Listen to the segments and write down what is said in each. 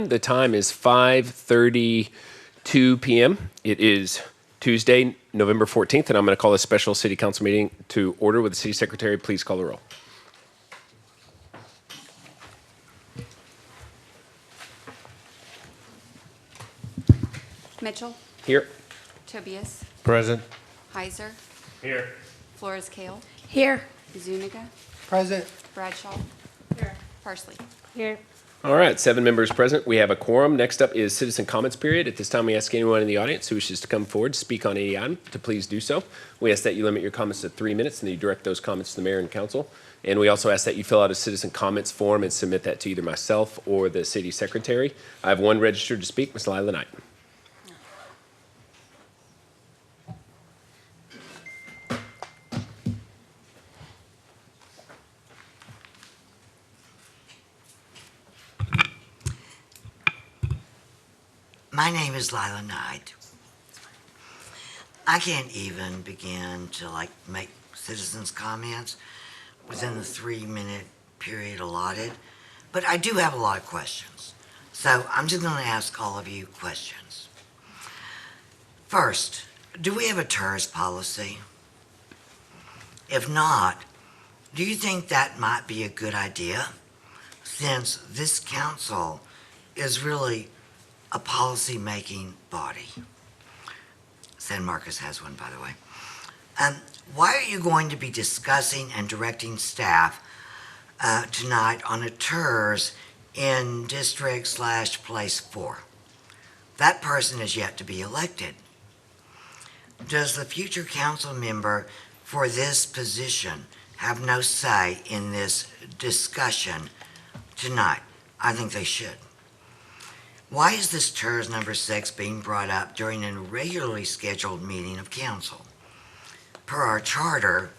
The time is 5:32 p.m. It is Tuesday, November 14th, and I'm going to call a special City Council meeting to order. With the City Secretary, please call the roll. Mitchell. Here. Tobias. Present. Heiser. Here. Flores Kale. Here. Zuniga. Present. Bradshaw. Here. Parsley. Here. All right, 7 members present. We have a quorum. Next up is citizen comments period. At this time, we ask anyone in the audience who wishes to come forward to speak on any item to please do so. We ask that you limit your comments to 3 minutes and that you direct those comments to the mayor and council. And we also ask that you fill out a citizen comments form and submit that to either myself or the city secretary. I have one registered to speak, Ms. Lila Knight. My name is Lila Knight. I can't even begin to make citizens' comments within the 3-minute period allotted, but I do have a lot of questions. So I'm just going to ask all of you questions. First, do we have a TIRZ policy? If not, do you think that might be a good idea, since this council is really a policy-making body? San Marcos has one, by the way. Why are you going to be discussing and directing staff tonight on a TIRZ in District/Place 4? That person is yet to be elected. Does the future council member for this position have no say in this discussion tonight? I think they should. Why is this TIRZ number 6 being brought up during a regularly scheduled meeting of council? Per our charter,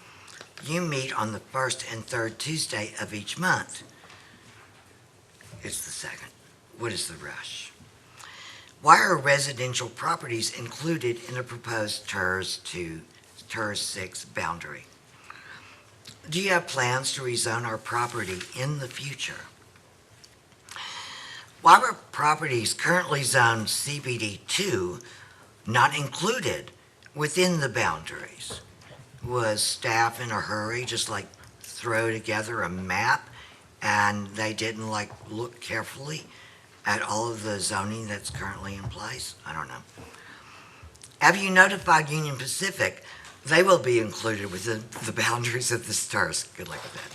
you meet on the first and third Tuesday of each month. It's the second. What is the rush? Why are residential properties included in a proposed TIRZ 6 boundary? Do you have plans to rezone our property in the future? Why were properties currently zoned CBD2 not included within the boundaries? Was staff in a hurry, just throw together a map and they didn't look carefully at all of the zoning that's currently in place? I don't know. Have you notified Union Pacific they will be included within the boundaries of the TIRZ? Good luck with that.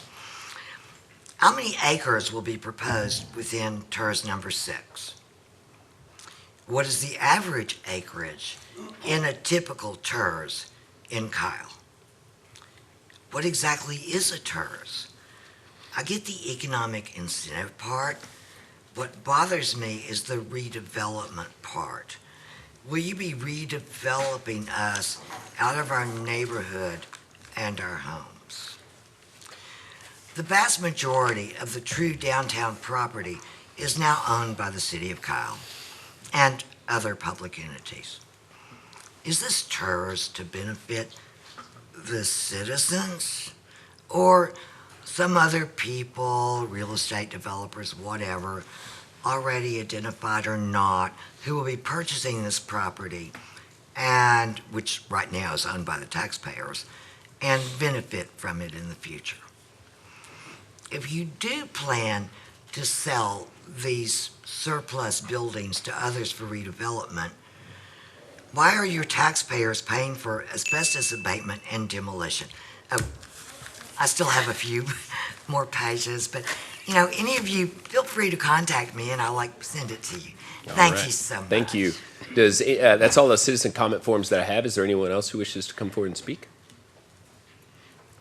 How many acres will be proposed within TIRZ number 6? What is the average acreage in a typical TIRZ in Kyle? What exactly is a TIRZ? I get the economic incentive part. What bothers me is the redevelopment part. Will you be redeveloping us out of our neighborhood and our homes? The vast majority of the true downtown property is now owned by the City of Kyle and other public entities. Is this TIRZ to benefit the citizens or some other people, real estate developers, whatever, already identified or not, who will be purchasing this property, and which right now is owned by the taxpayers, and benefit from it in the future? If you do plan to sell these surplus buildings to others for redevelopment, why are your taxpayers paying for asbestos abatement and demolition? I still have a few more pages, but any of you, feel free to contact me and I'll send it to you. Thank you so much. Thank you. That's all the citizen comment forms that I have. Is there anyone else who wishes to come forward and speak?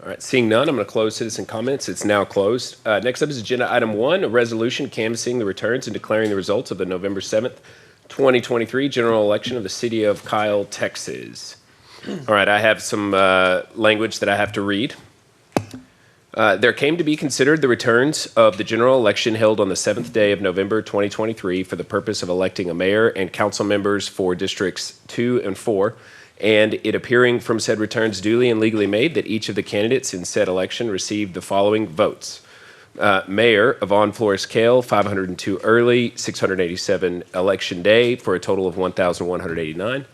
All right, seeing none, I'm going to close citizen comments. It's now closed. Next up is agenda item 1, a resolution canvassing the returns and declaring the results of the November 7th, 2023 general election of the city of Kyle, Texas. All right, I have some language that I have to read. There came to be considered the returns of the general election held on the 7th day of November 2023 for the purpose of electing a mayor and council members for districts 2 and 4, and it appearing from said returns duly and legally made that each of the candidates in said election received the following votes: Mayor Yvonne Flores Kale, 502 early, 687 election day for a total of 1,189.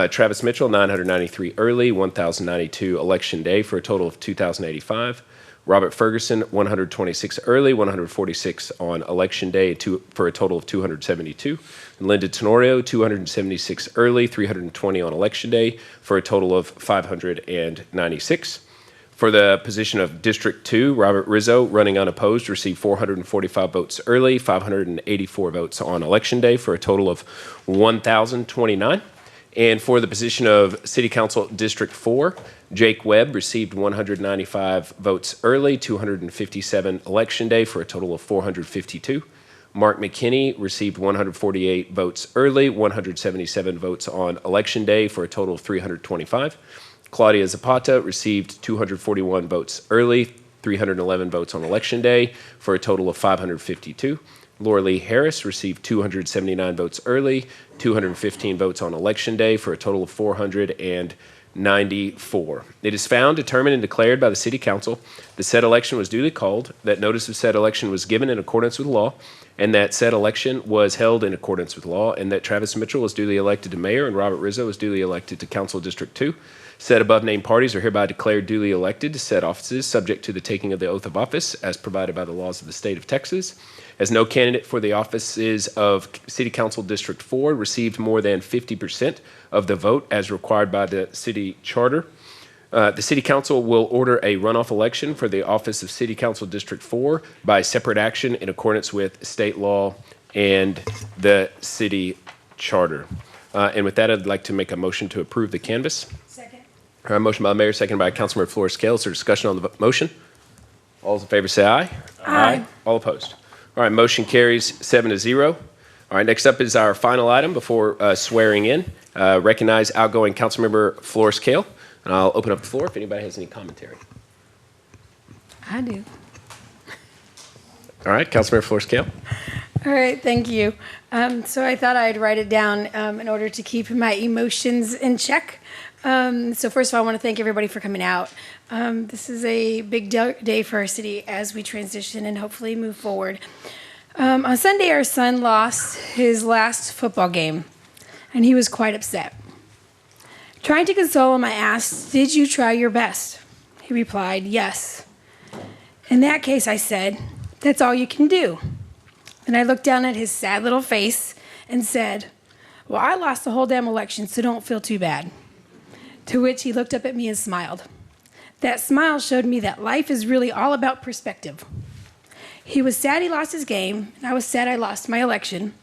Travis Mitchell, 993 early, 1,092 election day for a total of 2,085. Robert Ferguson, 126 early, 146 on election day for a total of 272. Linda Tenorio, 276 early, 320 on election day for a total of 596. For the position of District 2, Robert Rizzo, running unopposed, received 445 votes early, 584 votes on election day for a total of 1,029. And for the position of City Council District 4, Jake Webb received 195 votes early, 257 election day for a total of 452. Mark McKinney received 148 votes early, 177 votes on election day for a total of 325. Claudia Zapata received 241 votes early, 311 votes on election day for a total of 552. Laura Lee Harris received 279 votes early, 215 votes on election day for a total of 494. It is found, determined, and declared by the City Council the said election was duly called, that notice of said election was given in accordance with law, and that said election was held in accordance with law, and that Travis Mitchell was duly elected to mayor and Robert Rizzo was duly elected to Council District 2. Said above named parties are hereby declared duly elected to said offices, subject to the taking of the oath of office as provided by the laws of the state of Texas. As no candidate for the offices of City Council District 4 received more than 50% of the vote as required by the city charter, the City Council will order a runoff election for the office of City Council District 4 by separate action in accordance with state law and the city charter. And with that, I'd like to make a motion to approve the canvass. Second. All right, motion by the mayor, seconded by Councilmember Flores Kale. Is there discussion on the motion? All those in favor say aye. Aye. All opposed. All right, motion carries 7-0. All right, next up is our final item before swearing in. Recognize outgoing Councilmember Flores Kale. And I'll open up the floor if anybody has any commentary. I do. All right, Councilmember Flores Kale. All right, thank you. So I thought I'd write it down in order to keep my emotions in check. So first of all, I want to thank everybody for coming out. This is a big day for our city as we transition and hopefully move forward. On Sunday, our son lost his last football game, and he was quite upset. Trying to console him, I asked, "Did you try your best?" He replied, "Yes." In that case, I said, "That's all you can do." And I looked down at his sad little face and said, "Well, I lost the whole damn election, so don't feel too bad." To which he looked up at me and smiled. That smile showed me that life is really all about perspective. He was sad he lost his game, and I was sad I lost my election.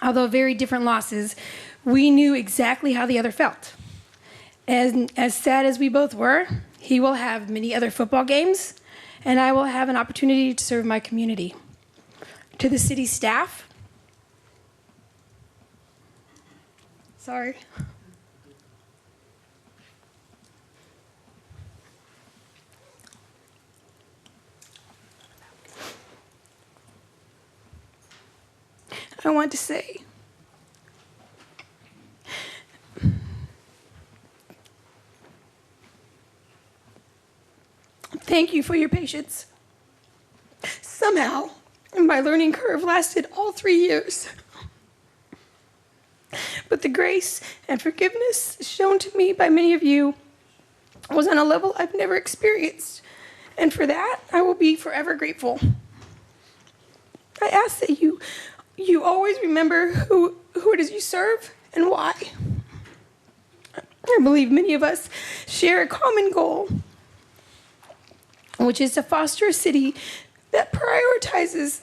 Although very different losses, we knew exactly how the other felt. And as sad as we both were, he will have many other football games, and I will have an opportunity to serve my community. To the city staff, sorry. I want to say thank you for your patience. Somehow, my learning curve lasted all 3 years. But the grace and forgiveness shown to me by many of you was on a level I've never experienced. And for that, I will be forever grateful. I ask that you always remember who it is you serve and why. I believe many of us share a common goal, which is to foster a city that prioritizes,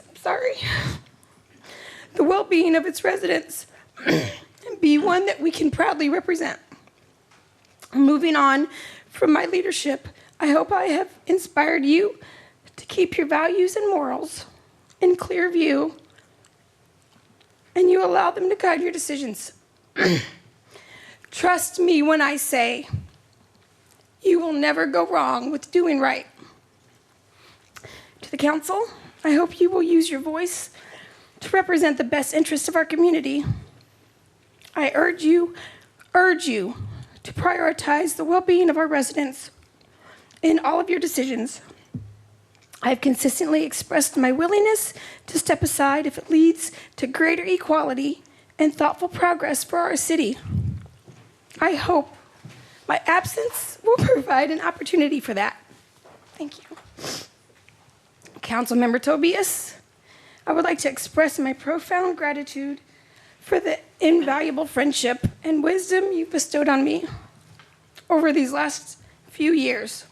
the well-being of its residents and be one that we can proudly represent. Moving on from my leadership, I hope I have inspired you to keep your values and morals in clear view, and you allow them to guide your decisions. Trust me when I say you will never go wrong with doing right. To the council, I hope you will use your voice to represent the best interests of our community. I urge you to prioritize the well-being of our residents in all of your decisions. I've consistently expressed my willingness to step aside if it leads to greater equality and thoughtful progress for our city. I hope my absence will provide an opportunity for that. Thank you. Councilmember Tobias, I would like to express my profound gratitude for the invaluable friendship and wisdom you bestowed on me over these last few years.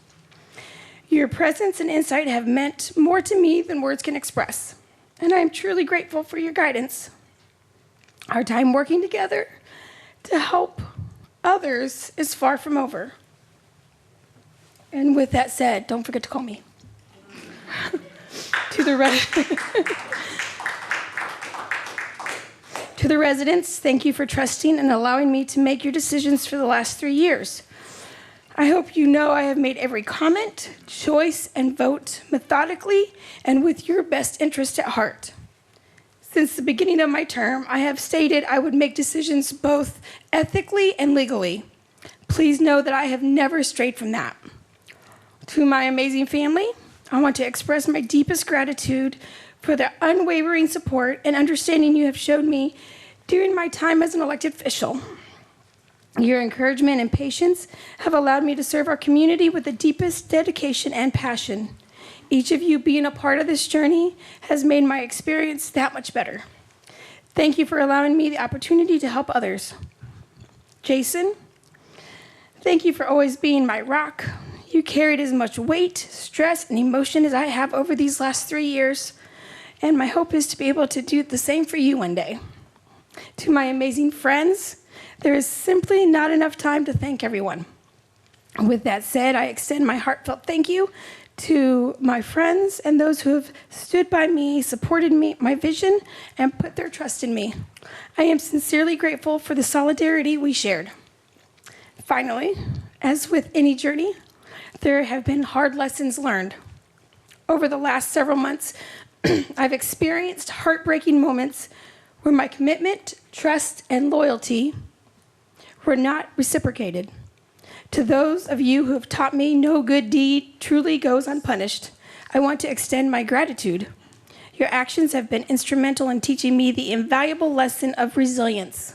Your presence and insight have meant more to me than words can express, and I am truly grateful for your guidance. Our time working together to help others is far from over. And with that said, don't forget to call me. To the residents, thank you for trusting and allowing me to make your decisions for the last 3 years. I hope you know I have made every comment, choice, and vote methodically and with your best interest at heart. Since the beginning of my term, I have stated I would make decisions both ethically and legally. Please know that I have never strayed from that. To my amazing family, I want to express my deepest gratitude for the unwavering support and understanding you have showed me during my time as an elected official. Your encouragement and patience have allowed me to serve our community with the deepest dedication and passion. Each of you being a part of this journey has made my experience that much better. Thank you for allowing me the opportunity to help others. Jason, thank you for always being my rock. You carried as much weight, stress, and emotion as I have over these last 3 years, and my hope is to be able to do the same for you one day. To my amazing friends, there is simply not enough time to thank everyone. With that said, I extend my heartfelt thank you to my friends and those who have stood by me, supported me, my vision, and put their trust in me. I am sincerely grateful for the solidarity we shared. Finally, as with any journey, there have been hard lessons learned. Over the last several months, I've experienced heartbreaking moments where my commitment, trust, and loyalty were not reciprocated. To those of you who have taught me no good deed truly goes unpunished, I want to extend my gratitude. Your actions have been instrumental in teaching me the invaluable lesson of resilience.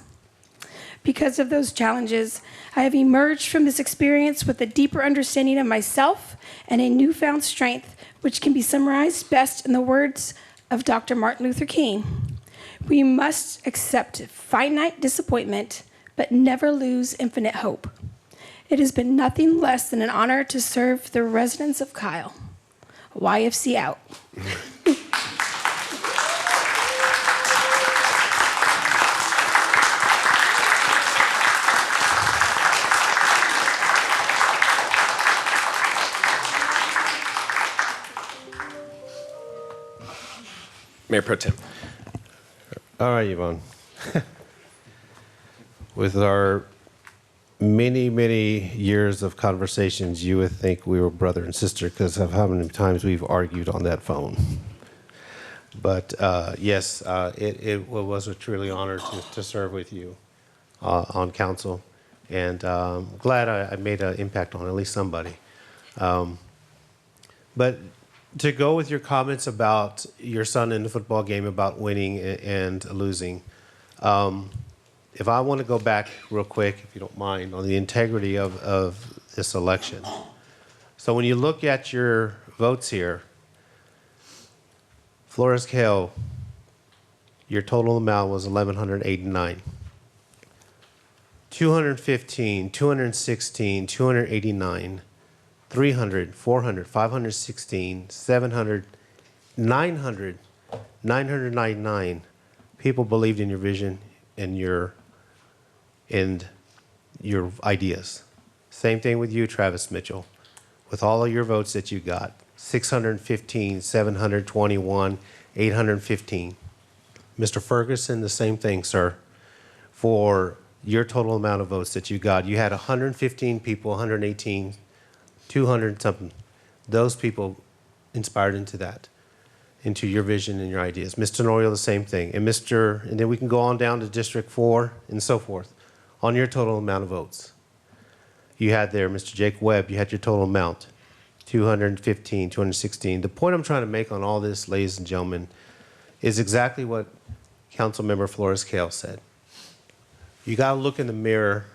Because of those challenges, I have emerged from this experience with a deeper understanding of myself and a newfound strength, which can be summarized best in the words of Dr. Martin Luther King. We must accept finite disappointment, but never lose infinite hope. It has been nothing less than an honor to serve the residents of Kyle. YFC out. Mayor Pro Tem. All right, Yvonne. With our many, many years of conversations, you would think we were brother and sister because of how many times we've argued on that phone. But yes, it was a truly honor to serve with you on council. And glad I made an impact on at least somebody. But to go with your comments about your son in the football game, about winning and losing, if I want to go back real quick, if you don't mind, on the integrity of this election. So when you look at your votes here, Flores Cale, your total amount was 1,189. 215, 216, 289, 300, 400, 516, 700, 900, 999 people believed in your vision and your ideas. Same thing with you, Travis Mitchell. With all of your votes that you got, 615, 721, 815. Mr. Ferguson, the same thing, sir. For your total amount of votes that you got, you had 115 people, 118, 200 something. Those people inspired into that, into your vision and your ideas. Mr. Norio, the same thing. And then we can go on down to District 4 and so forth. On your total amount of votes, you had there, Mr. Jake Webb, you had your total amount, 215, 216. The point I'm trying to make on all this, ladies and gentlemen, is exactly what Councilmember Flores-Cale said. You got to look in the mirror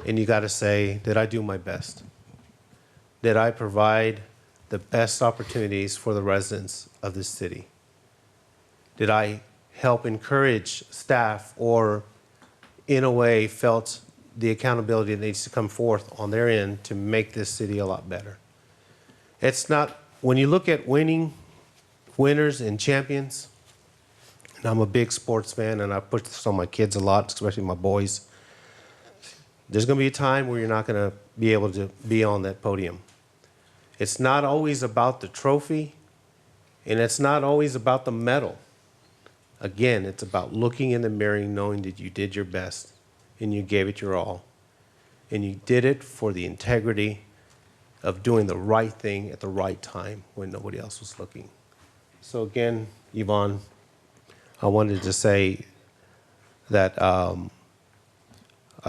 and you got to say, did I do my best? Did I provide the best opportunities for the residents of this city? Did I help encourage staff or, in a way, felt the accountability that needs to come forth on their end to make this city a lot better? It's not, when you look at winners and champions, and I'm a big sports fan and I push this on my kids a lot, especially my boys, there's going to be a time where you're not going to be able to be on that podium. It's not always about the trophy, and it's not always about the medal. Again, it's about looking in the mirror and knowing that you did your best and you gave it your all. And you did it for the integrity of doing the right thing at the right time when nobody else was looking. So again, Yvonne, I wanted to say that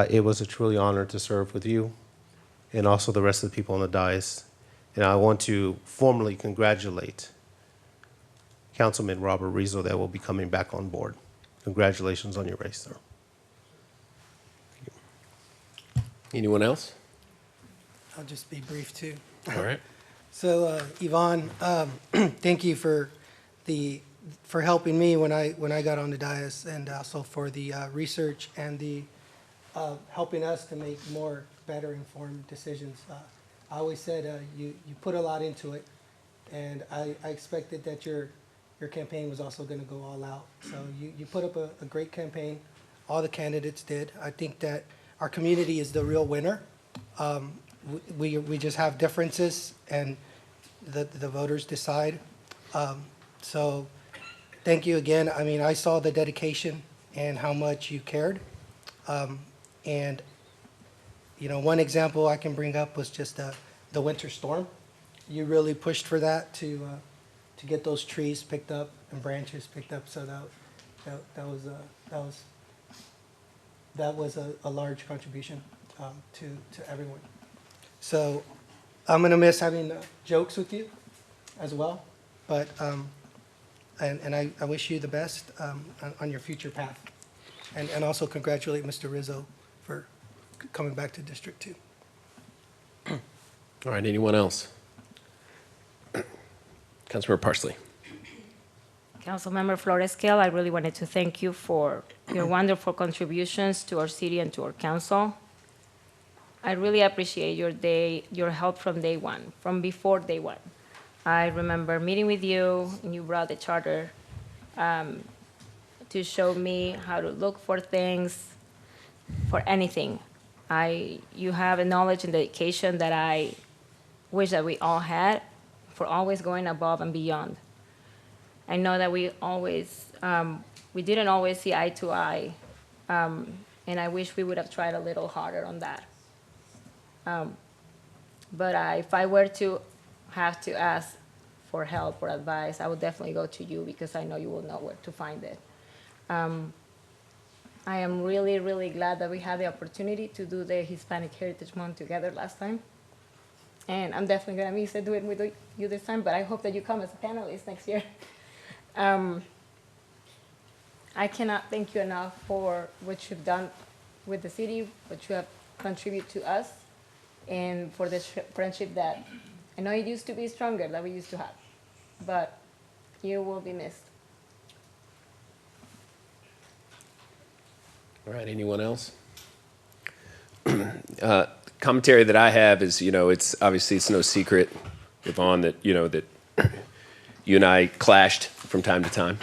it was a truly honor to serve with you and also the rest of the people on the dais. And I want to formally congratulate Councilman Robert Rizzo that will be coming back on board. Congratulations on your race, sir. Anyone else? I'll just be brief too. All right. So, Yvonne, thank you for helping me when I got on the dais, and also for the research and the helping us to make more better informed decisions. I always said you put a lot into it, and I expected that your campaign was also going to go all out. So you put up a great campaign. All the candidates did. I think that our community is the real winner. We just have differences, and the voters decide. So thank you again. I mean, I saw the dedication and how much you cared. And, you know, one example I can bring up was just the winter storm. You really pushed for that to get those trees picked up and branches picked up. So that was a large contribution to everyone. So I'm gonna miss having jokes with you as well, but and I wish you the best on your future path, and also congratulate Mr. Rizzo for coming back to District 2. All right, anyone else? Councilmember Parsley. Councilmember Flores-Cale, I really wanted to thank you for your wonderful contributions to our city and to our council. I really appreciate your help from day one, from before day one. I remember meeting with you, and you brought the charter to show me how to look for things, for anything. You have a knowledge and dedication that I wish that we all had, for always going above and beyond. I know that we didn't always see eye to eye, and I wish we would have tried a little harder on that. But if I were to have to ask for help or advice, I would definitely go to you, because I know you will know where to find it. I am really, really glad that we had the opportunity to do the Hispanic Heritage Month together last time. And I'm definitely going to miss doing it with you this time, but I hope that you come as a panelist next year. I cannot thank you enough for what you've done with the city, what you have contributed to us, and for this friendship that I know it used to be stronger than we used to have, but you will be missed. All right, anyone else? Commentary that I have is, it's obviously it's no secret, Yvonne, that, that you and I clashed from time to time.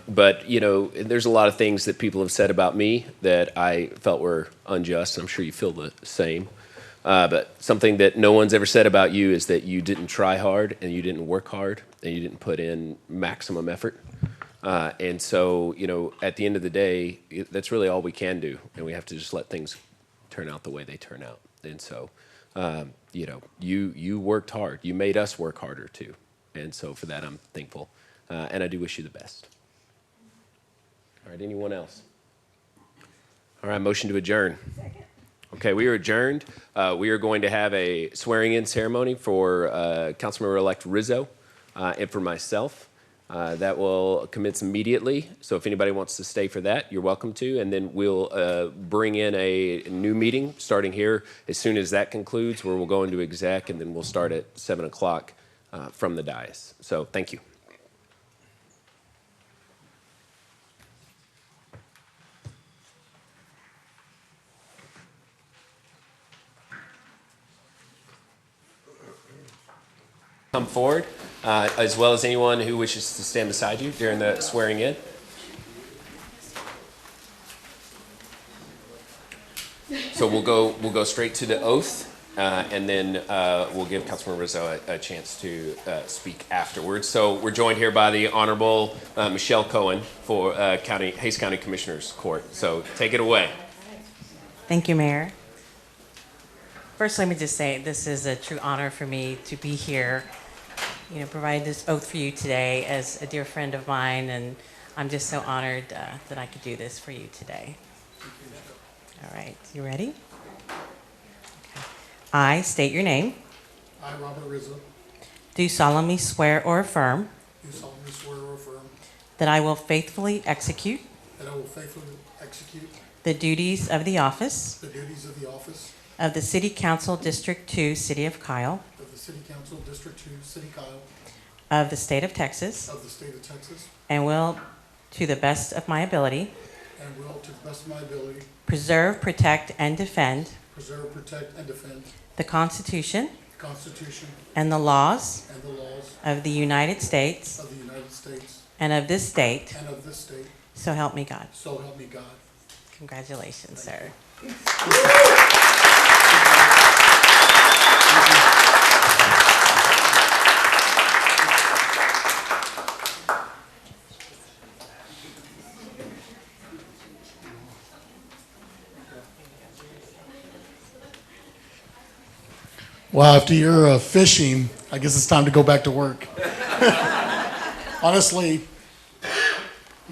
But, there's a lot of things that people have said about me that I felt were unjust. I'm sure you feel the same. But something that no one's ever said about you is that you didn't try hard, and you didn't work hard, and you didn't put in maximum effort. And so, at the end of the day, that's really all we can do. And we have to just let things turn out the way they turn out. And so, you worked hard. You made us work harder too. And so for that, I'm thankful. And I do wish you the best. All right, anyone else? All right, motion to adjourn. Second. Okay, we are adjourned. We are going to have a swearing-in ceremony for Councilmember-elect Rizzo and for myself. That will commence immediately, so if anybody wants to stay for that, you're welcome to. And then we'll bring in a new meeting starting here as soon as that concludes, where we'll go into exec, and then we'll start at 7 o'clock from the dais. So thank you. Come forward, as well as anyone who wishes to stand beside you during the swearing in. So we'll go straight to the oath, and then we'll give Councilman Rizzo a chance to speak afterwards. So we're joined here by the Honorable Michelle Cohen for Hays County Commissioners Court. So take it away. Thank you, Mayor. First, let me just say this is a true honor for me to be here, provide this oath for you today as a dear friend of mine, and I'm just so honored that I could do this for you today. All right, you ready? Okay. I state your name. I, Robert Rizzo, Do solemnly swear or affirm do solemnly swear or affirm that I will faithfully execute that I will faithfully execute the duties of the office the duties of the office of the City Council District 2, City of Kyle, of the City Council District 2, City Kyle, of the State of Texas, of the State of Texas, and will, to the best of my ability, and will, to the best of my ability, preserve, protect, and defend preserve, protect, and defend the Constitution the Constitution and the laws and the laws of the United States of the United States and of this state, and of this state, so help me God. so help me God. Congratulations, sir. Wow, after your fishing, I guess it's time to go back to work. Honestly,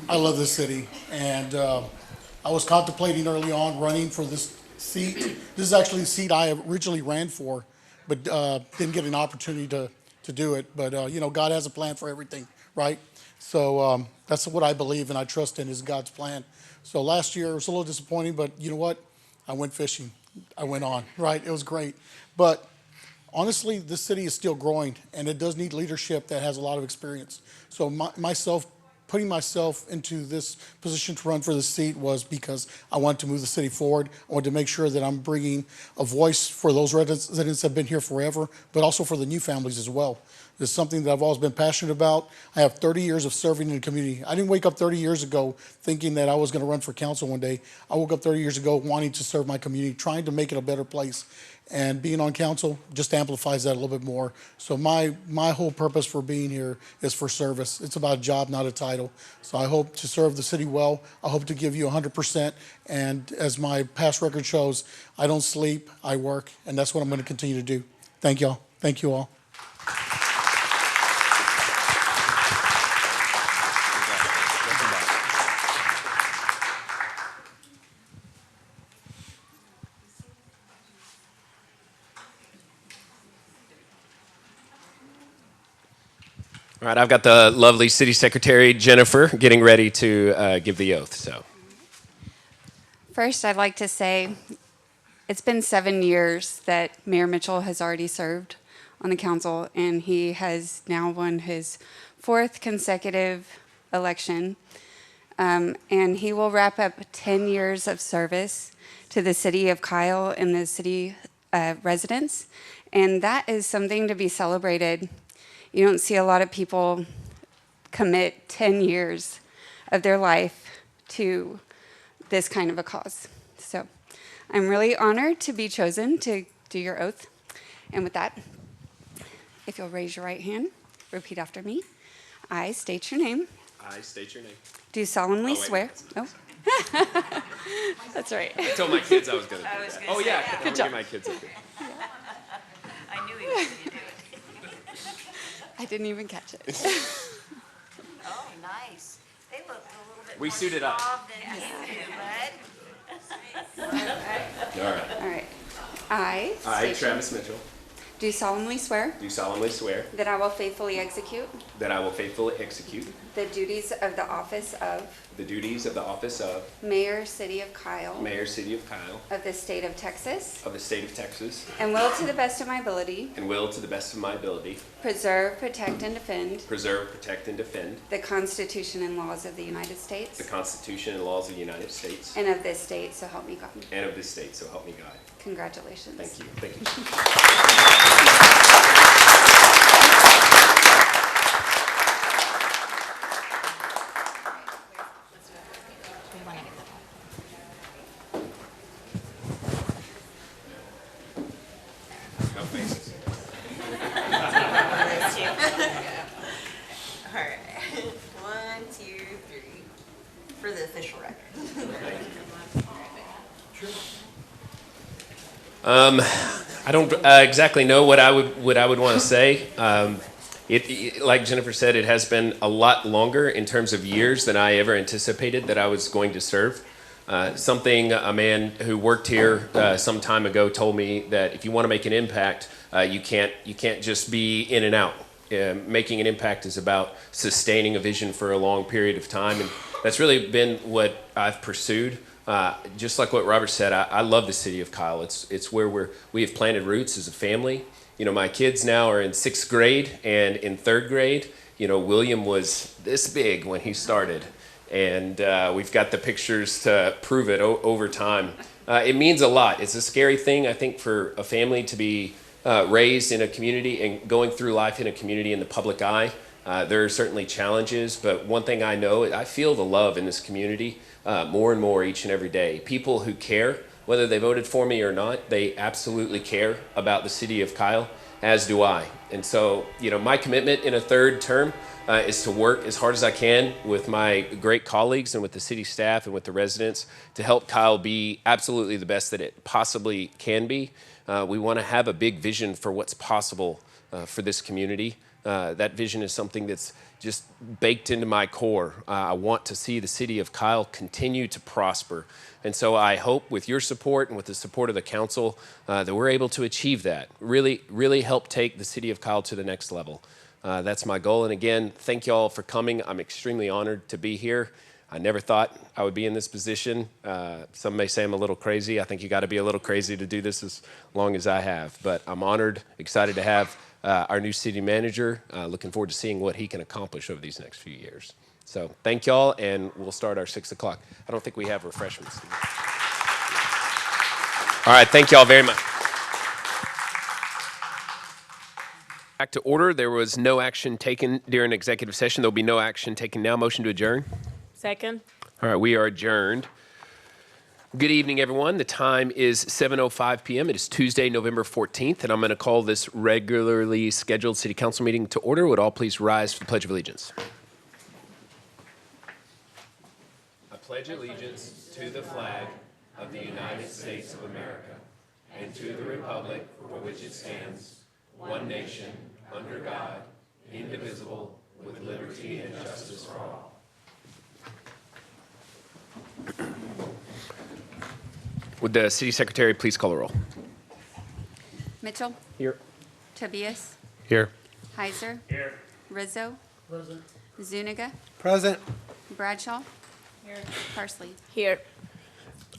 I love this city, and I was contemplating early on running for this seat. This is actually the seat I originally ran for, but didn't get an opportunity to do it. But, God has a plan for everything, right? So that's what I believe and I trust in is God's plan. So last year it was a little disappointing, but you know what? I went fishing. I went on, right? It was great. But honestly, this city is still growing, and it does need leadership that has a lot of experience. So putting myself into this position to run for the seat was because I wanted to move the city forward. I wanted to make sure that I'm bringing a voice for those residents that have been here forever, but also for the new families as well. It's something that I've always been passionate about. I have 30 years of serving in the community. I didn't wake up 30 years ago thinking that I was going to run for council one day. I woke up 30 years ago wanting to serve my community, trying to make it a better place. And being on council just amplifies that a little bit more. So my whole purpose for being here is for service. It's about a job, not a title. So I hope to serve the city well. I hope to give you 100%. And as my past record shows, I don't sleep, I work, and that's what I'm going to continue to do. Thank y'all. Thank you all. All right, I've got the lovely City Secretary Jennifer getting ready to give the oath. So, First, I'd like to say it's been 7 years that Mayor Mitchell has already served on the council, and he has now won his 4th consecutive election. And he will wrap up 10 years of service to the city of Kyle and the city residents. And that is something to be celebrated. You don't see a lot of people commit 10 years of their life to this kind of a cause. So I'm really honored to be chosen to do your oath. And with that, if you'll raise your right hand, repeat after me. I state your name. I state your name. Do solemnly wait, swear. Oh. That's right. I told my kids I was going to do it. Oh, yeah. Good job. Get my kids up here. I knew he was going to do it. I didn't even catch it. Oh, nice. They look a little bit We more suited up. suave than you do, bud. All right. All right. I I, state- Travis Mitchell, do solemnly swear do solemnly swear that I will faithfully execute that I will faithfully execute the duties of the office of the duties of the office of Mayor, City of Kyle, Mayor, City of Kyle, of the state of Texas, of the state of Texas, and will to the best of my ability and will, to the best of my ability, preserve, protect, and defend preserve, protect, and defend the Constitution and laws of the United the States Constitution and laws of the United States and of this state, so help me God. and of this state, so help me God. Congratulations. Thank you. Thank you. No faces. All right. 1, 2, 3. For the official record. I don't exactly know what I would want to say. Like Jennifer said, it has been a lot longer in terms of years than I ever anticipated that I was going to serve. Something a man who worked here some time ago told me that if you want to make an impact, you can't just be in and out. Making an impact is about sustaining a vision for a long period of time, and that's really been what I've pursued. Just like what Robert said, I love the city of Kyle. It's where we have planted roots as a family. You know, my kids now are in 6th grade and in 3rd grade. You know, William was this big when he started, and we've got the pictures to prove it over time. It means a lot. It's a scary thing, I think, for a family to be raised in a community and going through life in a community in the public eye. There are certainly challenges, but one thing I know, I feel the love in this community more and more each and every day. People who care, whether they voted for me or not, they absolutely care about the city of Kyle, as do I. And so, you know, my commitment in a 3rd term is to work as hard as I can with my great colleagues and with the city staff and with the residents to help Kyle be absolutely the best that it possibly can be. We want to have a big vision for what's possible for this community. That vision is something that's just baked into my core. I want to see the city of Kyle continue to prosper. And so I hope with your support and with the support of the council that we're able to achieve that, really help take the city of Kyle to the next level. That's my goal. And again, thank you all for coming. I'm extremely honored to be here. I never thought I would be in this position. Some may say I'm a little crazy. I think you got to be a little crazy to do this as long as I have. But I'm honored, excited to have our new city manager. Looking forward to seeing what he can accomplish over these next few years. So thank y'all, and we'll start our 6 o'clock. I don't think we have refreshments. All right, thank y'all very much. Back to order. There was no action taken during executive session. There'll be no action taken now. Motion to adjourn. Second. All right, we are adjourned. Good evening, everyone. The time is 7:05 p.m. It is Tuesday, November 14th, and I'm going to call this regularly scheduled city council meeting to order. Would all please rise for the Pledge of Allegiance? I pledge allegiance to the flag of the United States of America and to the republic for which it stands, one nation, under God, indivisible, with liberty and justice for all. Would the city secretary please call the roll? Mitchell, Here. Tobias, Here. Heiser, Rizzo, Zuniga, Present. Bradshaw, Parsley. Here.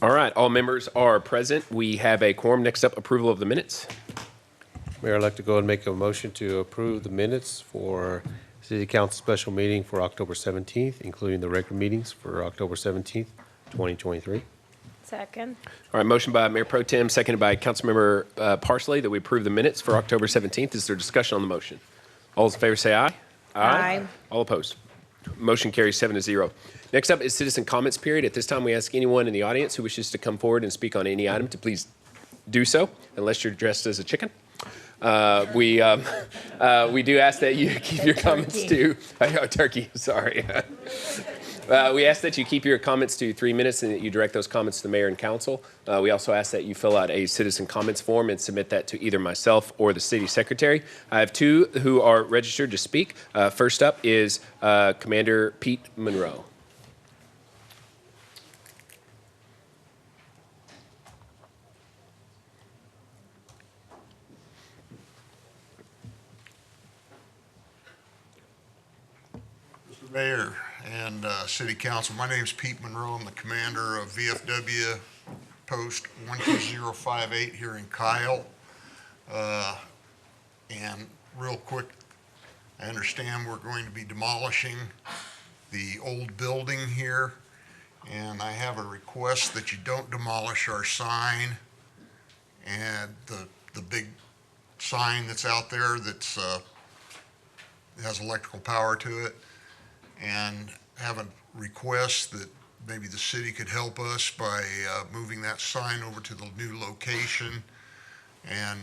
All right, all members are present. We have a quorum. Next up, approval of the minutes. Mayor, I'd like to go and make a motion to approve the minutes for City Council special meeting for October 17th, including the regular meetings for October 17th, 2023. Second. All right, motion by Mayor Pro Tem, seconded by Councilmember Parsley that we approve the minutes for October 17th. Is there discussion on the motion? All those in favor say aye. Aye. All opposed? Motion carries 7-0. Next up is citizen comments period. At this time, we ask anyone in the audience who wishes to come forward and speak on any item to please do so, unless you're dressed as a chicken. We do ask that you keep your comments to turkey. Sorry. We ask that you keep your comments to 3 minutes and that you direct those comments to the mayor and council. We also ask that you fill out a citizen comments form and submit that to either myself or the city secretary. I have two who are registered to speak. First up is Commander Pete Monroe. Mayor and City Council. My name's Pete Monroe. I'm the commander of VFW Post 12058 here in Kyle. And real quick, I understand we're going to be demolishing the old building here, and I have a request that you don't demolish our sign and the big sign that's out there that's has electrical power to it, and have a request that maybe the city could help us by moving that sign over to the new location and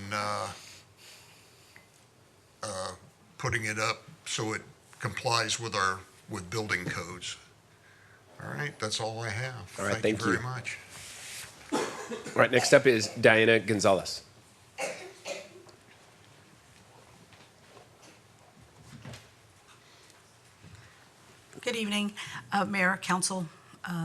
putting it up so it complies with with building codes. All right, that's all I have. All right, Thank thank you very you. much. All right, next up is Diana Gonzalez. Good evening, Mayor, Council,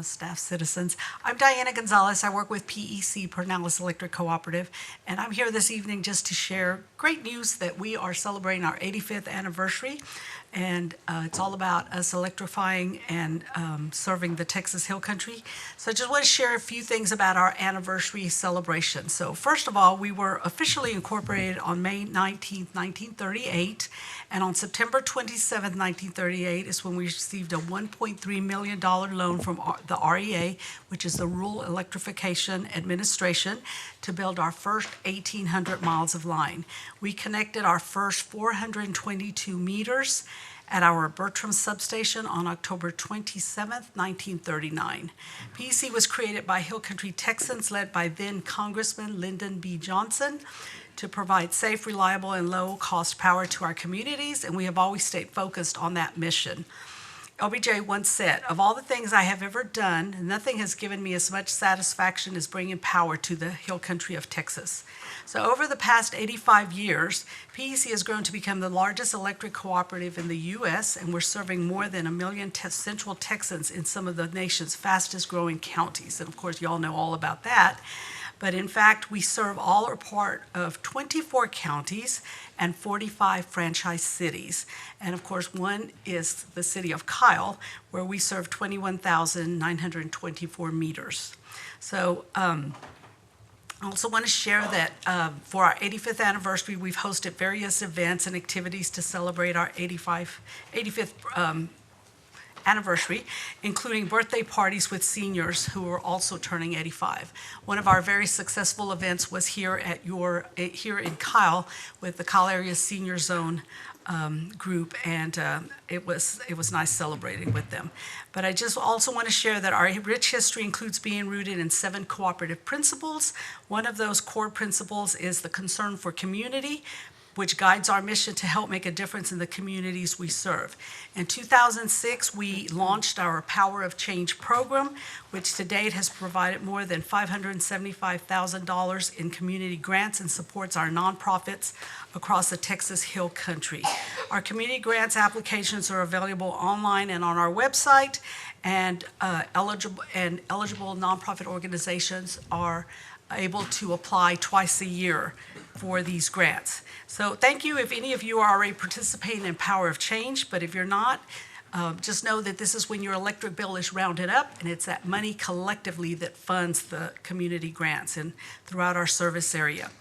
staff, citizens. I'm Diana Gonzalez. I work with PEC, Pernalis Electric Cooperative, and I'm here this evening just to share great news that we are celebrating our 85th anniversary, and it's all about us electrifying and serving the Texas Hill Country. So I just want to share a few things about our anniversary celebration. So first of all, we were officially incorporated on May 19th, 1938, and on September 27th, 1938 is when we received a $1.3 million loan from the REA, which is the Rural Electrification Administration, to build our first 1,800 miles of line. We connected our first 422 meters at our Bertram substation on October 27th, 1939. PEC was created by Hill Country Texans led by then Congressman Lyndon B. Johnson to provide safe, reliable, and low-cost power to our communities, and we have always stayed focused on that mission. LBJ once said, "Of all the things I have ever done, nothing has given me as much satisfaction as bringing power to the Hill Country of Texas." So over the past 85 years, PEC has grown to become the largest electric cooperative in the U.S., and we're serving more than 1 million Central Texans in some of the nation's fastest growing counties. And of course, you all know all about that. But in fact, we serve all or part of 24 counties and 45 franchise cities. And of course, one is the city of Kyle, where we serve 21,924 meters. So I also want to share that for our 85th anniversary, we've hosted various events and activities to celebrate our 85th anniversary, including birthday parties with seniors who are also turning 85. One of our very successful events was here in Kyle with the Kyle Area Senior Zone group, and it was nice celebrating with them. But I just also want to share that our rich history includes being rooted in 7 cooperative principles. One of those core principles is the concern for community, which guides our mission to help make a difference in the communities we serve. In 2006, we launched our Power of Change program, which to date has provided more than $575,000 in community grants and supports our nonprofits across the Texas Hill Country. Our community grants applications are available online and on our website, and eligible nonprofit organizations are able to apply twice a year for these grants. So thank you if any of you are already participating in Power of Change, but if you're not, just know that this is when your electric bill is rounded up, and it's that money collectively that funds the community grants and throughout our service area.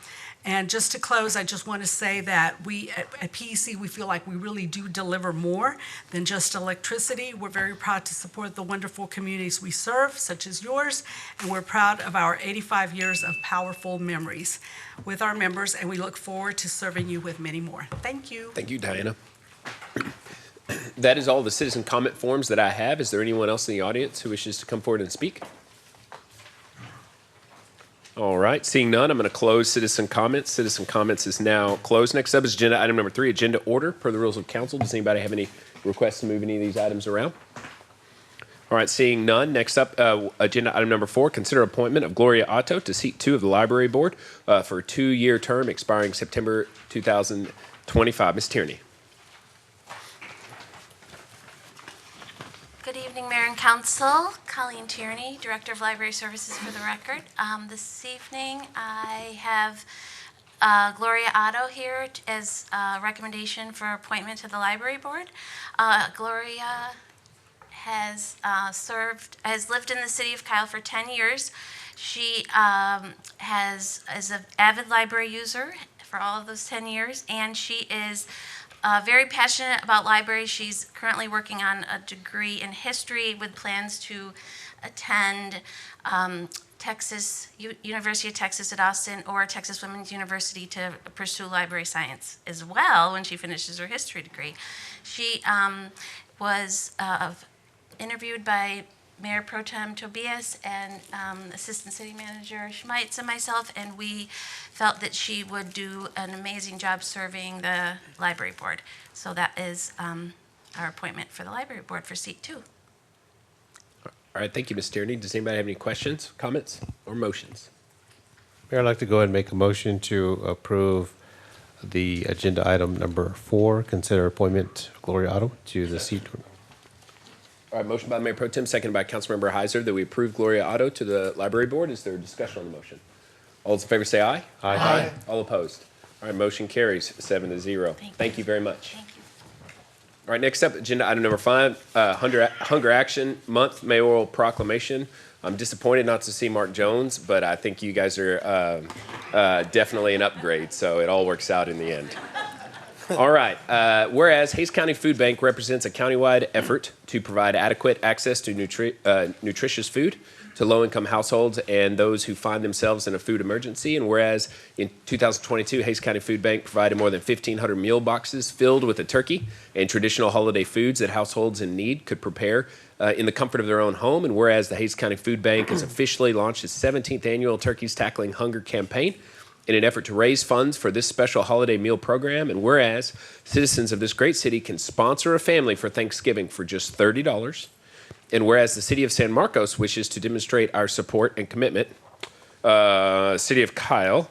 And just to close, I just want to say that we at PEC, we feel like we really do deliver more than just electricity. We're very proud to support the wonderful communities we serve, such as yours, and we're proud of our 85 years of powerful memories with our members, and we look forward to serving you with many more. Thank you. Thank you, Diana. That is all the citizen comment forms that I have. Is there anyone else in the audience who wishes to come forward and speak? All right, seeing none, I'm going to close citizen comments. Citizen comments is now closed. Next up is agenda item number 3, agenda order per the rules of council. Does anybody have any requests to move any of these items around? All right, seeing none. Next up, agenda item number 4, consider appointment of Gloria Otto to seat 2 of the library board for a 2-year term expiring September 2025. Ms. Tierney. Good evening, Mayor and Council. Colleen Tierney, Director of Library Services for the record. This evening, I have Gloria Otto here as a recommendation for appointment to the library board. Gloria has lived in the city of Kyle for 10 years. She is an avid library user for all of those 10 years, and she is very passionate about libraries. She's currently working on a degree in history with plans to attend University of Texas at Austin or Texas Women's University to pursue library science as well when she finishes her history degree. She was interviewed by Mayor Pro Tem Tobias and Assistant City Manager Schmeits and myself, and we felt that she would do an amazing job serving the library board. So that is our appointment for the library board for seat 2. All right, thank you, Ms. Tierney. Does anybody have any questions, comments, or motions? Mayor, I'd like to go ahead and make a motion to approve the agenda item number 4, consider appointment Gloria Otto to the seat. All right, motion by Mayor Pro Tem, seconded by Councilmember Heiser, that we approve Gloria Otto to the library board. Is there a discussion on the motion? All those in favor say aye. Aye. All opposed? All right, motion carries 7-0. Thank you very much. Thank you. All right, next up, agenda item number 5, Hunger Action Month Mayoral Proclamation. I'm disappointed not to see Mark Jones, but I think you guys are definitely an upgrade, so it all works out in the end. All right, whereas Hays County Food Bank represents a countywide effort to provide adequate access to nutritious food to low-income households and those who find themselves in a food emergency. And whereas in 2022, Hays County Food Bank provided more than 1,500 meal boxes filled with a turkey and traditional holiday foods that households in need could prepare in the comfort of their own home. And whereas the Hays County Food Bank has officially launched its 17th annual Turkeys Tackling Hunger campaign in an effort to raise funds for this special holiday meal program. And whereas citizens of this great city can sponsor a family for Thanksgiving for just $30. And whereas the city of San Marcos wishes to demonstrate our support and commitment, city of Kyle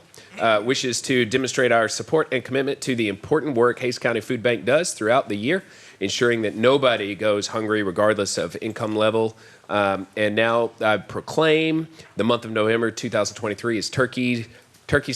wishes to demonstrate our support and commitment to the important work Hays County Food Bank does throughout the year, ensuring that nobody goes hungry regardless of income level. And now I proclaim the month of November 2023 is Turkeys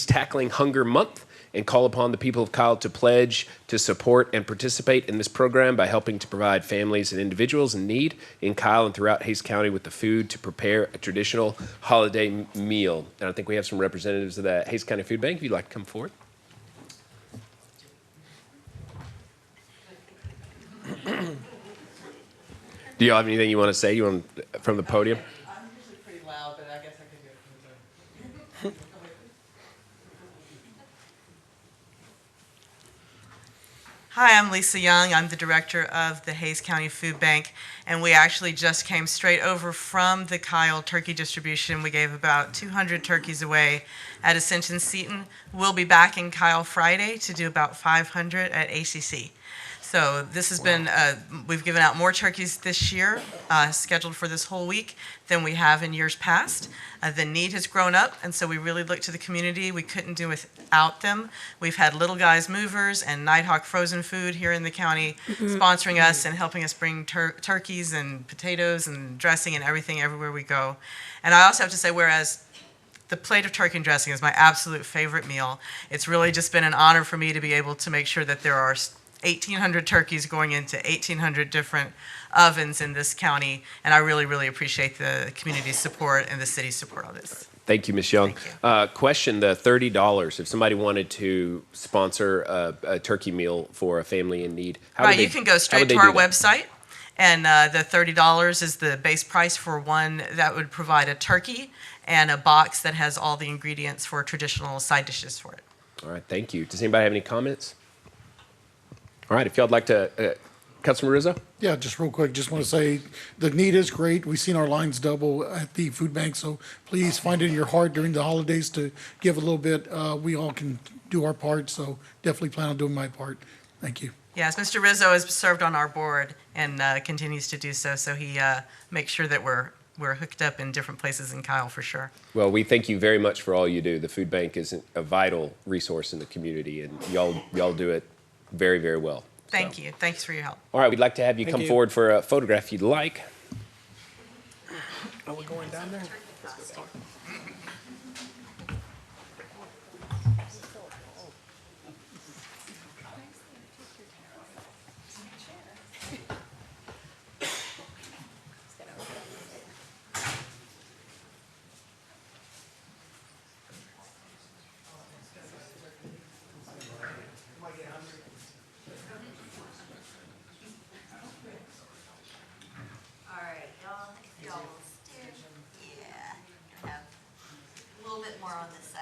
Tackling Hunger Month, and call upon the people of Kyle to pledge to support and participate in this program by helping to provide families and individuals in need in Kyle and throughout Hays County with the food to prepare a traditional holiday meal. And I think we have some representatives of the Hays County Food Bank. If you'd like to come forward. Do you all have anything you want to say? You want from the podium? I'm usually pretty loud, but I guess I could do it from the Hi, I'm Lisa Young. I'm the director of the Hays County Food Bank, and we actually just came straight over from the Kyle turkey distribution. We gave about 200 turkeys away at Ascension Seton. We'll be back in Kyle Friday to do about 500 at ACC. So this has been, we've given out more turkeys this year, scheduled for this whole week, than we have in years past. The need has grown up, and so we really look to the community. We couldn't do without them. We've had Little Guys Movers and Nighthawk Frozen Food here in the county sponsoring us and helping us bring turkeys and potatoes and dressing and everything everywhere we go. And I also have to say, whereas the plate of turkey and dressing is my absolute favorite meal, it's really just been an honor for me to be able to make sure that there are 1,800 turkeys going into 1,800 different ovens in this county, and I really, really appreciate the community's support and the city's support on this. Thank you, Ms. Young. Question, the $30, if somebody wanted to sponsor a turkey meal for a family in need, you can go straight to our website, and the $30 is the base price for one that would provide a turkey and a box that has all the ingredients for traditional side dishes for it. All right, thank you. Does anybody have any comments? All right, if y'all would like to, Councilman Rizzo? Yeah, just real quick, just want to say the need is great. We've seen our lines double at the food bank, so please find it in your heart during the holidays to give a little bit. We all can do our part, so definitely plan on doing my part. Thank you. Yes, Mr. Rizzo has served on our board and continues to do so, so he makes sure that we're hooked up in different places in Kyle for sure. Well, we thank you very much for all you do. The food bank is a vital resource in the community, and y'all do it very, very well. Thank you. Thanks for your help. All right, we'd like to have you come forward for a photograph if you'd like. Are we going down there?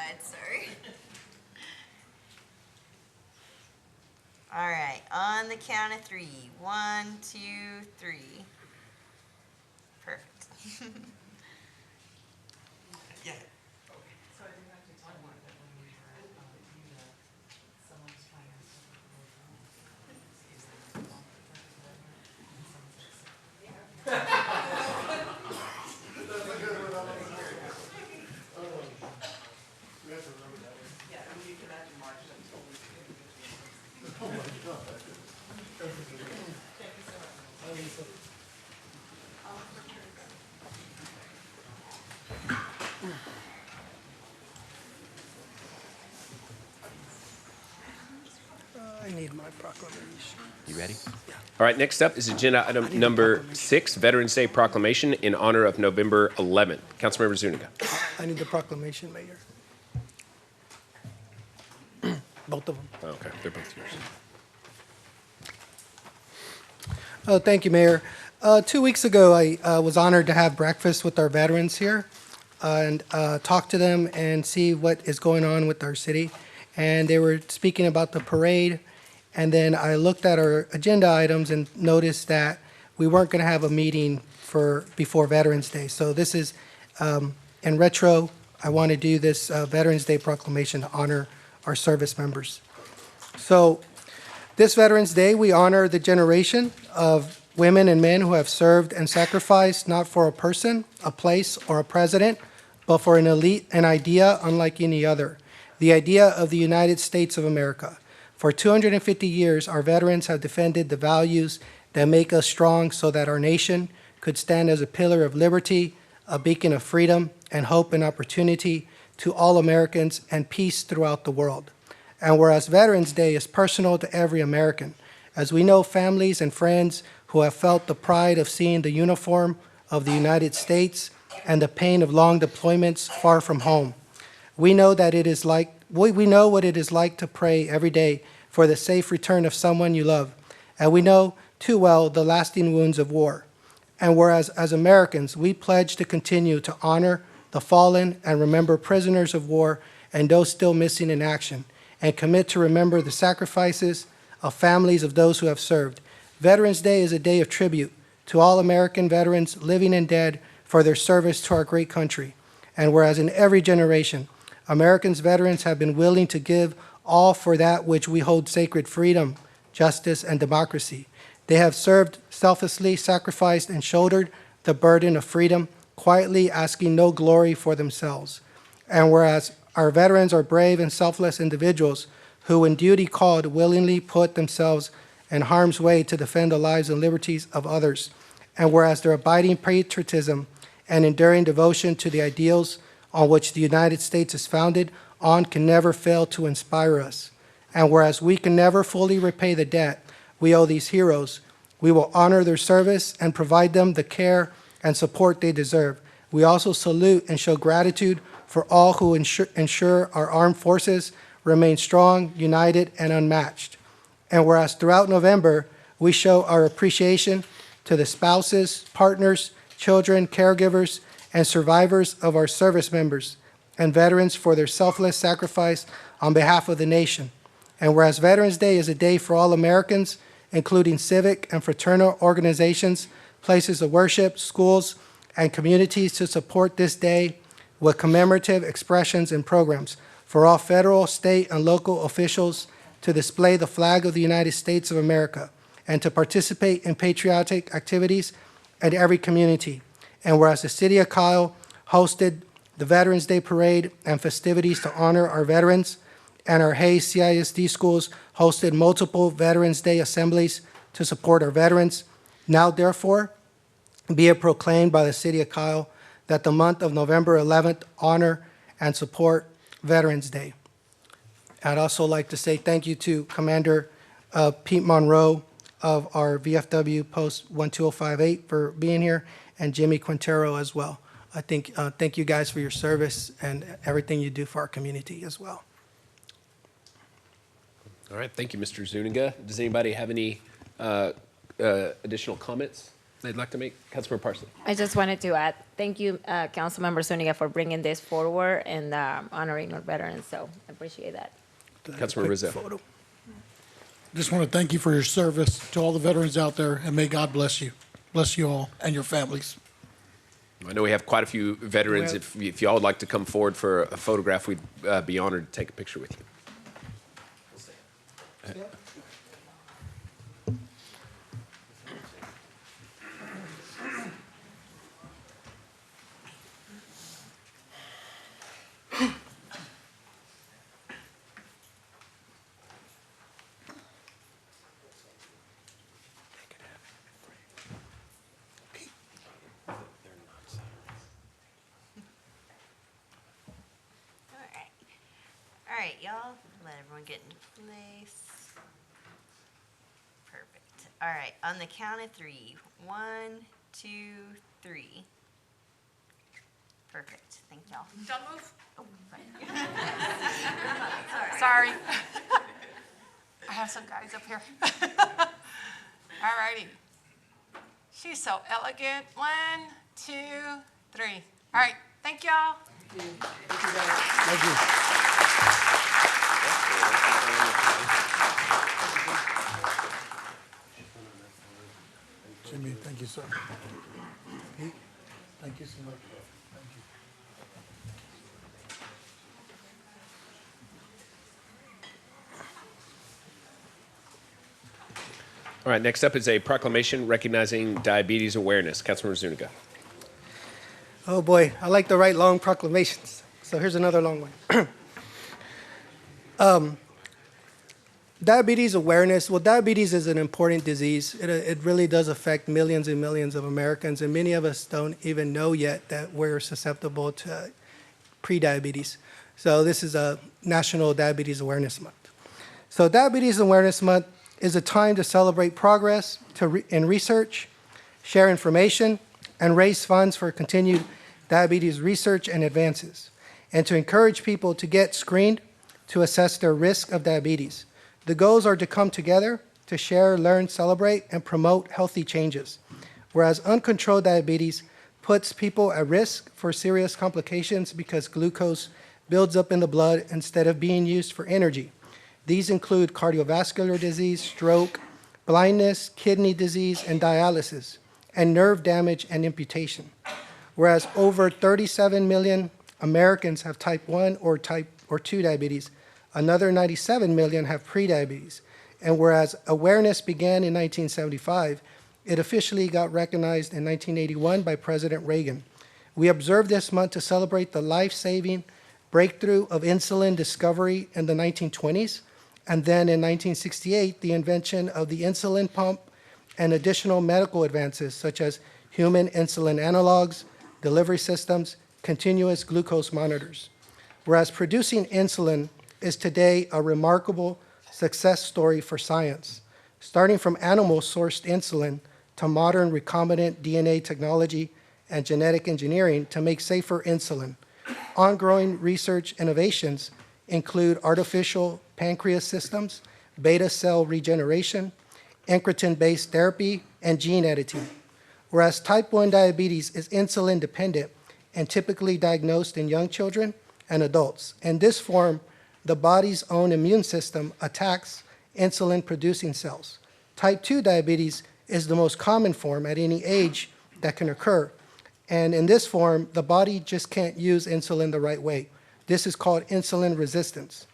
side, sir. All right, on the count of three. 1, 2, 3. Perfect. Yeah. I need my proclamation. You ready? All right, next up is agenda item number 6, Veterans Day Proclamation in honor of November 11th. Councilmember Zuniga. I need the proclamation, Mayor. Both of them. Okay, they're both yours. Thank you, Mayor. 2 weeks ago, I was honored to have breakfast with our veterans here and talk to them and see what is going on with our city. And they were speaking about the parade. And then I looked at our agenda items and noticed that we weren't going to have a meeting before Veterans Day. So this is, in retro, I want to do this Veterans Day proclamation to honor our service members. So this Veterans Day, we honor the generation of women and men who have served and sacrificed not for a person, a place, or a president, but for an elite, an idea unlike any other, the idea of the United States of America. For 250 years, our veterans have defended the values that make us strong so that our nation could stand as a pillar of liberty, a beacon of freedom and hope and opportunity to all Americans and peace throughout the world. And whereas Veterans Day is personal to every American, as we know families and friends who have felt the pride of seeing the uniform of the United States and the pain of long deployments far from home. We know what it is like to pray every day for the safe return of someone you love, and we know too well the lasting wounds of war. And whereas as Americans, we pledge to continue to honor the fallen and remember prisoners of war and those still missing in action, and commit to remember the sacrifices of families of those who have served. Veterans Day is a day of tribute to all American veterans, living and dead, for their service to our great country. And whereas in every generation, Americans' veterans have been willing to give all for that which we hold sacred: freedom, justice, and democracy. They have served selflessly, sacrificed, and shouldered the burden of freedom, quietly asking no glory for themselves. And whereas our veterans are brave and selfless individuals who, when duty called, willingly put themselves in harm's way to defend the lives and liberties of others. And whereas their abiding patriotism and enduring devotion to the ideals on which the United States is founded on can never fail to inspire us. And whereas we can never fully repay the debt we owe these heroes, we will honor their service and provide them the care and support they deserve. We also salute and show gratitude for all who ensure our armed forces remain strong, united, and unmatched. And whereas throughout November, we show our appreciation to the spouses, partners, children, caregivers, and survivors of our service members and veterans for their selfless sacrifice on behalf of the nation. And whereas Veterans Day is a day for all Americans, including civic and fraternal organizations, places of worship, schools, and communities to support this day with commemorative expressions and programs for all federal, state, and local officials to display the flag of the United States of America and to participate in patriotic activities at every community. And whereas the City of Kyle hosted the Veterans Day Parade and festivities to honor our veterans, and our Hayes CISD schools hosted multiple Veterans Day assemblies to support our veterans, now therefore be it proclaimed by the City of Kyle that the month of November 11th honor and support Veterans Day. I'd also like to say thank you to Commander Pete Monroe of our VFW Post 12058 for being here, and Jimmy Quintero as well. I think, thank you guys for your service and everything you do for our community as well. All right, thank you, Mr. Zuniga. Does anybody have any additional comments? they'd like to make? Councilmember Parsley. I just wanted to add, thank you, Councilmember Zuniga, for bringing this forward and honoring our veterans, so I appreciate that. Councilmember Rizzo. Just want to thank you for your service to all the veterans out there, and may God bless you. Bless you all and your families. I know we have quite a few veterans. If y'all would like to come forward for a photograph, we'd be honored to take a picture with you. All right, y'all, let everyone get into place. Perfect. All right, on the count of three. 1, 2, 3. Perfect. Thank y'all. Don't move. Oh, sorry. I have some guys up here. All righty. She's so elegant. 1, 2, 3. All right. Thank y'all. Thank you. Jimmy, thank you, sir. Pete, thank you so much. Thank you. All right, next up is a proclamation recognizing diabetes awareness. Councilmember Zuniga. Oh boy, I like to write long proclamations. So here's another long one. Diabetes awareness. Well, diabetes is an important disease. It really does affect millions and millions of Americans, and many of us don't even know yet that we're susceptible to prediabetes. So this is a National Diabetes Awareness Month. So Diabetes Awareness Month is a time to celebrate progress in research, share information, and raise funds for continued diabetes research and advances, and to encourage people to get screened to assess their risk of diabetes. The goals are to come together to share, learn, celebrate, and promote healthy changes, whereas uncontrolled diabetes puts people at risk for serious complications because glucose builds up in the blood instead of being used for energy. These include cardiovascular disease, stroke, blindness, kidney disease, and dialysis, and nerve damage and amputation. Whereas over 37 million Americans have type 1 or type 2 diabetes, another 97 million have prediabetes. And whereas awareness began in 1975, it officially got recognized in 1981 by President Reagan. We observe this month to celebrate the life-saving breakthrough of insulin discovery in the 1920s, and then in 1968, the invention of the insulin pump and additional medical advances such as human insulin analogs, delivery systems, continuous glucose monitors. Whereas producing insulin is today a remarkable success story for science, starting from animal-sourced insulin to modern recombinant DNA technology and genetic engineering to make safer insulin. Ongoing research innovations include artificial pancreas systems, beta cell regeneration, incretin-based therapy, and gene editing. Whereas type 1 diabetes is insulin dependent and typically diagnosed in young children and adults. In this form, the body's own immune system attacks insulin-producing cells. Type 2 diabetes is the most common form at any age that can occur. And in this form, the body just can't use insulin the right way. This is called insulin resistance.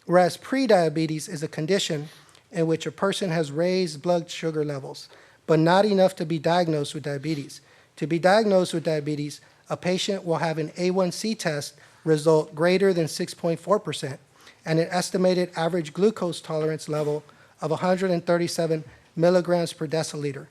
Whereas prediabetes is a condition in which a person has raised blood sugar levels, but not enough to be diagnosed with diabetes. To be diagnosed with diabetes, a patient will have an A1C test result greater than 6.4% and an estimated average glucose tolerance level of 137 milligrams per deciliter.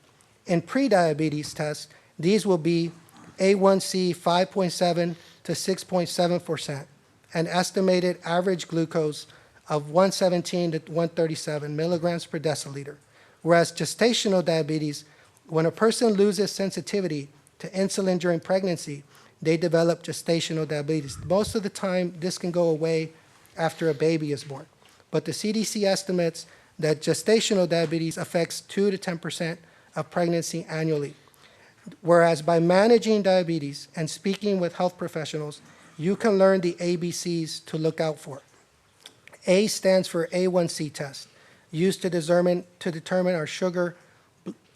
In prediabetes tests, these will be A1C 5.7 to 6.7%, an estimated average glucose of 117 to 137 milligrams per deciliter. Whereas gestational diabetes, when a person loses sensitivity to insulin during pregnancy, they develop gestational diabetes. Most of the time, this can go away after a baby is born. But the CDC estimates that gestational diabetes affects 2 to 10% of pregnancy annually. Whereas by managing diabetes and speaking with health professionals, you can learn the ABCs to look out for. A stands for A1C test, used to determine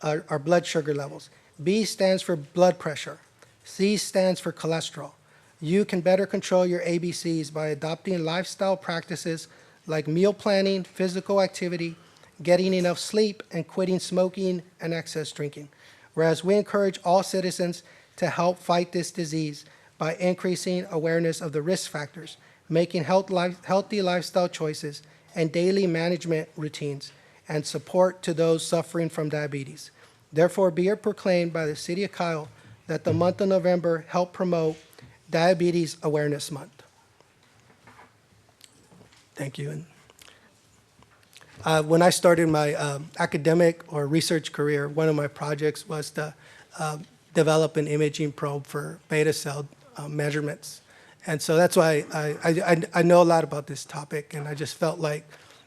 our blood sugar levels. B stands for blood pressure. C stands for cholesterol. You can better control your ABCs by adopting lifestyle practices like meal planning, physical activity, getting enough sleep, and quitting smoking and excess drinking. Whereas we encourage all citizens to help fight this disease by increasing awareness of the risk factors, making healthy lifestyle choices, and daily management routines, and support to those suffering from diabetes. Therefore, be it proclaimed by the City of Kyle that the month of November help promote Diabetes Awareness Month. Thank you. And when I started my academic or research career, one of my projects was to develop an imaging probe for beta cell measurements. And so that's why I know a lot about this topic, and I just felt like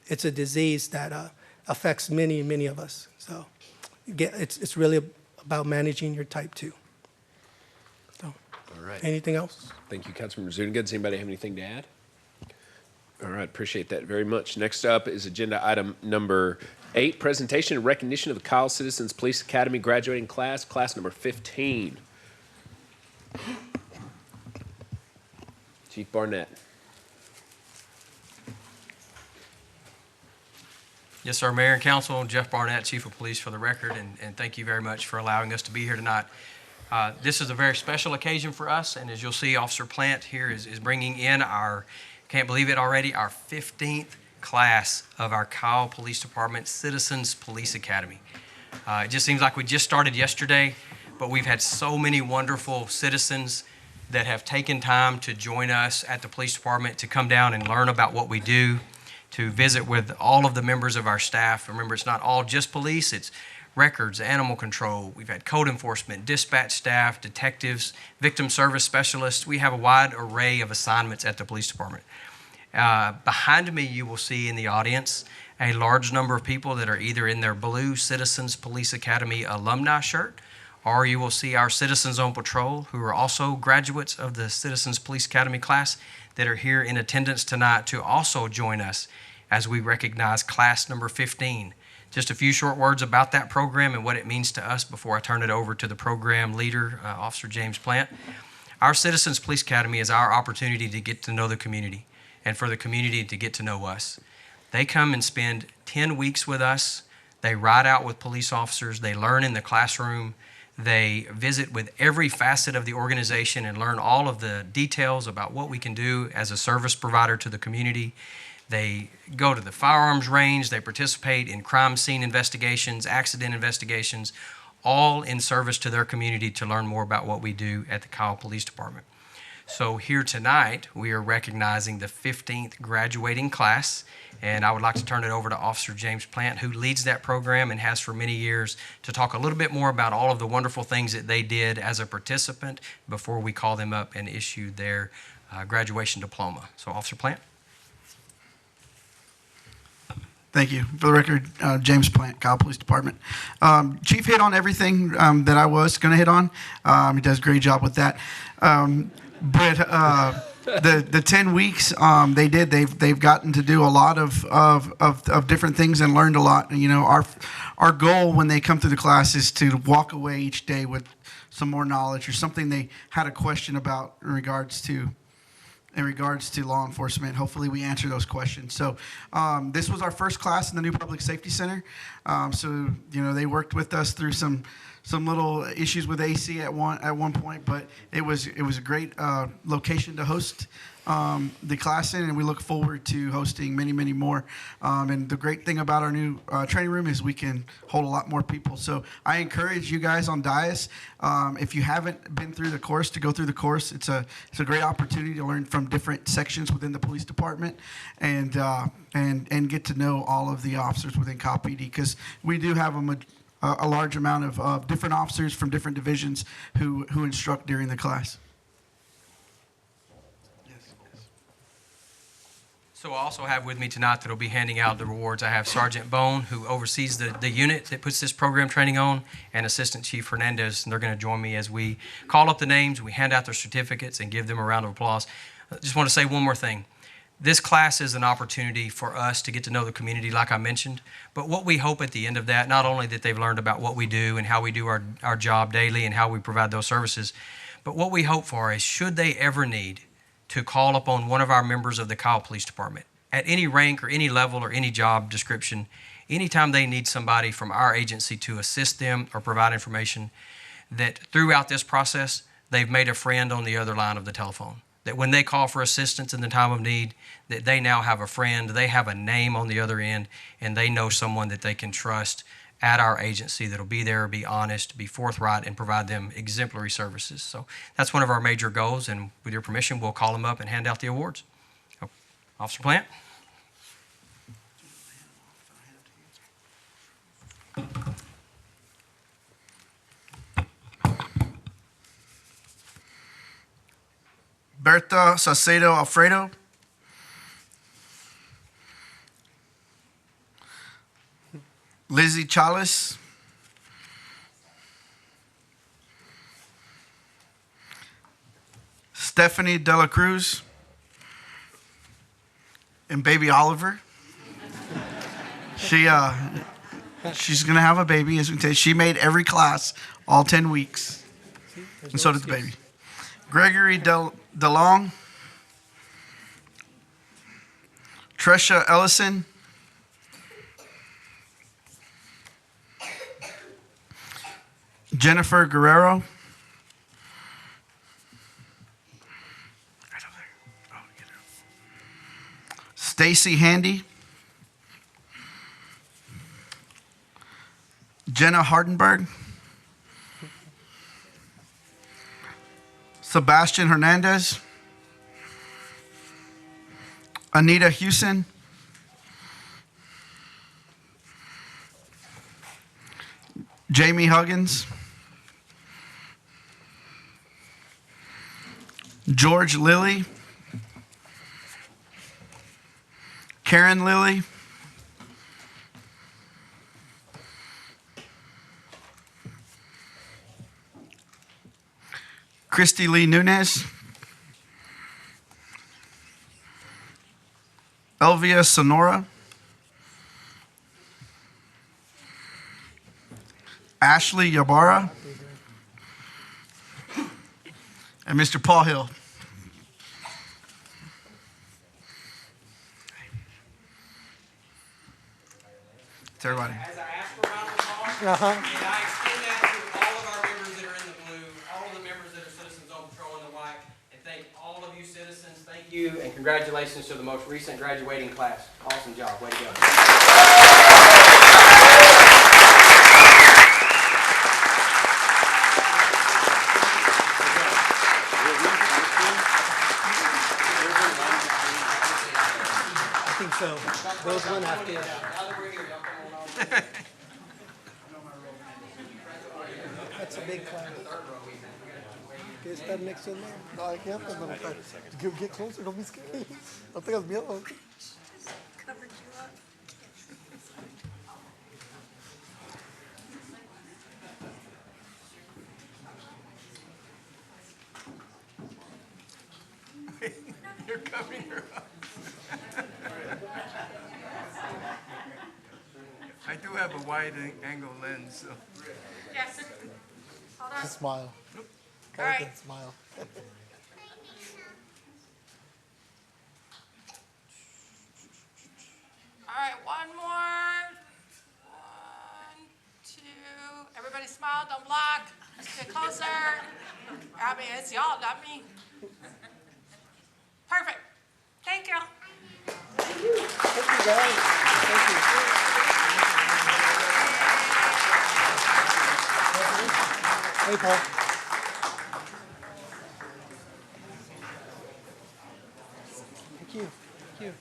it's a disease that affects many, many of us. So it's really about managing your type 2. So, All right. Anything else? Thank you, Councilmember Zuniga. Does anybody have anything to add? All right, appreciate that very much. Next up is agenda item number 8, presentation and recognition of the Kyle Citizens Police Academy graduating class, class number 15. Chief Barnett. Yes, sir, Mayor and Council, Jeff Barnett, Chief of Police for the record, and thank you very much for allowing us to be here tonight. This is a very special occasion for us, and as you'll see, Officer Plant here is bringing in our, can't believe it already, our 15th class of our Kyle Police Department Citizens Police Academy. It just seems like we just started yesterday, but we've had so many wonderful citizens that have taken time to join us at the police department to come down and learn about what we do, to visit with all of the members of our staff. Remember, it's not all just police, it's records, animal control. We've had code enforcement, dispatch staff, detectives, victim service specialists. We have a wide array of assignments at the police department. Behind me, you will see in the audience a large number of people that are either in their blue Citizens Police Academy alumni shirt, or you will see our citizens on patrol who are also graduates of the Citizens Police Academy class that are here in attendance tonight to also join us as we recognize class number 15. Just a few short words about that program and what it means to us before I turn it over to the program leader, Officer James Plant. Our Citizens Police Academy is our opportunity to get to know the community and for the community to get to know us. They come and spend 10 weeks with us. They ride out with police officers. They learn in the classroom. They visit with every facet of the organization and learn all of the details about what we can do as a service provider to the community. They go to the firearms range. They participate in crime scene investigations, accident investigations, all in service to their community to learn more about what we do at the Kyle Police Department. So here tonight, we are recognizing the 15th graduating class, and I would like to turn it over to Officer James Plant, who leads that program and has for many years, to talk a little bit more about all of the wonderful things that they did as a participant before we call them up and issue their graduation diploma. So, Officer Plant. Thank you. For the record, James Plant, Kyle Police Department. Chief hit on everything that I was going to hit on. He does a great job with that. But the 10 weeks they've gotten to do a lot of different things and learned a lot. You know, our goal when they come through the class is to walk away each day with some more knowledge or something they had a question about in regards to law enforcement. Hopefully we answer those questions. So this was our first class in the new Public Safety Center. So, you know, they worked with us through some little issues with AC at one point, but it was a great location to host the class in, and we look forward to hosting many, many more. And the great thing about our new training room is we can hold a lot more people. So I encourage you guys on dais, if you haven't been through the course, to go through the course. It's a great opportunity to learn from different sections within the police department and get to know all of the officers within Kyle PD, because we do have a large amount of different officers from different divisions who instruct during the class. So I also have with me tonight that will be handing out the rewards. I have Sergeant Bone, who oversees the unit that puts this program training on, and Assistant Chief Hernandez, and they're going to join me as we call up the names, we hand out their certificates, and give them a round of applause. I just want to say one more thing. This class is an opportunity for us to get to know the community, like I mentioned, but what we hope at the end of that, not only that they've learned about what we do and how we do our job daily and how we provide those services, but what we hope for is, should they ever need to call upon one of our members of the Kyle Police Department at any rank or any level or any job description, anytime they need somebody from our agency to assist them or provide information, that throughout this process, they've made a friend on the other line of the telephone. That when they call for assistance in the time of need, that they now have a friend, they have a name on the other end, and they know someone that they can trust at our agency that'll be there, be honest, be forthright, and provide them exemplary services. So that's one of our major goals, and with your permission, we'll call them up and hand out the awards. Officer Plant. Berta Saucedo Alfredo. Lizzie Chalice. Stephanie Dela Cruz. And baby Oliver. She's going to have a baby, as we say. She made every class all 10 weeks. And so did the baby. Gregory DeLong, Tresha Ellison, Jennifer Guerrero, Stacy Handy, Jenna Hardenberg, Sebastian Hernandez, Anita Hewson, Jamie Huggins, George Lilly, Karen Lilly, Christy Lee Nunez, Elvia Sonora, Ashley Yabara, and Mr. Paul Hill. It's everybody. As I ask for a round of applause, and I extend that to all of our members that are in the blue, all of the members that are citizens on patrol in the white, and thank all of you citizens. Thank you, and congratulations to the most recent graduating class. Awesome job. Way to go. I think so. Those one after. That's a big class. ¿Quieres estar next to them? No, I can't. Get closer. Don't be scared. No tengas miedo. Covered you up. You're coming here. I do have a wide angle lens, so. Yes. Hold on. Smile. All right. Smile. All right, one more. 1, 2. Everybody smile, don't block. Let's get closer. I mean, it's y'all, not me. Perfect. Thank you. Thank you, guys. Thank you. Hey, Paul. Thank you. Thank you.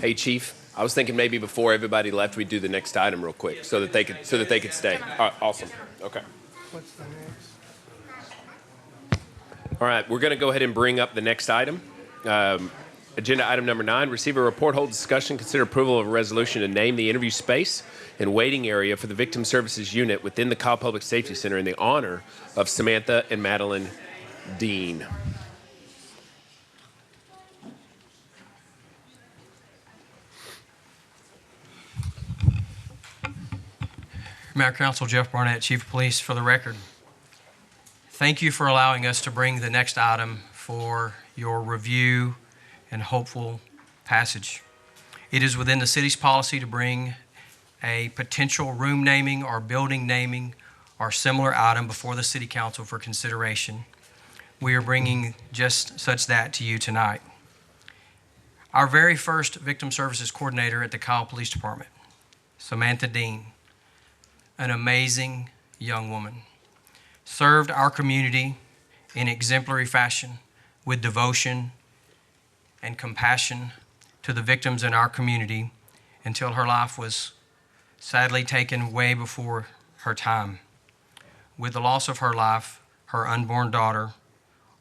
Hey, Chief, I was thinking maybe before everybody left, we'd do the next item real quick so that they could stay. All right, awesome. Okay. What's the next? All right, we're going to go ahead and bring up the next item. Agenda item number 9, receive a report, hold discussion, consider approval of a resolution to name the interview space and waiting area for the Victim Services Unit within the Kyle Public Safety Center in the honor of Samantha and Maddeline Dean. Mayor Council, Jeff Barnett, Chief of Police, for the record. Thank you for allowing us to bring the next item for your review and hopeful passage. It is within the city's policy to bring a potential room naming or building naming or similar item before the City Council for consideration. We are bringing just such that to you tonight. Our very first Victim Services Coordinator at the Kyle Police Department, Samantha Dean, an amazing young woman, served our community in exemplary fashion with devotion and compassion to the victims in our community until her life was sadly taken way before her time. With the loss of her life, her unborn daughter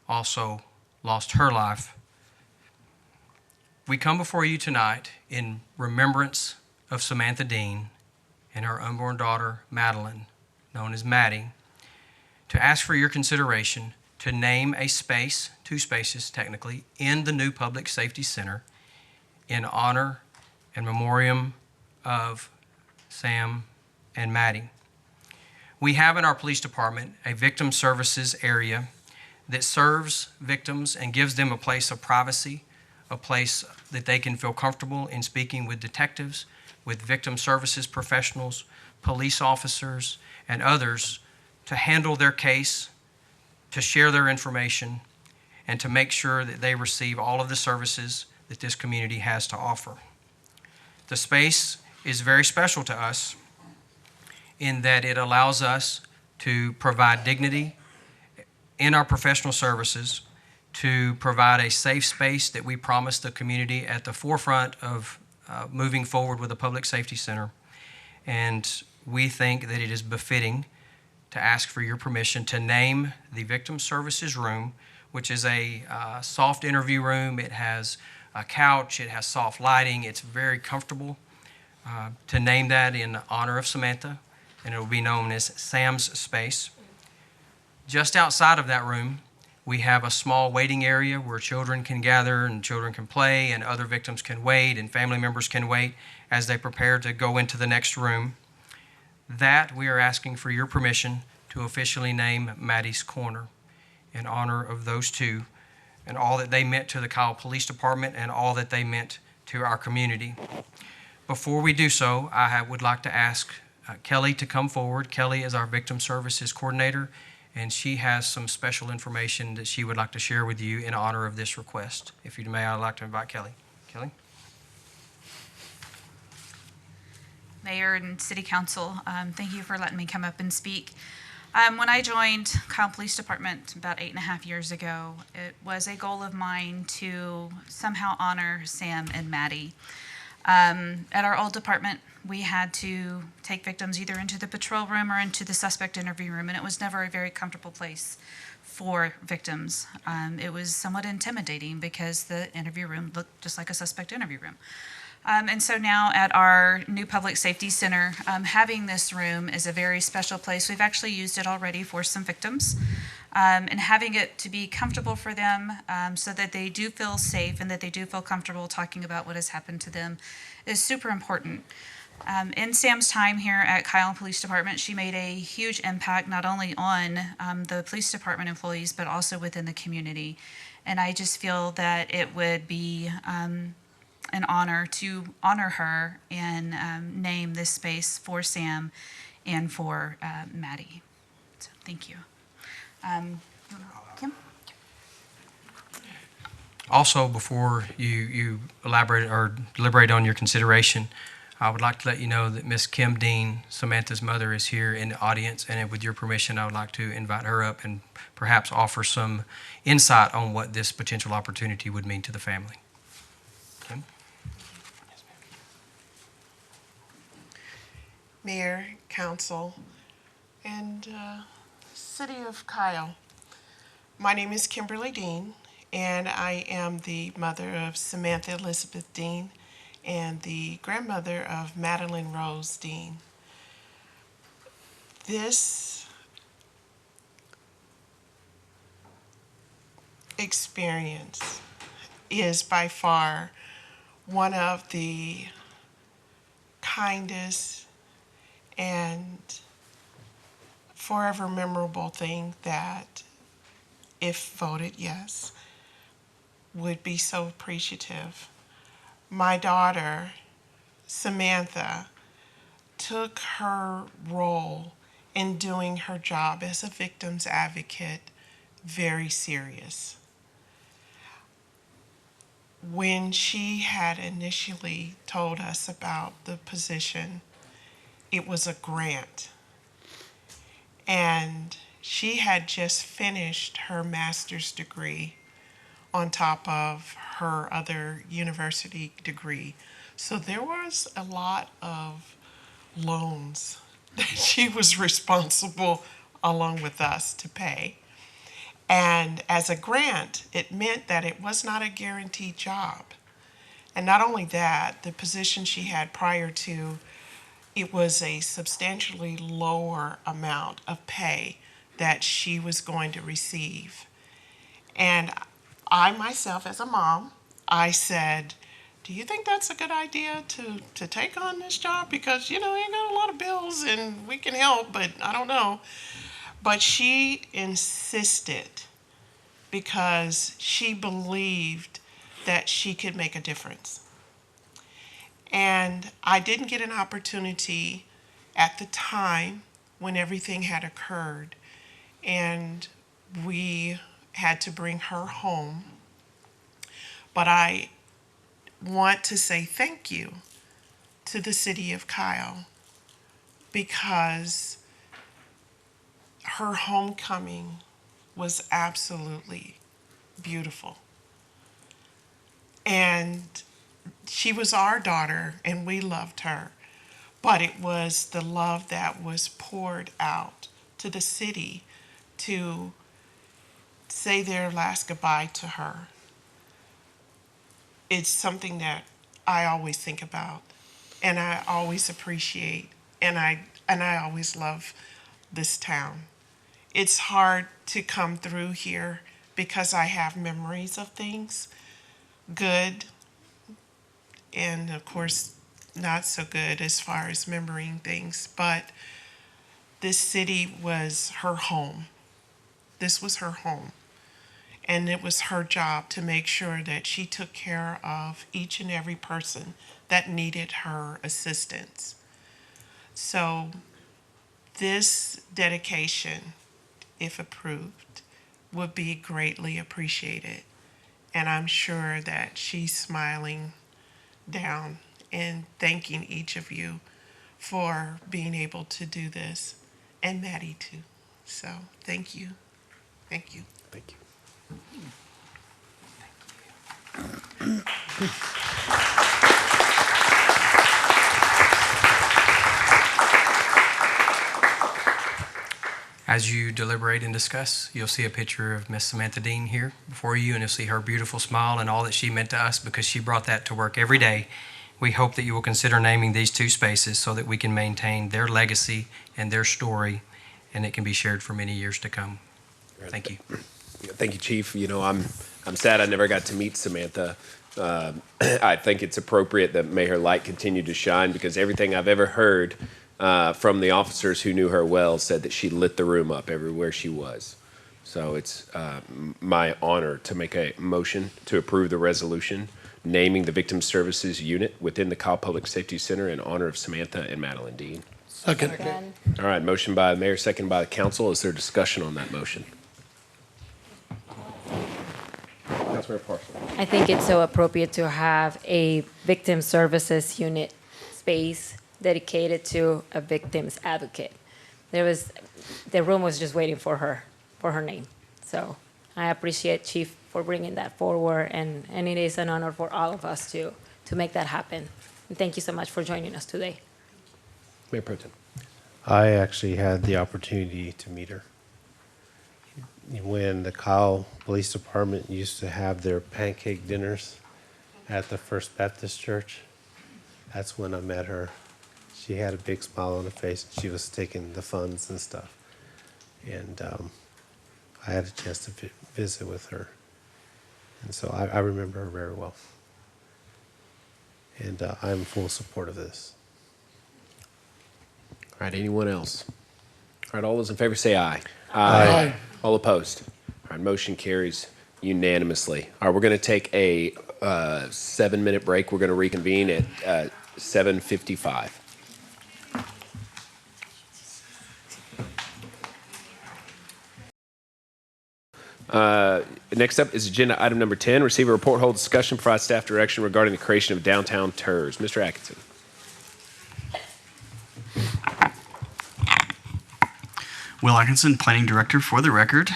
also lost her life. We come before you tonight in remembrance of Samantha Dean and her unborn daughter, Maddeline, known as Maddie, to ask for your consideration to name a space, 2 spaces technically, in the new Public Safety Center in honor and memoriam of Sam and Maddie. We have in our police department a victim services area that serves victims and gives them a place of privacy, a place that they can feel comfortable in speaking with detectives, with victim services professionals, police officers, and others to handle their case, to share their information, and to make sure that they receive all of the services that this community has to offer. The space is very special to us in that it allows us to provide dignity in our professional services, to provide a safe space that we promise the community at the forefront of moving forward with the Public Safety Center. And we think that it is befitting to ask for your permission to name the Victim Services Room, which is a soft interview room. It has a couch, it has soft lighting, it's very comfortable, to name that in honor of Samantha, and it will be known as Sam's Space. Just outside of that room, we have a small waiting area where children can gather and children can play and other victims can wait and family members can wait as they prepare to go into the next room. That we are asking for your permission to officially name Maddie's Corner in honor of those two and all that they meant to the Kyle Police Department and all that they meant to our community. Before we do so, I would like to ask Kelly to come forward. Kelly is our Victim Services Coordinator, and she has some special information that she would like to share with you in honor of this request. If you may, I'd like to invite Kelly. Kelly? Mayor and City Council, thank you for letting me come up and speak. When I joined Kyle Police Department about 8.5 years ago, it was a goal of mine to somehow honor Sam and Maddie. At our old department, we had to take victims either into the patrol room or into the suspect interview room, and it was never a very comfortable place for victims. It was somewhat intimidating because the interview room looked just like a suspect interview room. And so now at our new Public Safety Center, having this room is a very special place. We've actually used it already for some victims. And having it to be comfortable for them so that they do feel safe and that they do feel comfortable talking about what has happened to them is super important. In Sam's time here at Kyle Police Department, she made a huge impact not only on the police department employees, but also within the community. And I just feel that it would be an honor to honor her and name this space for Sam and for Maddie. So thank you. Kim? Also, before you elaborate or deliberate on your consideration, I would like to let you know that Miss Kim Dean, Samantha's mother, is here in the audience, and with your permission, I would like to invite her up and perhaps offer some insight on what this potential opportunity would mean to the family. Kim? Mayor, Council, and City of Kyle. My name is Kimberly Dean, and I am the mother of Samantha Elizabeth Dean and the grandmother of Maddeline Rose Dean. This experience is by far one of the kindest and forever memorable thing that, if voted yes, would be so appreciative. My daughter, Samantha, took her role in doing her job as a victim's advocate very serious. When she had initially told us about the position, it was a grant. And she had just finished her master's degree on top of her other university degree. So there was a lot of loans that she was responsible, along with us, to pay. And as a grant, it meant that it was not a guaranteed job. And not only that, the position she had prior to, it was a substantially lower amount of pay that she was going to receive. And I myself, as a mom, I said, do you think that's a good idea to take on this job? Because, you ain't got a lot of bills and we can help, but I don't know. But she insisted because she believed that she could make a difference. And I didn't get an opportunity at the time when everything had occurred, and we had to bring her home. But I want to say thank you to the city of Kyle, because her homecoming was absolutely beautiful. And she was our daughter and we loved her, but it was the love that was poured out to the city to say their last goodbye to her. It's something that I always think about and I always appreciate, and I always love this town. It's hard to come through here because I have memories of things, good and of course not so good as far as remembering things, but this city was her home. This was her home. And it was her job to make sure that she took care of each and every person that needed her assistance. So this dedication, if approved, would be greatly appreciated. And I'm sure that she's smiling down and thanking each of you for being able to do this, and Maddie too. So thank you. Thank you. Thank you. As you deliberate and discuss, you'll see a picture of Miss Samantha Dean here before you, and you'll see her beautiful smile and all that she meant to us because she brought that to work every day. We hope that you will consider naming these two spaces so that we can maintain their legacy and their story, and it can be shared for many years to come. Thank you. Thank you, Chief. I'm sad I never got to meet Samantha. I think it's appropriate that may her light continue to shine, because everything I've ever heard from the officers who knew her well said that she lit the room up everywhere she was. So it's my honor to make a motion to approve the resolution naming the Victim Services Unit within the Kyle Public Safety Center in honor of Samantha and Maddeline Dean. Second. All right, motion by the mayor, second by the council. Is there discussion on that motion? Councilmember Parson. I think it's so appropriate to have a victim services unit space dedicated to a victim's advocate. The room was just waiting for her name. So I appreciate Chief for bringing that forward, and it is an honor for all of us to make that happen. And thank you so much for joining us today. Mayor Pro Tem. I actually had the opportunity to meet her. when the Kyle Police Department used to have their pancake dinners at the First Baptist Church. That's when I met her. She had a big smile on her face. She was taking the funds and stuff. And I had a chance to visit with her. And so I remember her very well. And I'm in full support of this. All right, anyone else? All right, all those in favor say aye. Aye. All opposed? All right, motion carries unanimously. All right, we're going to take a 7-minute break. We're going to reconvene at 7:55. Next up is agenda item number 10, receive a report, hold discussion, provide staff direction regarding the creation of Downtown TIRZ. Mr. Atkinson. Will Atkinson, Planning Director for the record.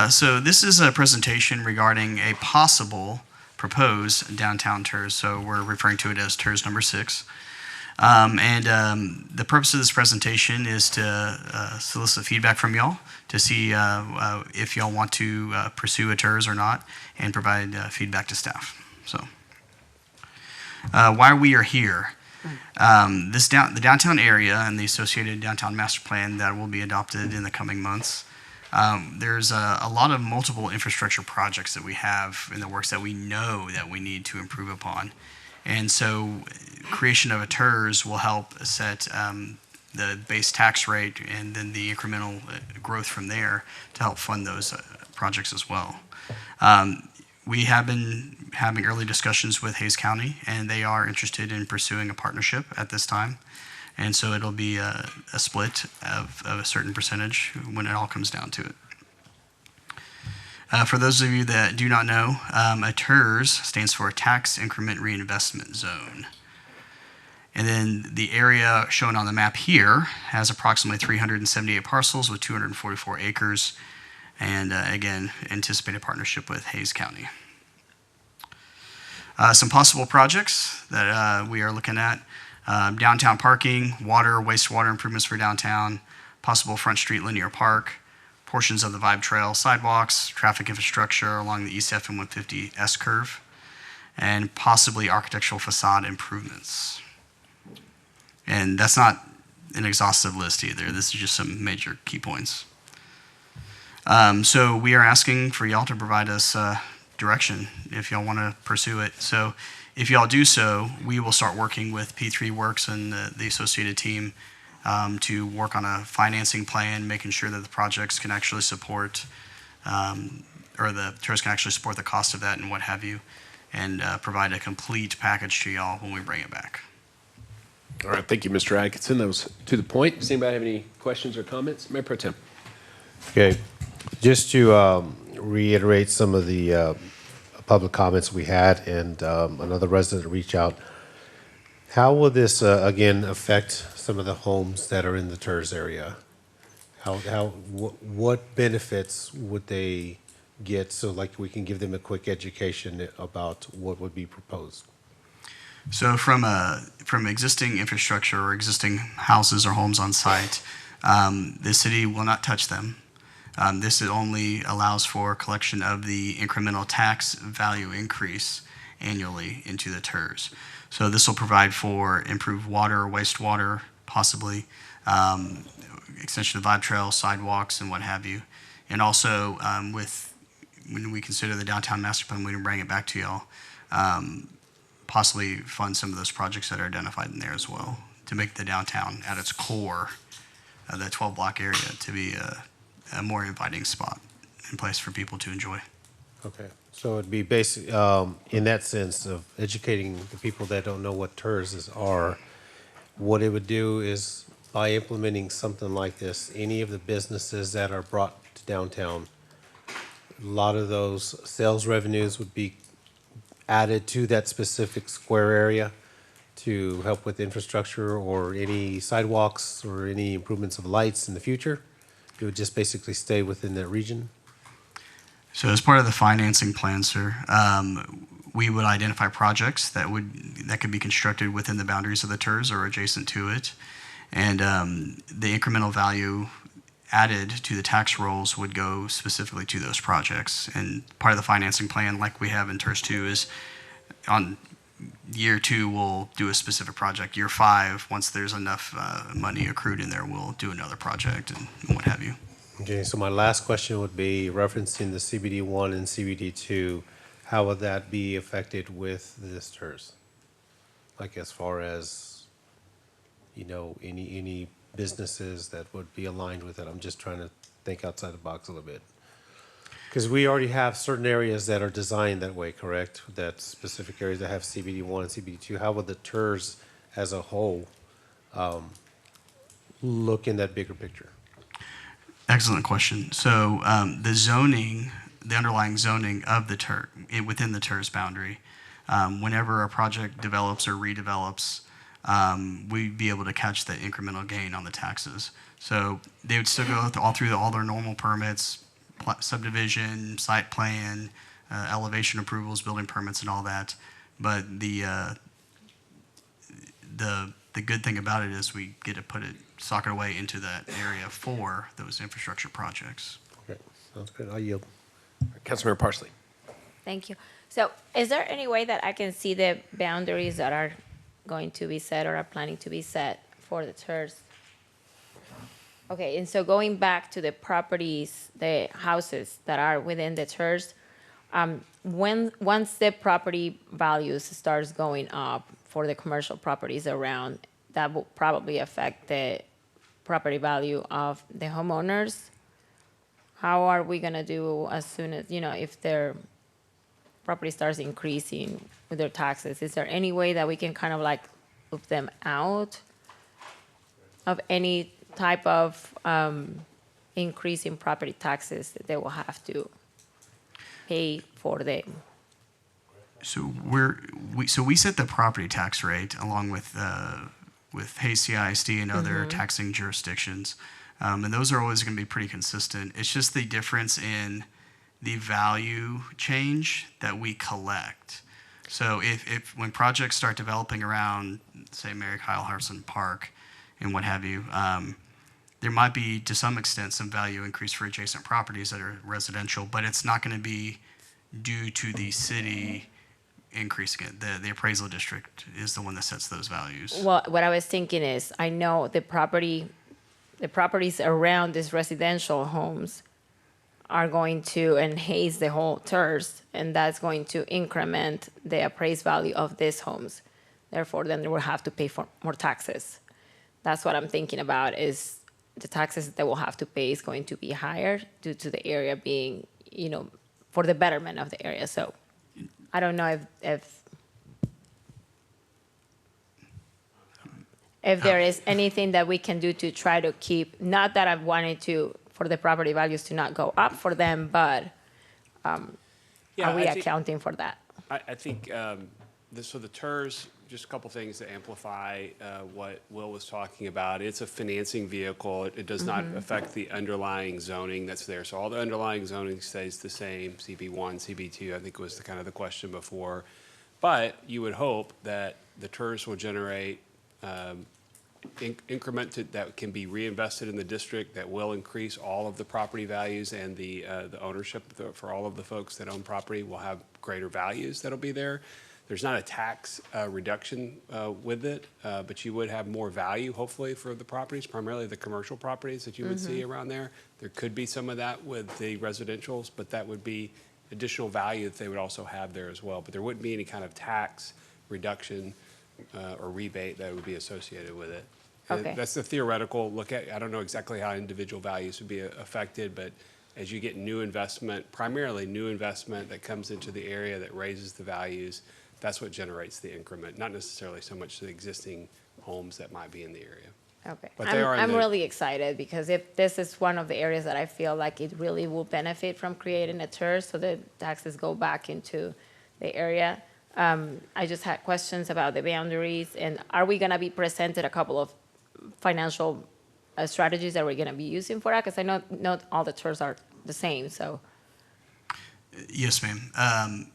So this is a presentation regarding a possible proposed downtown TIRZ. So we're referring to it as TIRZ number 6. The purpose of this presentation is to solicit feedback from y'all to see if y'all want to pursue a TIRZ or not, and provide feedback to staff. So why we are here. The downtown area and the associated downtown master plan that will be adopted in the coming months, there's a lot of multiple infrastructure projects that we have in the works that we know that we need to improve upon. And so creation of a TIRZ will help set the base tax rate and then the incremental growth from there to help fund those projects as well. We have been having early discussions with Hays County, and they are interested in pursuing a partnership at this time. And so it'll be a split of a certain percentage when it all comes down to it. For those of you that do not know, a TIRZ stands for Tax Increment Reinvestment Zone. And then the area shown on the map here has approximately 378 parcels with 244 acres. And again, anticipated partnership with Hays County. Some possible projects that we are looking at. Downtown parking, water, wastewater improvements for downtown, possible Front Street linear park, portions of the Vibe Trail sidewalks, traffic infrastructure along the East FM 150 S-curve, and possibly architectural facade improvements. And that's not an exhaustive list either. This is just some major key points. So we are asking for y'all to provide us direction if y'all want to pursue it. So if y'all do so, we will start working with P3 Works and the associated team to work on a financing plan, making sure that the projects can actually support, or the TIRZ can actually support the cost of that and what have you, and provide a complete package to y'all when we bring it back. All right, thank you, Mr. Atkinson. That was to the point. Does anybody have any questions or comments? Mayor Pro Tem. Okay, just to reiterate some of the public comments we had, and another resident reached out. How will this again affect some of the homes that are in the TIRZ area? What benefits would they get, so like we can give them a quick education about what would be proposed? So from existing infrastructure or existing houses or homes on site, the city will not touch them. This only allows for collection of the incremental tax value increase annually into the TIRZ. So this will provide for improved water, wastewater, possibly, extension of Vibe Trail, sidewalks, and what have you. And also, when we consider the downtown master plan, we can bring it back to y'all, possibly fund some of those projects that are identified in there as well, to make the downtown at its core, that 12-block area, to be a more inviting spot and place for people to enjoy. Okay, so it'd be basic in that sense of educating the people that don't know what TIRZs are. What it would do is, by implementing something like this, any of the businesses that are brought to downtown, a lot of those sales revenues would be added to that specific square area to help with infrastructure or any sidewalks or any improvements of lights in the future. It would just basically stay within that region. So as part of the financing plan, sir, we would identify projects that could be constructed within the boundaries of the TIRZ or adjacent to it. And the incremental value added to the tax rolls would go specifically to those projects. And part of the financing plan, like we have in TIRZ 2, is on year 2, we'll do a specific project. Year 5, once there's enough money accrued in there, we'll do another project and what have you. Okay, so my last question would be referencing the CBD 1 and CBD 2, how would that be affected with this TIRZ? Like as far as, you know, any businesses that would be aligned with it? I'm just trying to think outside the box a little bit. Because we already have certain areas that are designed that way, correct? That specific areas that have CBD 1 and CBD 2. How would the TIRZ as a whole look in that bigger picture? Excellent question. So the zoning, the underlying zoning of the TIRZ, within the TIRZ boundary, whenever a project develops or redevelops, we'd be able to catch the incremental gain on the taxes. So they would still go all through all their normal permits, subdivision, site plan, elevation approvals, building permits, and all that. But the good thing about it is we get to sock it away into that area for those infrastructure projects. Okay, sounds good. I'll yield. Councilmember Parsley. Thank you. So is there any way that I can see the boundaries that are going to be set or are planning to be set for the TIRZ? Okay, and so going back to the properties, the houses that are within the TIRZ, once the property values starts going up for the commercial properties around, that will probably affect the property value of the homeowners. How are we gonna do as soon as, if their property starts increasing with their taxes? Is there any way that we can kind of like move them out of any type of increase in property taxes that they will have to pay for them? So we set the property tax rate along with Hayes CISD and other taxing jurisdictions, and those are always going to be pretty consistent. It's just the difference in the value change that we collect. So if when projects start developing around, say, Mary Kyle Harrison Park and what have you, there might be, to some extent, some value increase for adjacent properties that are residential, but it's not going to be due to the city increasing it. The appraisal district is the one that sets those values. Well, what I was thinking is, I know the properties around these residential homes are going to enhance the whole TIRZ, and that's going to increment the appraised value of these homes. Therefore, then they will have to pay for more taxes. That's what I'm thinking about, is the taxes that they will have to pay is going to be higher due to the area being, for the betterment of the area. So I don't know if there is anything that we can do to try to keep, not that I've wanted for the property values to not go up for them, but are we accounting for that? I think so the TIRZ, just a couple things to amplify what Will was talking about. It's a financing vehicle. It does not affect the underlying zoning that's there. So all the underlying zoning stays the same, CB1, CB2, I think was the question before. But you would hope that the TIRZ will generate increment that can be reinvested in the district, that will increase all of the property values, and the ownership for all of the folks that own property will have greater values that'll be there. There's not a tax reduction with it, but you would have more value, hopefully, for the properties, primarily the commercial properties that you would see around there. There could be some of that with the residentials, but that would be additional value that they would also have there as well. But there wouldn't be any kind of tax reduction or rebate that would be associated with it. Okay. That's the theoretical look at. I don't know exactly how individual values would be affected, but as you get new investment, primarily new investment that comes into the area that raises the values, that's what generates the increment, not necessarily so much the existing homes that might be in the area. Okay. But they are I'm really excited, because if this is one of the areas that I feel like it really will benefit from creating a TIRZ, so the taxes go back into the area. I just had questions about the boundaries, and are we gonna be presented a couple of financial strategies that we're gonna be using for that? Because I know not all the TIRZ are the same, so. Yes, ma'am.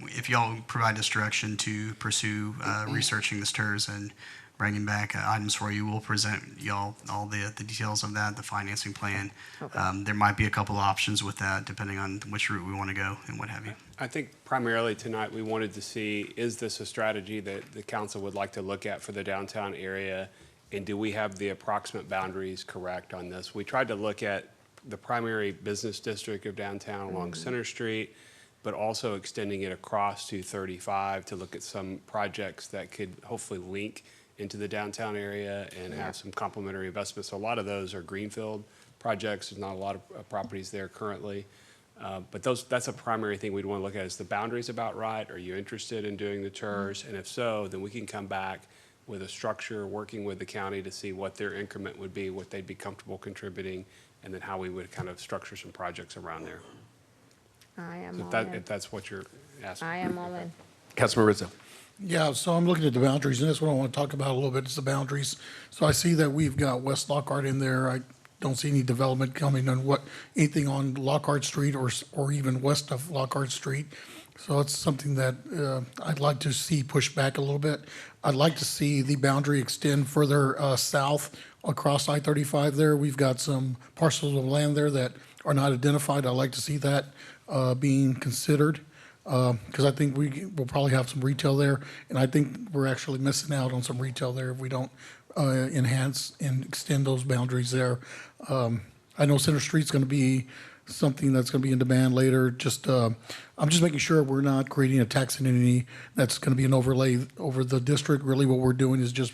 If y'all provide us direction to pursue researching this TIRZ, and bringing back items for you. We'll present y'all all the details of that, the financing plan. Okay. There might be a couple of options with that, depending on which route we want to go and what have you. I think primarily tonight, we wanted to see, is this a strategy that the council would like to look at for the downtown area? And do we have the approximate boundaries correct on this? We tried to look at the primary business district of downtown along Center Street, but also extending it across to 35 to look at some projects that could hopefully link into the downtown area and have some complementary investments. So a lot of those are greenfield projects. There's not a lot of properties there currently. But that's a primary thing we'd want to look at. Is the boundaries about right? Are you interested in doing the TIRZ? And if so, then we can come back with a structure, working with the county to see what their increment would be, what they'd be comfortable contributing, and then how we would kind of structure some projects around there. I am So all if in. that's what you're asking. I am all in. Councilman Rizzo. Yeah, so I'm looking at the boundaries, and that's what I want to talk about a little bit, is the boundaries. So I see that we've got West Lockhart in there. I don't see any development coming on anything on Lockhart Street or even west of Lockhart Street. So it's something that I'd like to see pushed back a little bit. I'd like to see the boundary extend further south across I-35 there. We've got some parcels of land there that are not identified. I'd like to see that being considered, because I think we'll probably have some retail there, and I think we're actually missing out on some retail there if we don't enhance and extend those boundaries there. I know Center Street's going to be something that's going to be in demand later. I'm just making sure we're not creating a tax entity that's going to be an overlay over the district. Really, what we're doing is just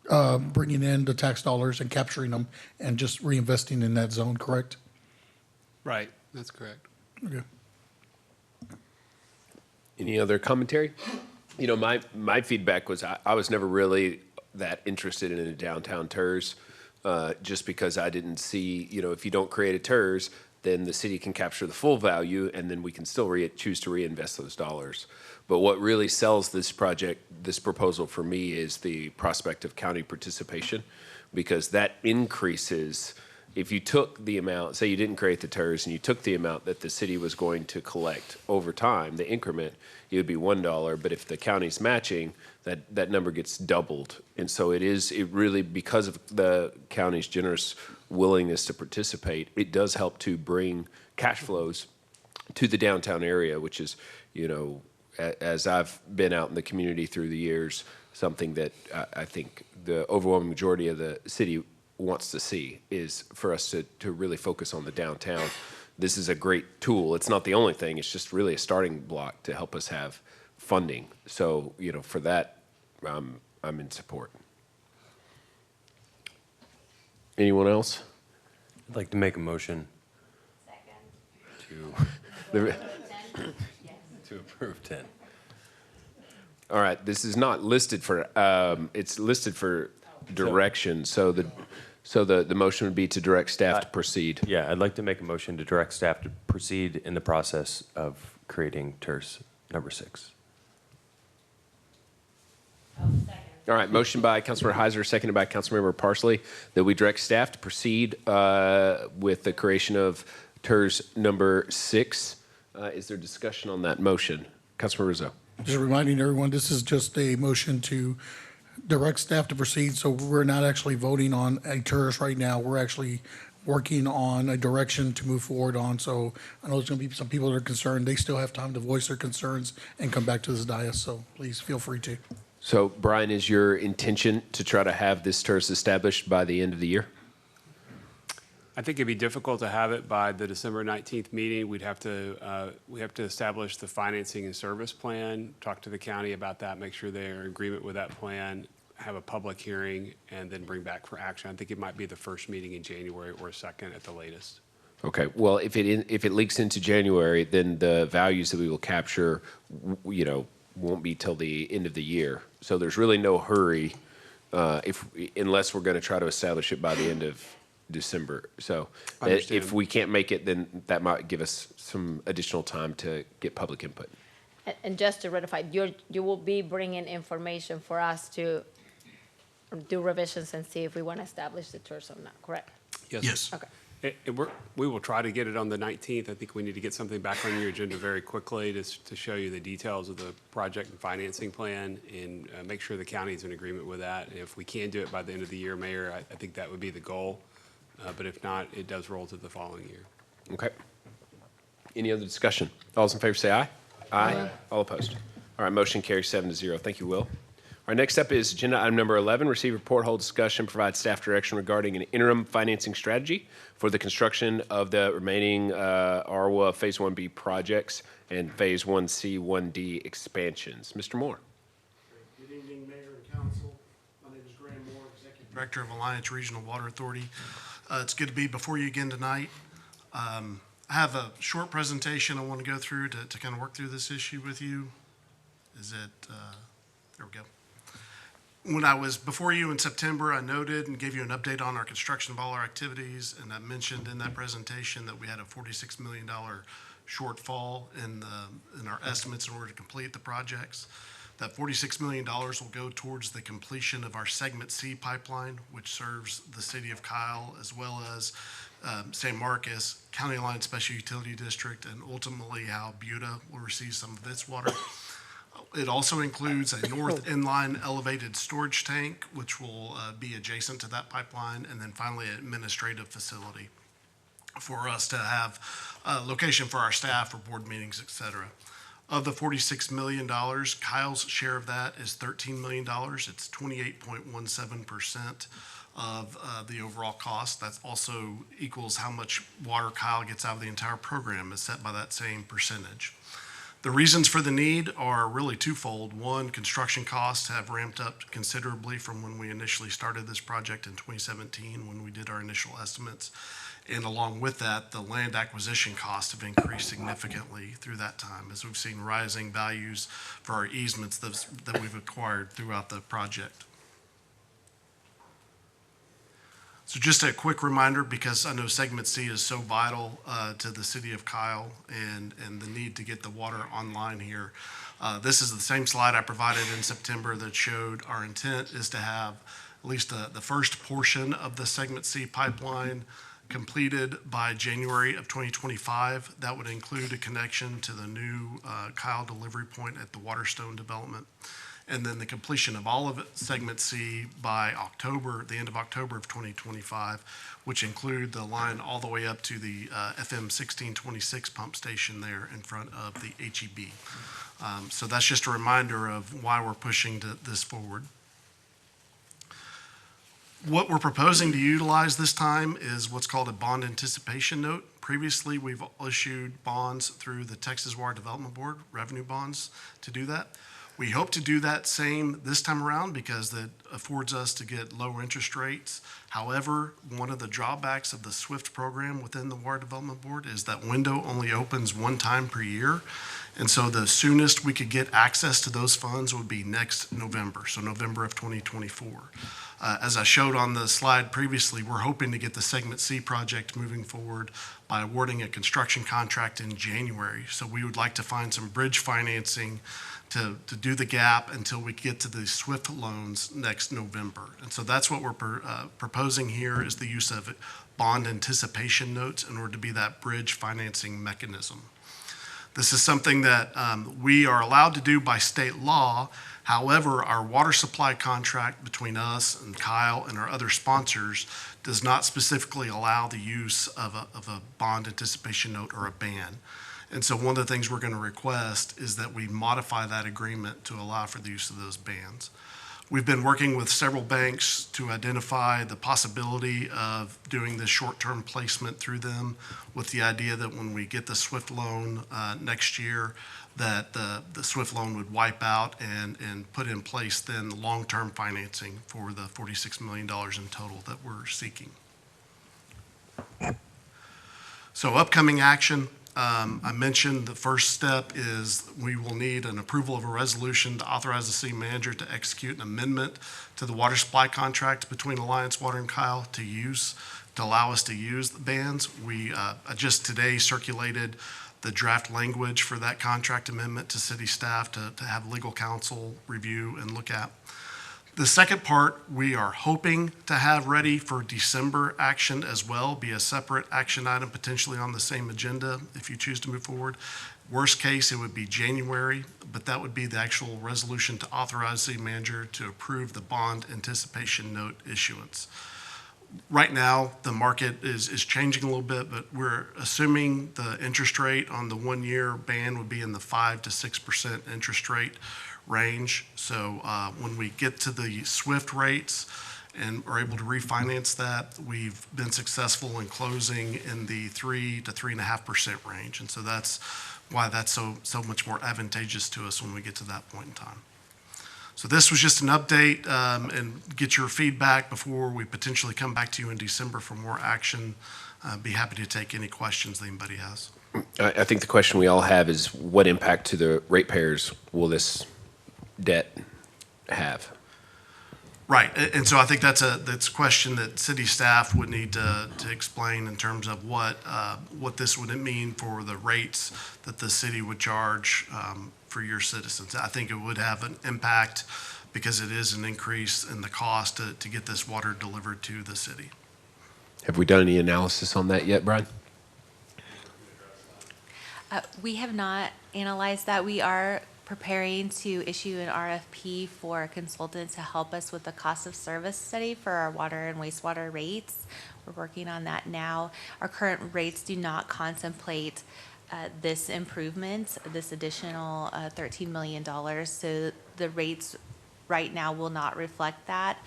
bringing in the tax dollars and capturing them and just reinvesting in that zone, correct? Right, that's correct. Okay. Any other commentary? You know, my feedback was I was never really that interested in a downtown TIRZ, just because I didn't see, you know, if you don't create a TIRZ, then the city can capture the full value, and then we can still choose to reinvest those dollars. But what really sells this project, this proposal for me, is the prospect of county participation, because that increases. If you took the amount, say you didn't create the TIRZ and you took the amount that the city was going to collect over time, the increment, it would be $1. But if the county's matching, that number gets doubled. And so it really, because of the county's generous willingness to participate, it does help to bring cash flows to the downtown area, which is, you know, as I've been out in the community through the years, something that I think the overwhelming majority of the city wants to see is for us to really focus on the downtown. This is a great tool. It's not the only thing. It's just really a starting block to help us have funding. So, you know, for that, I'm in support. Anyone else? I'd like to make a motion to approve 10. All right, this is not listed for, it's listed for direction. So the motion would be to direct staff to proceed. Yeah, I'd like to make a motion to direct staff to proceed in the process of creating TIRZ number 6. All right, motion by Councilmember Heiser, seconded by Councilmember Parsley, that we direct staff to proceed with the creation of TIRZ number 6. Is there discussion on that motion? Councilmember Rizzo. Just reminding everyone, this is just a motion to direct staff to proceed, so we're not actually voting on a TIRZ right now. We're actually working on a direction to move forward on. So I know there's going to be some people that are concerned. They still have time to voice their concerns and come back to this dais, so please feel free to. So, Brian, is your intention to try to have this TIRZ established by the end of the year? I think it'd be difficult to have it by the December 19th meeting. We have to establish the financing and service plan, talk to the county about that, make sure they are in agreement with that plan, have a public hearing, and then bring back for action. I think it might be the first meeting in January or second at the latest. Okay, well, if it leaks into January, then the values that we will capture, you know, won't be till the end of the year. So there's really no hurry unless we're going to try to establish it by the end of December. So if we can't make it, then that might give us some additional time to get public input. And just to ratify, you will be bringing information for us to do revisions and see if we want to establish the TIRZ or not, correct? Yes. Yes. Okay. We will try to get it on the 19th. I think we need to get something back on your agenda very quickly to show you the details of the project and financing plan and make sure the county is in agreement with that. And if we can do it by the end of the year, Mayor, I think that would be the goal. But if not, it does roll to the following year. Okay. Any other discussion? All those in favor say aye. Aye. All opposed? All right, motion carries 7-0. Thank you, Will. All right, next up is agenda item number 11, receive report, hold discussion, provide staff direction regarding an interim financing strategy for the construction of the remaining ARWA Phase 1B projects and Phase 1C, 1D expansions. Mr. Moore. Good evening, Mayor and Council. My name is Graham Moore, Executive Director of Alliance Regional Water Authority. It's good to be before you again tonight. I have a short presentation I want to go through to kind of work through this issue with you. There we go. When I was before you in September, I noted and gave you an update on our construction of all our activities, and I mentioned in that presentation that we had a $46 million shortfall in our estimates in order to complete the projects. That $46 million will go towards the completion of our Segment C pipeline, which serves the city of Kyle as well as San Marcos, County Line Special Utility District, and ultimately how Buda will receive some of its water. It also includes a north inline elevated storage tank, which will be adjacent to that pipeline, and then finally an administrative facility for us to have a location for our staff for board meetings, et cetera. Of the $46 million, Kyle's share of that is $13 million. It's 28.17% of the overall cost. That also equals how much water Kyle gets out of the entire program is set by that same percentage. The reasons for the need are really twofold. One, construction costs have ramped up considerably from when we initially started this project in 2017 when we did our initial estimates. And along with that, the land acquisition costs have increased significantly through that time as we've seen rising values for our easements that we've acquired throughout the project. So just a quick reminder, because I know Segment C is so vital to the city of Kyle and the need to get the water online here. This is the same slide I provided in September that showed our intent is to have at least the first portion of the Segment C pipeline completed by January of 2025. That would include a connection to the new Kyle delivery point at the Waterstone development. And then the completion of all of it, Segment C, by October, the end of October of 2025, which include the line all the way up to the FM 1626 pump station there in front of the HEB. So that's just a reminder of why we're pushing this forward. What we're proposing to utilize this time is what's called a bond anticipation note. Previously, we've issued bonds through the Texas Water Development Board, revenue bonds, to do that. We hope to do that same this time around because that affords us to get lower interest rates. However, one of the drawbacks of the SWIFT program within the Water Development Board is that window only opens one time per year. And so the soonest we could get access to those funds would be next November, so November of 2024. As I showed on the slide previously, we're hoping to get the Segment C project moving forward by awarding a construction contract in January. So we would like to find some bridge financing to do the gap until we get to the SWIFT loans next November. And so that's what we're proposing here is the use of bond anticipation notes in order to be that bridge financing mechanism. This is something that we are allowed to do by state law. However, our water supply contract between us and Kyle and our other sponsors does not specifically allow the use of a bond anticipation note or a ban. And so one of the things we're going to request is that we modify that agreement to allow for the use of those bans. We've been working with several banks to identify the possibility of doing this short-term placement through them with the idea that when we get the SWIFT loan next year, that the SWIFT loan would wipe out and put in place then the long-term financing for the $46 million in total that we're seeking. So upcoming action. I mentioned the first step is we will need an approval of a resolution to authorize the city manager to execute an amendment to the water supply contract between Alliance Water and Kyle to allow us to use the bans. We just today circulated the draft language for that contract amendment to city staff to have legal counsel review and look at. The second part, we are hoping to have ready for December action as well, be a separate action item potentially on the same agenda if you choose to move forward. Worst case, it would be January, but that would be the actual resolution to authorize the manager to approve the bond anticipation note issuance. Right now, the market is changing a little bit, but we're assuming the interest rate on the 1-year band would be in the 5 to 6% interest rate range. So when we get to the SWIFT rates and are able to refinance that, we've been successful in closing in the 3 to 3.5% range. And so that's why that's so much more advantageous to us when we get to that point in time. So this was just an update and get your feedback before we potentially come back to you in December for more action. Be happy to take any questions that anybody has. I think the question we all have is what impact to the ratepayers will this debt have? Right, and so I think that's a question that city staff would need to explain in terms of what this would mean for the rates that the city would charge for your citizens. I think it would have an impact because it is an increase in the cost to get this water delivered to the city. Have we done any analysis on that yet, Brian? We have not analyzed that. We are preparing to issue an RFP for a consultant to help us with the cost of service study for our water and wastewater rates. We're working on that now. Our current rates do not contemplate this improvement, this additional $13 million. So the rates right now will not reflect that.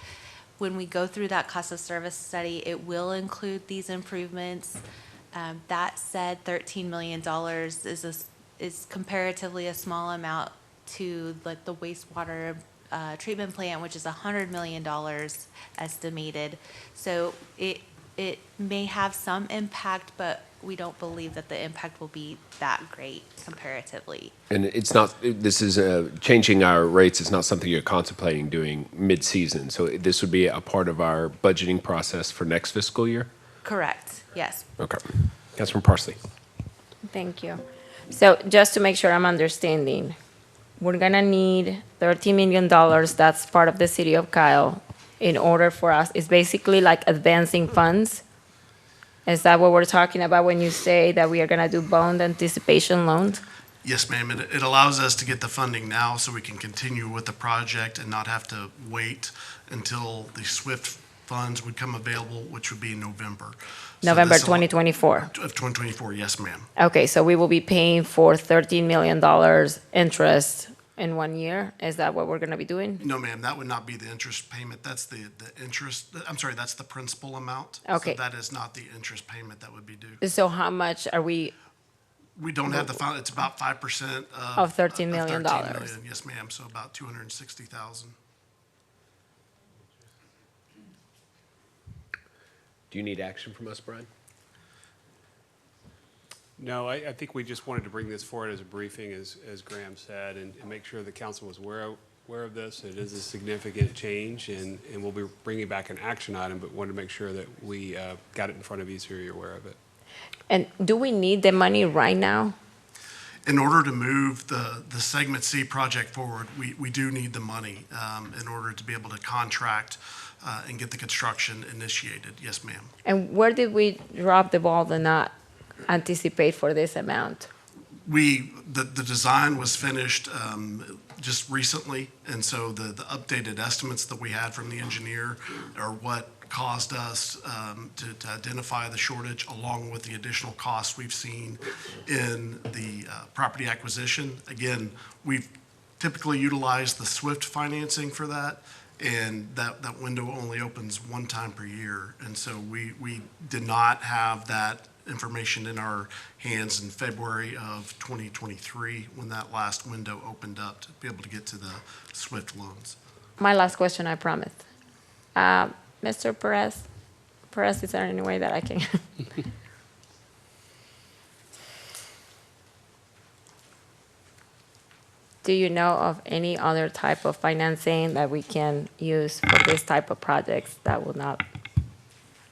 When we go through that cost of service study, it will include these improvements. That said, $13 million is comparatively a small amount to like the wastewater treatment plant, which is $100 million estimated. So it may have some impact, but we don't believe that the impact will be that great comparatively. And it's not, this is changing our rates. It's not something you're contemplating doing mid-season. So this would be a part of our budgeting process for next fiscal year? Correct, yes. Okay. Councilman Parsley. Thank you. So just to make sure I'm understanding, we're gonna need $13 million, that's part of the city of Kyle, in order for us, it's basically like advancing funds? Is that what we're talking about when you say that we are gonna do bond anticipation loans? Yes, ma'am. It allows us to get the funding now so we can continue with the project and not have to wait until the SWIFT funds would come available, which would be in November. November 2024? Of 2024, yes, ma'am. Okay, so we will be paying for $13 million interest in 1 year? Is that what we're gonna be doing? No, ma'am, that would not be the interest payment. That's the interest, I'm sorry, that's the principal amount. Okay. So that is not the interest payment that would be due. So how much are we, We don't have the final, it's about 5% Of $13 million. of $13 million, yes, ma'am, so about 260,000. Do you need action from us, Brian? No, I think we just wanted to bring this forward as a briefing, as Graham said, and make sure the council was aware of this. It is a significant change, and we'll be bringing back an action item, but wanted to make sure that we got it in front of you so you're aware of it. and do we need the money right now? In order to move the Segment C project forward, we do need the money in order to be able to contract and get the construction initiated. Yes, ma'am. And where did we drop the ball to not anticipate for this amount? The design was finished just recently, and so the updated estimates that we had from the engineer are what caused us to identify the shortage, along with the additional costs we've seen in the property acquisition. Again, we've typically utilized the SWIFT financing for that, and that window only opens one time per year. And so we did not have that information in our hands in February of 2023 when that last window opened up to be able to get to the SWIFT loans. My last question, I promise. Mr. Perez, is there any way that I can? Do you know of any other type of financing that we can use for this type of projects that will not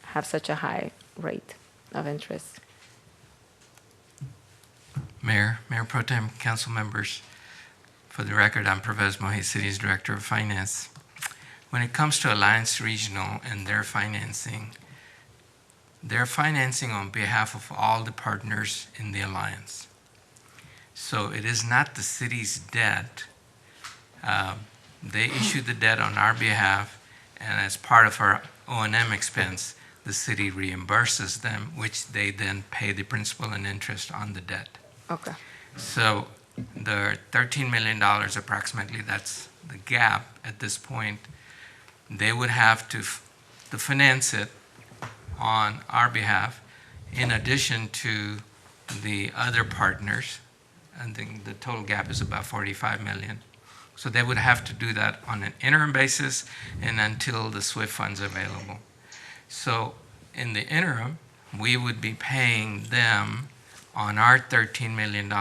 have such a high rate of interest? Mayor Pro Tem, council members, for the record, I'm Pervez Mohi, City's Director of Finance. when it comes to Alliance Regional and their financing, they're financing on behalf of all the partners in the alliance. So it is not the city's debt. They issue the debt on our behalf, and as part of our O&M expense, the city reimburses them, which they then pay the principal and interest on the debt. Okay. So the $13 million approximately, that's the gap at this point. They would have to finance it on our behalf, in addition to the other partners. I think the total gap is about 45 million. So they would have to do that on an interim basis and until the SWIFT fund's available. So in the interim, we would be paying them on our $13 million,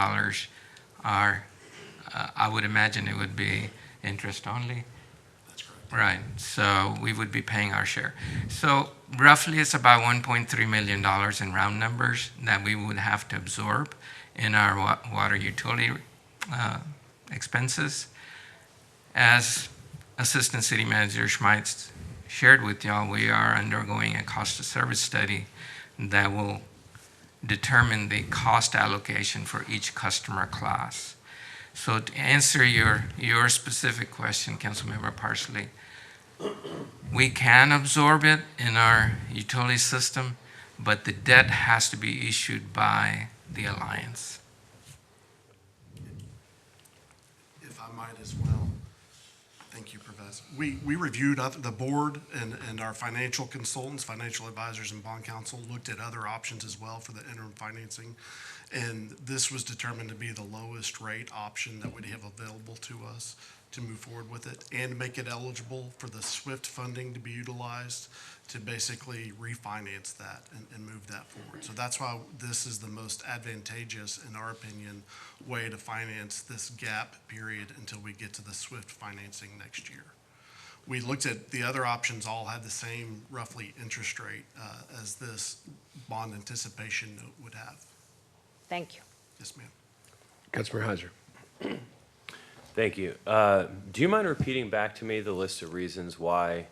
I would imagine it would be interest only. That's correct. Right, so we would be paying our share. So roughly it's about $1.3 million in round numbers that we would have to absorb in our water utility expenses. As Assistant City Manager Schmeits shared with y'all, we are undergoing a cost of service study that will determine the cost allocation for each customer class. So to answer your specific question, Councilmember Parsley, we can absorb it in our utility system, but the debt has to be issued by the alliance. If I might as well. Thank you, Professor. We reviewed, the board and our financial consultants, financial advisors and bond counsel looked at other options as well for the interim financing. And this was determined to be the lowest rate option that we have available to us to move forward with it and make it eligible for the SWIFT funding to be utilized to basically refinance that and move that forward. So that's why this is the most advantageous, in our opinion, way to finance this gap period until we get to the SWIFT financing next year. We looked at the other options, all had the same roughly interest rate as this bond anticipation note would have. Thank you. Yes, ma'am. Councilmember Heiser. Thank you. Do you mind repeating back to me the list of reasons why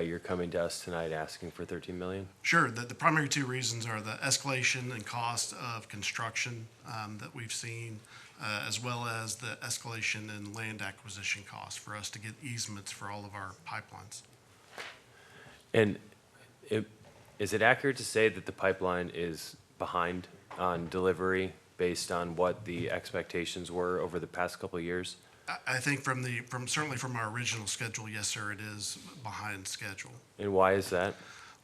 you're coming to us tonight asking for $13 million? Sure. The primary two reasons are the escalation and cost of construction that we've seen, as well as the escalation in land acquisition costs for us to get easements for all of our pipelines. And is it accurate to say that the pipeline is behind on delivery based on what the expectations were over the past couple of years? I think certainly from our original schedule, yes, sir, it is behind schedule. And why is that?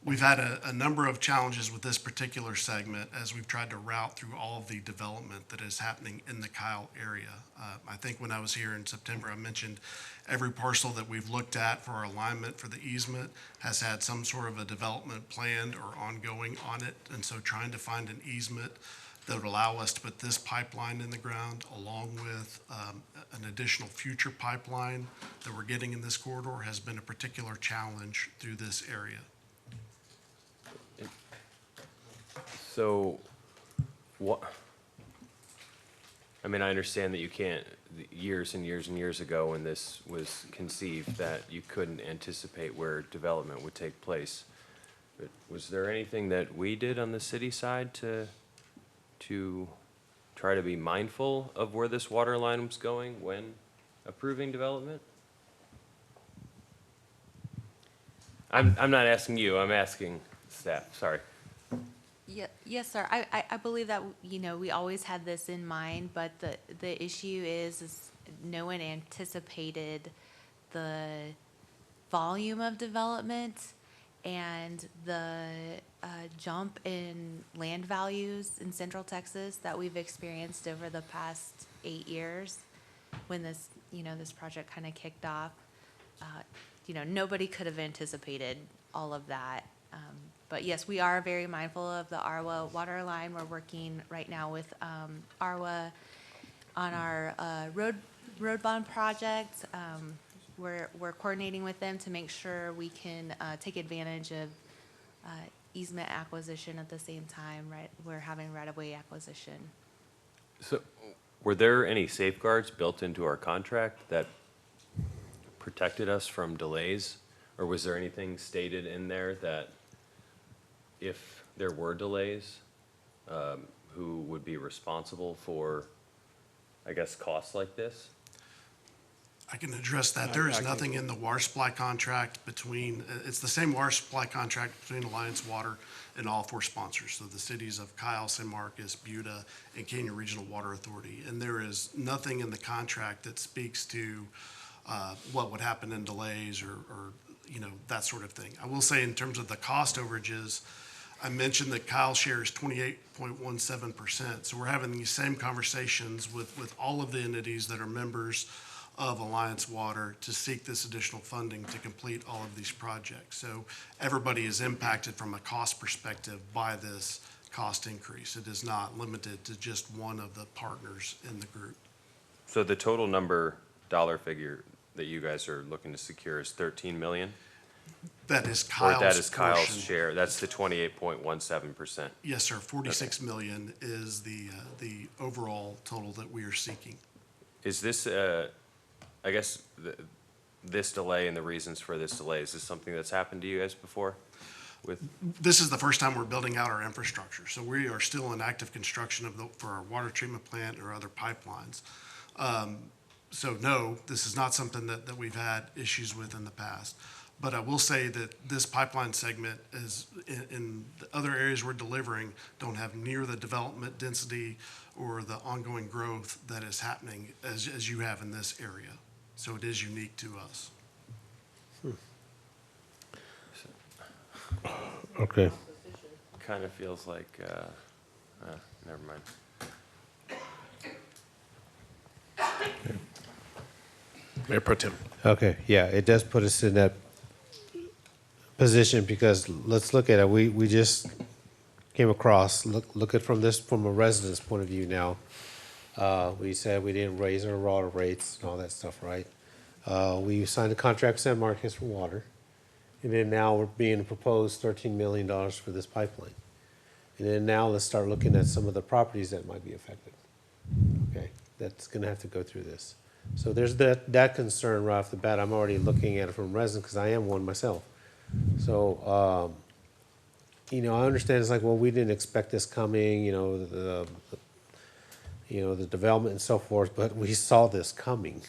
We've had a number of challenges with this particular segment as we've tried to route through all of the development that is happening in the Kyle area. I think when I was here in September, I mentioned every parcel that we've looked at for our alignment for the easement has had some sort of a development planned or ongoing on it. And so trying to find an easement that would allow us to put this pipeline in the ground along with an additional future pipeline that we're getting in this corridor has been a particular challenge through this area. So, what? I mean, I understand that you can't, years and years and years ago when this was conceived, that you couldn't anticipate where development would take place. But was there anything that we did on the city side to try to be mindful of where this water line was going when approving development? I'm not asking you, I'm asking staff, sorry. Yeah, yes, sir. I believe that, we always had this in mind, but the issue is no one anticipated the volume of development and the jump in land values in Central Texas that we've experienced over the past 8 years when this, this project kind of kicked off. Nobody could have anticipated all of that. But yes, we are very mindful of the ARWA water line. We're working right now with ARWA on our road bond project. We're coordinating with them to make sure we can take advantage of easement acquisition at the same time, right? We're having right-of-way acquisition. So, were there any safeguards built into our contract that protected us from delays? Or was there anything stated in there that if there were delays, who would be responsible for, I guess, costs like this? I can address that. There is nothing in the water supply contract between, it's the same water supply contract between Alliance Water and all four sponsors. So the cities of Kyle, San Marcos, Buda, and Canyon Regional Water Authority. And there is nothing in the contract that speaks to what would happen in delays or that sort of thing. I will say in terms of the cost overages, I mentioned that Kyle shares 28.17%. So we're having these same conversations with all of the entities that are members of Alliance Water to seek this additional funding to complete all of these projects. So everybody is impacted from a cost perspective by this cost increase. It is not limited to just one of the partners in the group. So the total dollar figure that you guys are looking to secure is 13 million? That is Or Kyle's that is Kyle's portion. share, that's the 28.17%. Yes, sir. 46 million is the overall total that we are seeking. Is this, I guess, this delay and the reasons for this delay, is this something that's happened to you guys before? This is the first time we're building out our infrastructure, so we are still in active construction for our water treatment plant or other pipelines. So no, this is not something that we've had issues with in the past. But I will say that this pipeline segment is, in the other areas we're delivering, don't have near the development density or the ongoing growth that is happening as you have in this area. So it is unique to us. Okay. Kind of feels like, never mind. Mayor Pro Tem. Okay, yeah, it does put us in that position because let's look at it. We just came across, look at from a resident's point of view now. We said we didn't raise our water rates and all that stuff, right? We signed a contract with San Marcos for water. And then now we're being proposed $13 million for this pipeline. And then now let's start looking at some of the properties that might be affected. Okay, that's gonna have to go through this. So there's that concern right off the bat. I'm already looking at it from resident because I am one myself. So, I understand it's like, well, we didn't expect this coming, the development and so forth, but we saw this coming.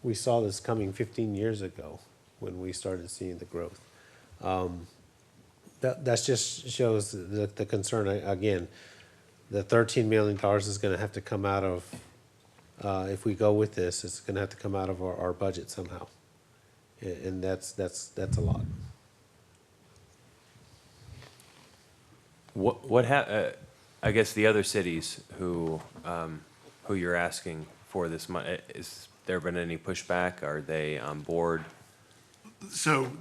We saw this coming 15 years ago when we started seeing the growth. That just shows the concern. Again, the $13 million is going to have to come out of, if we go with this, it's going to have to come out of our budget somehow. And that's a lot. I guess the other cities who you're asking for this money, is there been any pushback? Are they on board? So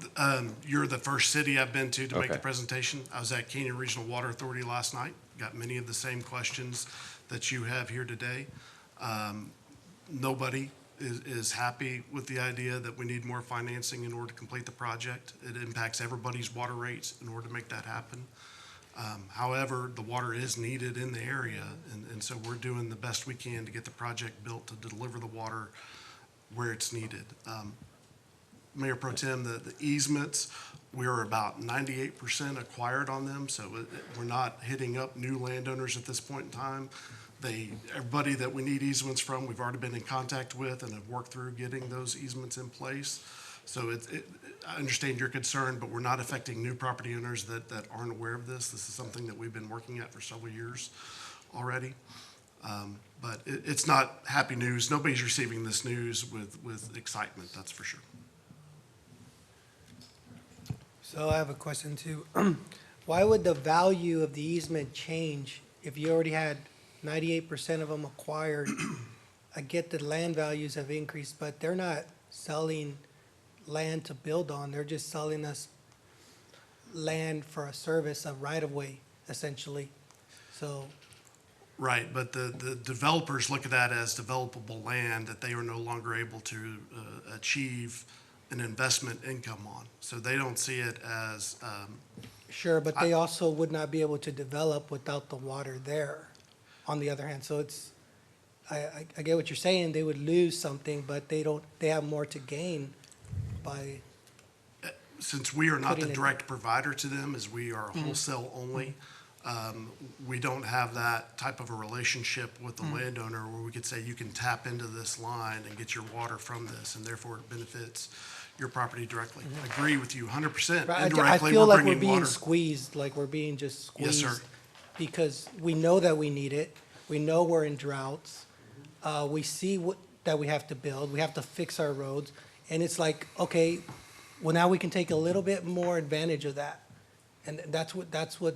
you're the first city I've been to make the Okay. presentation. I was at Canyon Regional Water Authority last night. Got many of the same questions that you have here today. Nobody is happy with the idea that we need more financing in order to complete the project. It impacts everybody's water rates in order to make that happen. However, the water is needed in the area, and so we're doing the best we can to get the project built to deliver the water where it's needed. Mayor Pro Tem, the easements, we're about 98% acquired on them, so we're not hitting up new landowners at this point in time. Everybody that we need easements from, we've already been in contact with and have worked through getting those easements in place. So I understand your concern, but we're not affecting new property owners that aren't aware of this. This is something that we've been working at for several years already. But it's not happy news. Nobody's receiving this news with excitement, that's for sure. So I have a question too. Why would the value of the easement change if you already had 98% of them acquired? I get that land values have increased, but they're not selling land to build on. They're just selling us land for a service, a right-of-way, essentially. So, right, but the developers look at that as developable land that they are no longer able to achieve an investment income on. So they don't see it as sure, but they also would not be able to develop without the water there, on the other hand. So I get what you're saying, they would lose something, but they have more to gain by, Since we are not the Putting it- direct provider to them, as we are wholesale only, we don't have that type of a relationship with the landowner where we could say, you can tap into this line and get your water from this, and therefore it benefits your property directly. I agree with you 100%. I Indirectly, feel we're like we're bringing being water. squeezed, like we're being just Yes, squeezed. sir. Because we know that we need it, we know we're in droughts, we see that we have to build, we have to fix our roads, and it's like, okay, well, now we can take a little bit more advantage of that. And that's what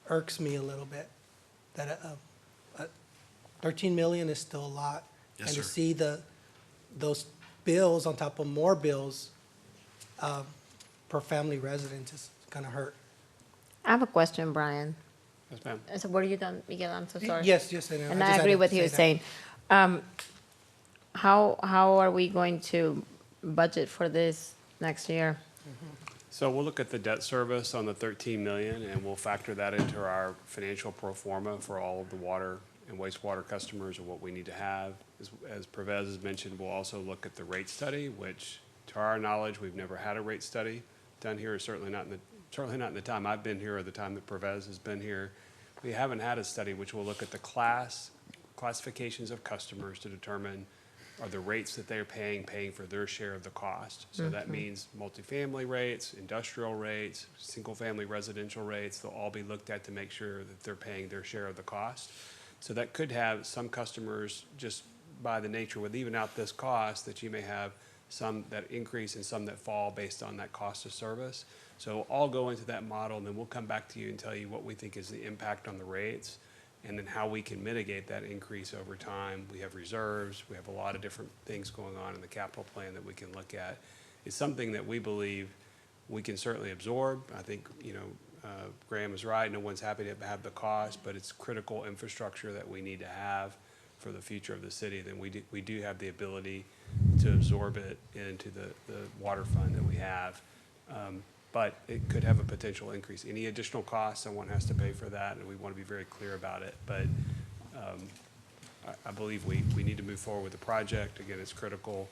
irks me a little bit, that 13 million is still a lot. Yes, And to sir. see those bills on top of more bills per family residence is gonna hurt. I have a question, Brian. Yes, ma'am. So were you done, Miguel? I'm so sorry. Yes, yes, I know. And just I had agree to with say you that. saying, how are we going to budget for this next year? So we'll look at the debt service on the 13 million, and we'll factor that into our financial pro forma for all of the water and wastewater customers and what we need to have. As Pervez has mentioned, we'll also look at the rate study, which, to our knowledge, we've never had a rate study done here, certainly not in the time I've been here or the time that Pervez has been here. We haven't had a study which will look at the classifications of customers to determine are the rates that they're paying for their share of the cost. So that means multifamily rates, industrial rates, single-family residential rates, they'll all be looked at to make sure that they're paying their share of the cost. So that could have some customers, just by the nature with even out this cost, that you may have some that increase and some that fall based on that cost of service. So all go into that model, and then we'll come back to you and tell you what we think is the impact on the rates, and then how we can mitigate that increase over time. We have reserves, we have a lot of different things going on in the capital plan that we can look at. It's something that we believe we can certainly absorb. I think, Graham is right, no one's happy to have the cost, but it's critical infrastructure that we need to have for the future of the city. Then we do have the ability to absorb it into the water fund that we have. But it could have a potential increase. Any additional cost, someone has to pay for that, and we want to be very clear about it. But I believe we need to move forward with the project. Again, it's critical.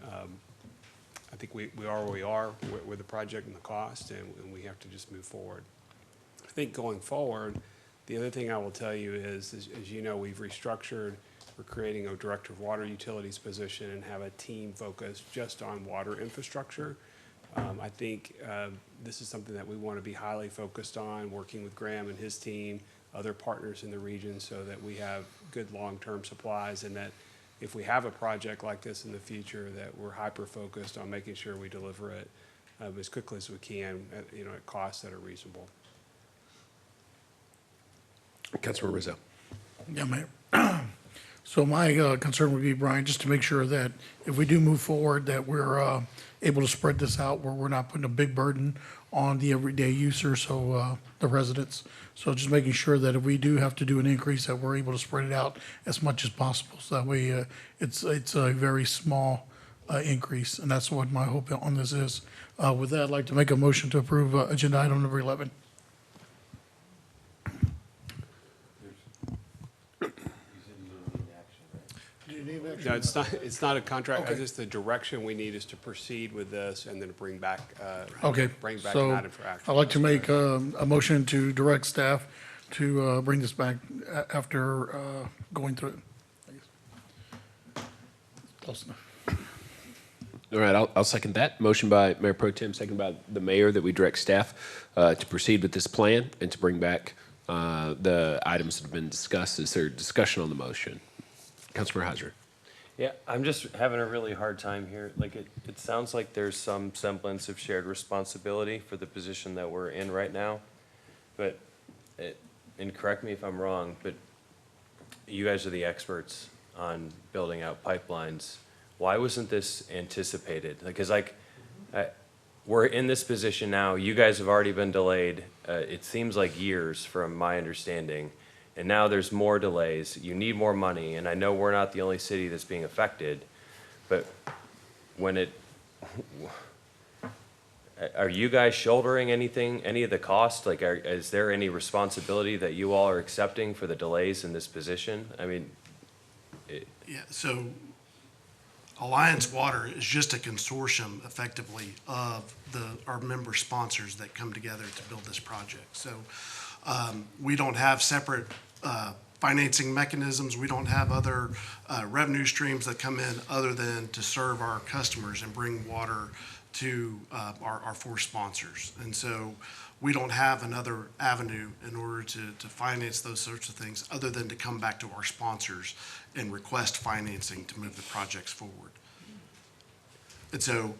I think we are where we are with the project and the cost, and we have to just move forward. I think going forward, the other thing I will tell you is, as you know, we've restructured. We're creating a director of water utilities position and have a team focused just on water infrastructure. I think this is something that we want to be highly focused on, working with Graham and his team, other partners in the region, so that we have good long-term supplies, and that if we have a project like this in the future, that we're hyper-focused on making sure we deliver it as quickly as we can at costs that are reasonable. Councilor Rizzo. Yeah, Mayor. So my concern would be, Brian, just to make sure that if we do move forward, that we're able to spread this out where we're not putting a big burden on the everyday user, so the residents. So just making sure that if we do have to do an increase, that we're able to spread it out as much as possible. So that way, it's a very small increase, and that's what my hope on this is. With that, I'd like to make a motion to approve agenda item number 11. No, it's not a contract. Okay. Just the direction we need is to proceed with this and then to bring back Okay. an So item for action. I'd like to make a motion to direct staff to bring this back after going through it. Close enough. All right, I'll second that. Motion by Mayor Pro Tem, second by the mayor, that we direct staff to proceed with this plan and to bring back the items that have been discussed. Is there discussion on the motion? Councilor Heiser. Yeah, I'm just having a really hard time here. Like, it sounds like there's some semblance of shared responsibility for the position that we're in right now. But, and correct me if I'm wrong, but you guys are the experts on building out pipelines. Why wasn't this anticipated? Because we're in this position now. You guys have already been delayed. It seems like years from my understanding. And now there's more delays. You need more money. And I know we're not the only city that's being affected. But are you guys shouldering any of the cost? Like, is there any responsibility that you all are accepting for the delays in this position? I mean, Yeah, so Alliance Water is just a consortium effectively of our member sponsors that come together to build this project. So we don't have separate financing mechanisms. We don't have other revenue streams that come in other than to serve our customers and bring water to our four sponsors. And so we don't have another avenue in order to finance those sorts of things other than to come back to our sponsors and request financing to move the projects forward. And so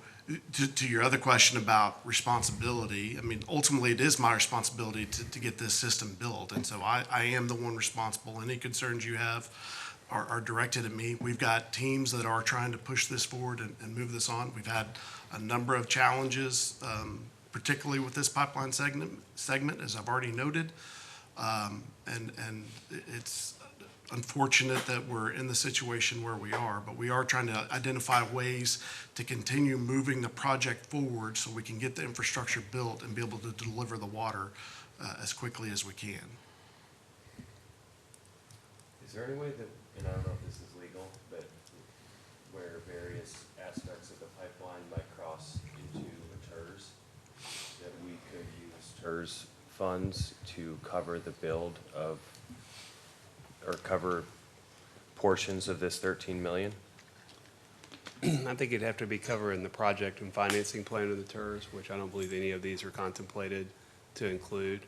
to your other question about responsibility, I mean, ultimately it is my responsibility to get this system built. And so I am the one responsible. Any concerns you have are directed at me. We've got teams that are trying to push this forward and move this on. We've had a number of challenges, particularly with this pipeline segment, as I've already noted. And it's unfortunate that we're in the situation where we are, but we are trying to identify ways to continue moving the project forward so we can get the infrastructure built and be able to deliver the water as quickly as we can. Is there any way that, and I don't know if this is legal, but where various aspects of the pipeline might cross into a TIRZ, that we could use TIRZ funds to cover the build of, or cover portions of this 13 million? I think it'd have to be covered in the project and financing plan of the TIRZ, which I don't believe any of these are contemplated to include.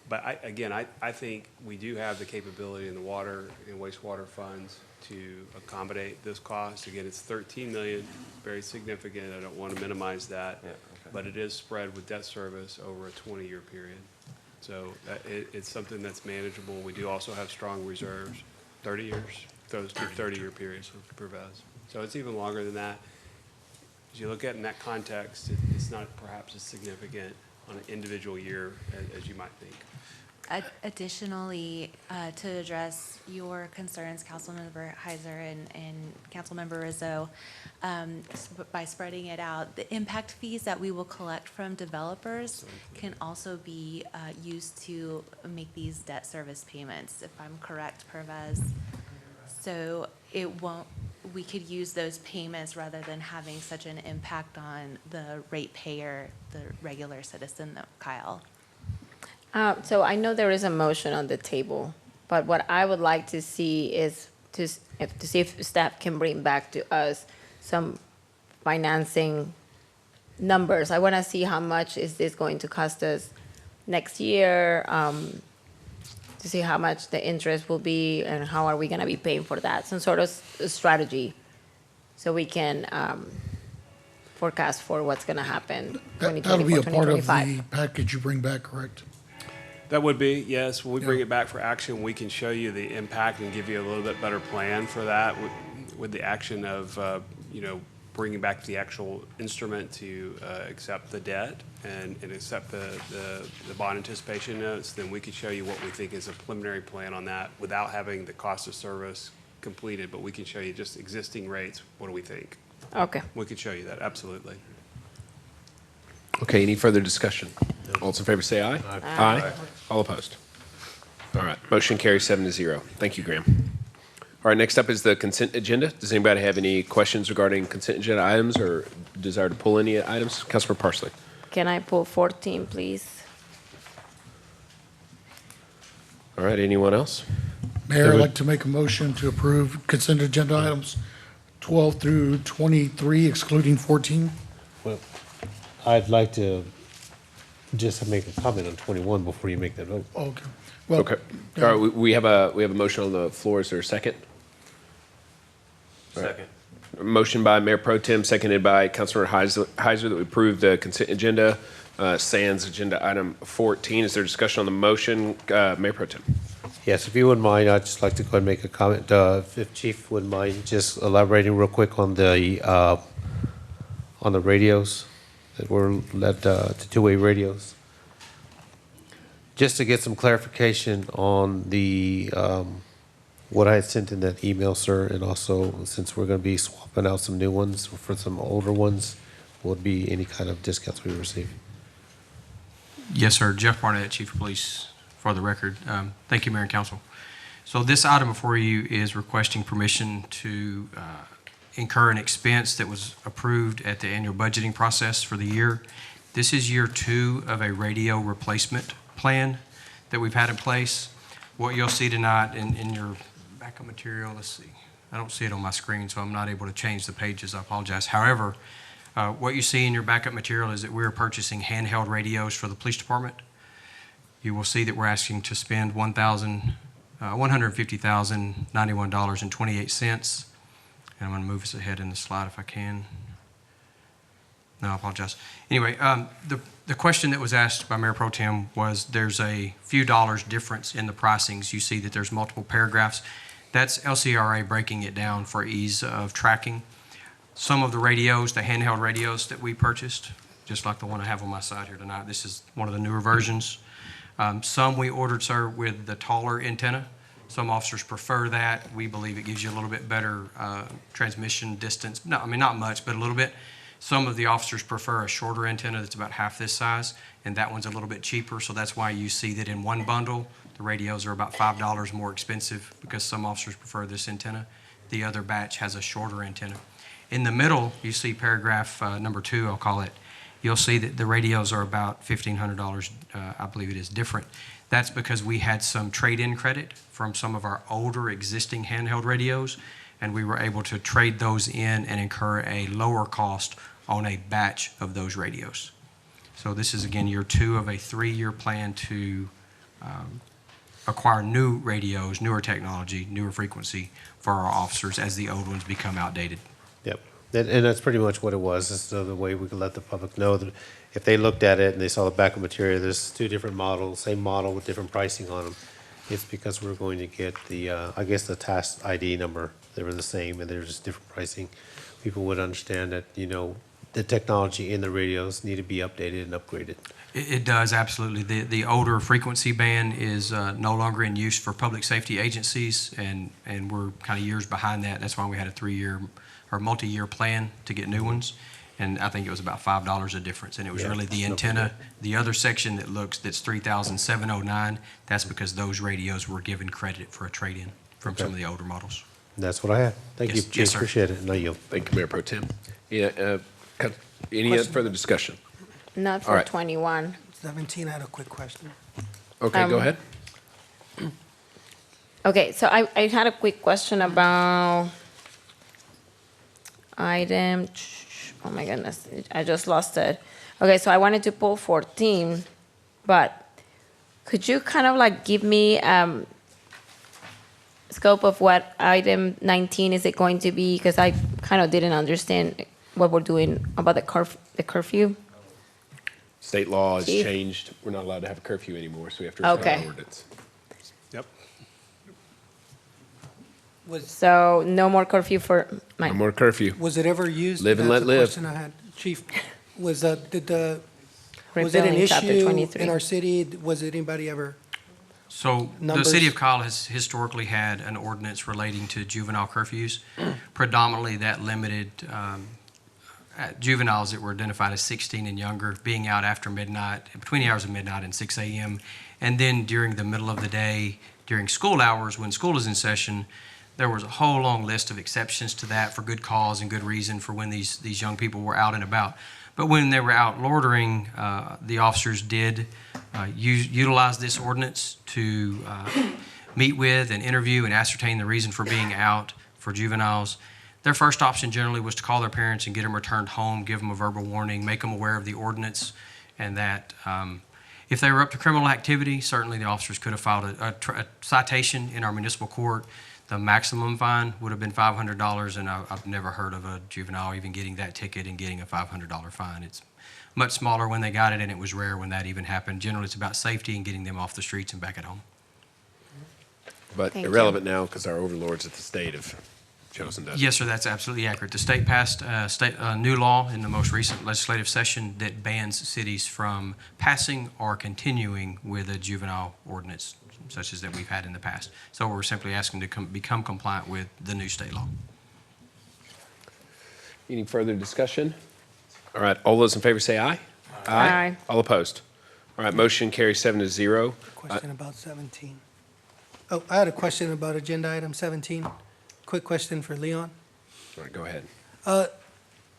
But I think we do have the capability in the water and wastewater funds to accommodate this cost. Again, it's 13 million, very significant. I don't want to minimize that, but it is spread with debt service over a 20-year period. So it's something that's manageable. We do also have strong reserves, 30 years, those 30-year periods of Pervez. So it's even longer than that. As you look at it in that context, it's not perhaps as significant on an individual year as you might think. Additionally, to address your concerns, Councilmember Heiser and Councilmember Rizzo, by spreading it out, the impact fees that we will collect from developers can also be used to make these debt service payments, if I'm correct, Pervez. So it won't, we could use those payments rather than having such an impact on the ratepayer, the regular citizen, Kyle. So I know there is a motion on the table, but what I would like to see is to see if staff can bring back to us some financing numbers. I want to see how much is this going to cost us next year, to see how much the interest will be and how are we going to be paying for that. Some sort of strategy so we can forecast for what's going to happen 2024, That'll be a part of 2025. the package you bring back, correct? That would be, yes. When we bring it back for action, we can show you the impact and give you a little bit better plan for that with the action of, bringing back the actual instrument to accept the debt and accept the bond anticipation notes. Then we could show you what we think is a preliminary plan on that without having the cost of service completed, but we can show you just existing rates. What do we think? Okay. We could show you that, absolutely. Okay, any further discussion? All those in favor say aye. Aye. All opposed? All right, motion carries 7-0. Thank you, Graham. All right, next up is the consent agenda. Does anybody have any questions regarding consent agenda items or desire to pull any items? Councilor Parsley. Can I pull 14, please? All right, anyone else? Mayor, I'd like to make a motion to approve consent agenda items 12 through 23, excluding 14. Well, I'd like to just make a comment on 21 before you make that vote. Okay. Well, Okay. All right, we have a motion on the floor. Is there a second? Second. Motion by Mayor Pro Tem, seconded by Councilor Heiser that we approve the consent agenda, sans agenda item 14. Is there discussion on the motion? Mayor Pro Tem. Yes, if you wouldn't mind, I'd just like to go ahead and make a comment. If Chief wouldn't mind just elaborating real quick on the radios that were led to two-way radios. Just to get some clarification on the what I had sent in that email, sir, and also since we're going to be swapping out some new ones for some older ones, would be any kind of discounts we receive? Yes, sir. Jeff Barnett, Chief of Police, for the record. Thank you, Mayor and Council. So this item before you is requesting permission to incur an expense that was approved at the annual budgeting process for the year. This is year 2 of a radio replacement plan that we've had in place. What you'll see tonight in your backup material, let's see, I don't see it on my screen, so I'm not able to change the pages. I apologize. However, what you see in your backup material is that we're purchasing handheld radios for the police department. You will see that we're asking to spend $150,091.28. And I'm going to move us ahead in the slide if I can. No, I apologize. Anyway, the question that was asked by Mayor Pro Tem was there's a few dollars difference in the pricings. You see that there's multiple paragraphs. That's LCRA breaking it down for ease of tracking. Some of the radios, the handheld radios that we purchased, just like the one I have on my side here tonight, this is one of the newer versions. Some we ordered, sir, with the taller antenna. Some officers prefer that. We believe it gives you a little bit better transmission distance. No, I mean, not much, but a little bit. Some of the officers prefer a shorter antenna that's about half this size, and that one's a little bit cheaper. So that's why you see that in one bundle, the radios are about $5 more expensive because some officers prefer this antenna. The other batch has a shorter antenna. In the middle, you see paragraph number 2, I'll call it. You'll see that the radios are about $1,500, I believe it is, different. That's because we had some trade-in credit from some of our older existing handheld radios, and we were able to trade those in and incur a lower cost on a batch of those radios. So this is, again, year 2 of a 3-year plan to acquire new radios, newer technology, newer frequency for our officers as the old ones become outdated. Yep. And that's pretty much what it was. It's the way we could let the public know that if they looked at it and they saw the backup material, there's 2 different models, same model with different pricing on them. It's because we're going to get the, I guess the task ID number. They were the same and they're just different pricing. People would understand that, you know, the technology in the radios need to be updated and upgraded. It does, absolutely. The older frequency band is no longer in use for public safety agencies, and we're kind of years behind that. That's why we had a 3-year or multi-year plan to get new ones. And I think it was about $5 a difference. And it was really the antenna, the other section that's $3,709. That's because those radios were given credit for a trade-in from some of the older models. That's what I had. Thank you, Chief. Yes, sir. Appreciate it. And I yield. Thank you, Mayor Pro Tem. Yeah, any further discussion? Not All for right. 21. 17, I had a quick question. Okay, go ahead. Okay, so I had a quick question about item, oh my goodness, I just lost it. Okay, so I wanted to pull 14, but could you kind of like give me scope of what item 19 is it going to be? Because I kind of didn't understand what we're doing about the curfew. State law has Chief? changed. We're not allowed to have a curfew anymore, so we have to respect Okay. our ordinance. Yep. So no more curfew for my. No more curfew. Was it ever used? Live and That's let a live. question I had. Chief, was was it an Repealing Chapter issue 23. in our city? Was it anybody ever? So the Numbers. city of Kyle has historically had an ordinance relating to juvenile curfews. Predominantly that limited juveniles that were identified as 16 and younger being out after midnight, between the hours of midnight and 6 a.m. And then during the middle of the day, during school hours, when school is in session, there was a whole long list of exceptions to that for good cause and good reason for when these young people were out and about. But when they were out loitering, the officers did utilize this ordinance to meet with and interview and ascertain the reason for being out for juveniles. Their first option generally was to call their parents and get them returned home, give them a verbal warning, make them aware of the ordinance, and that if they were up to criminal activity, certainly the officers could have filed a citation in our municipal court. The maximum fine would have been $500, and I've never heard of a juvenile even getting that ticket and getting a $500 fine. It's much smaller when they got it, and it was rare when that even happened. Generally, it's about safety and getting them off the streets and back at home. But Thank you. irrelevant now because our overlords at the state have chosen to. Yes, sir, that's absolutely accurate. The state passed new law in the most recent legislative session that bans cities from passing or continuing with a juvenile ordinance such as that we've had in the past. So we're simply asking to become compliant with the new state law. Any further discussion? All right, all those in favor say aye. Aye. All opposed? All right, motion carries 7-0. Question about 17. Oh, I had a question about agenda item 17. Quick question for Leon. All right, go ahead.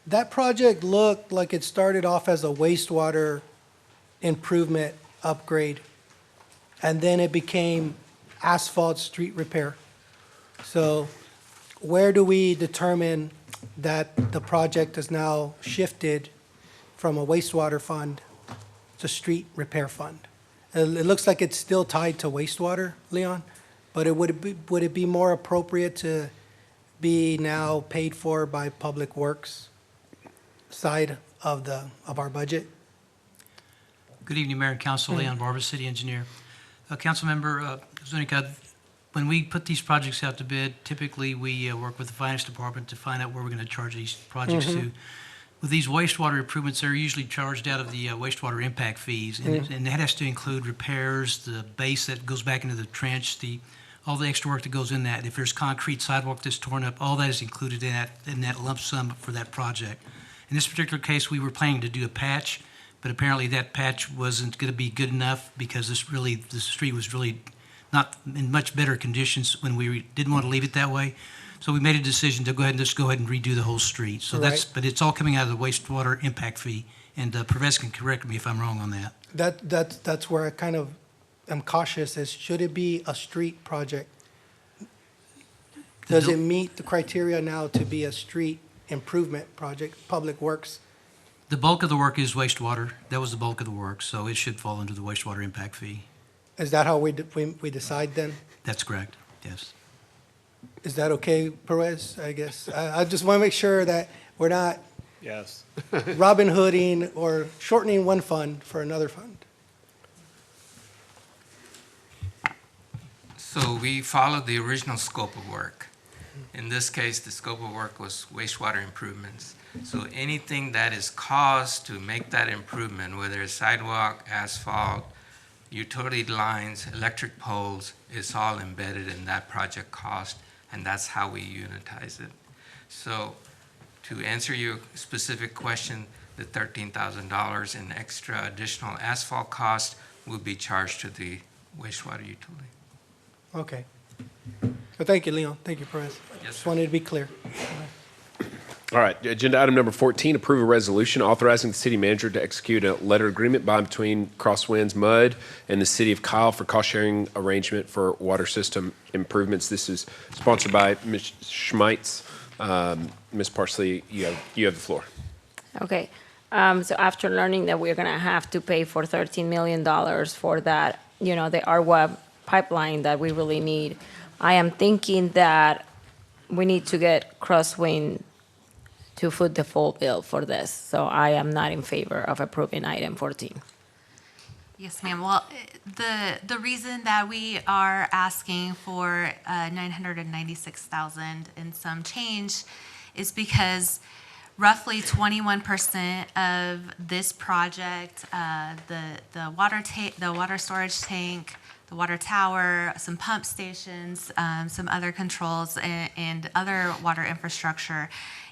That project looked like it started off as a wastewater improvement upgrade, and then it became asphalt street repair. So where do we determine that the project is now shifted from a wastewater fund to street repair fund? It looks like it's still tied to wastewater, Leon, but would it be more appropriate to be now paid for by Public Works side of our budget? Good evening, Mayor and Council. Leon Barber, City Engineer. Councilmember Zuniga, when we put these projects out to bid, typically we work with the Finance Department to find out where we're going to charge these projects to. With these wastewater improvements, they're usually charged out of the wastewater impact fees, and that has to include repairs, the base that goes back into the trench, all the extra work that goes in that. If there's concrete sidewalk that's torn up, all that is included in that lump sum for that project. In this particular case, we were planning to do a patch, but apparently that patch wasn't going to be good enough because the street was really not in much better conditions when we didn't want to leave it that way. So we made a decision to go ahead and redo the whole street. So but it's all coming out of the wastewater impact fee, and Pervez can correct me if I'm wrong on that. That's where I kind of am cautious, is should it be a street project? Does it meet the criteria now to be a street improvement project, Public Works? The bulk of the work is wastewater. That was the bulk of the work, so it should fall under the wastewater impact fee. Is that how we decide then? That's correct, yes. Is that okay, Perez, I guess? I just want to make sure that we're not Yes. Robin Hooding or shortening one fund for another fund. So we followed the original scope of work. In this case, the scope of work was wastewater improvements. So anything that is caused to make that improvement, whether it's sidewalk, asphalt, utility lines, electric poles, is all embedded in that project cost, and that's how we unitize it. So to answer your specific question, the $13,000 in extra additional asphalt cost will be charged to the wastewater utility. Okay. Well, thank you, Leon. Thank you, Perez. Yes, Just sir. wanted to be clear. All right, agenda item number 14, approve a resolution authorizing the city manager to execute a letter agreement by and between Crosswinds Mud and the city of Kyle for cost-sharing arrangement for water system improvements. This is sponsored by Ms. Schmeits. Ms. Parsley, you have the floor. Okay, so after learning that we're gonna have to pay for $13 million for that, the ARWA pipeline that we really need, I am thinking that we need to get Crosswind to foot the full bill for this. So I am not in favor of approving item 14. Yes, ma'am. Well, the reason that we are asking for $996,000 and some change is because roughly 21% of this project, the water storage tank, the water tower, some pump stations, some other controls, and other water infrastructure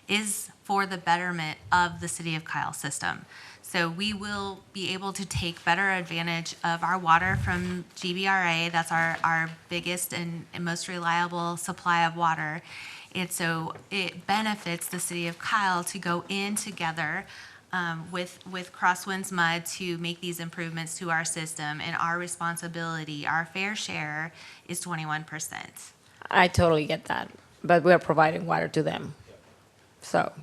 is for the betterment of the City of Kyle system. So we will be able to take better advantage of our water from GBRA. That's our biggest and most reliable supply of water. And so it benefits the City of Kyle to go in together with Crosswinds Mud to make these improvements to our system. And our responsibility, our fair share, is 21%. I totally get that, but we're providing water to them. So,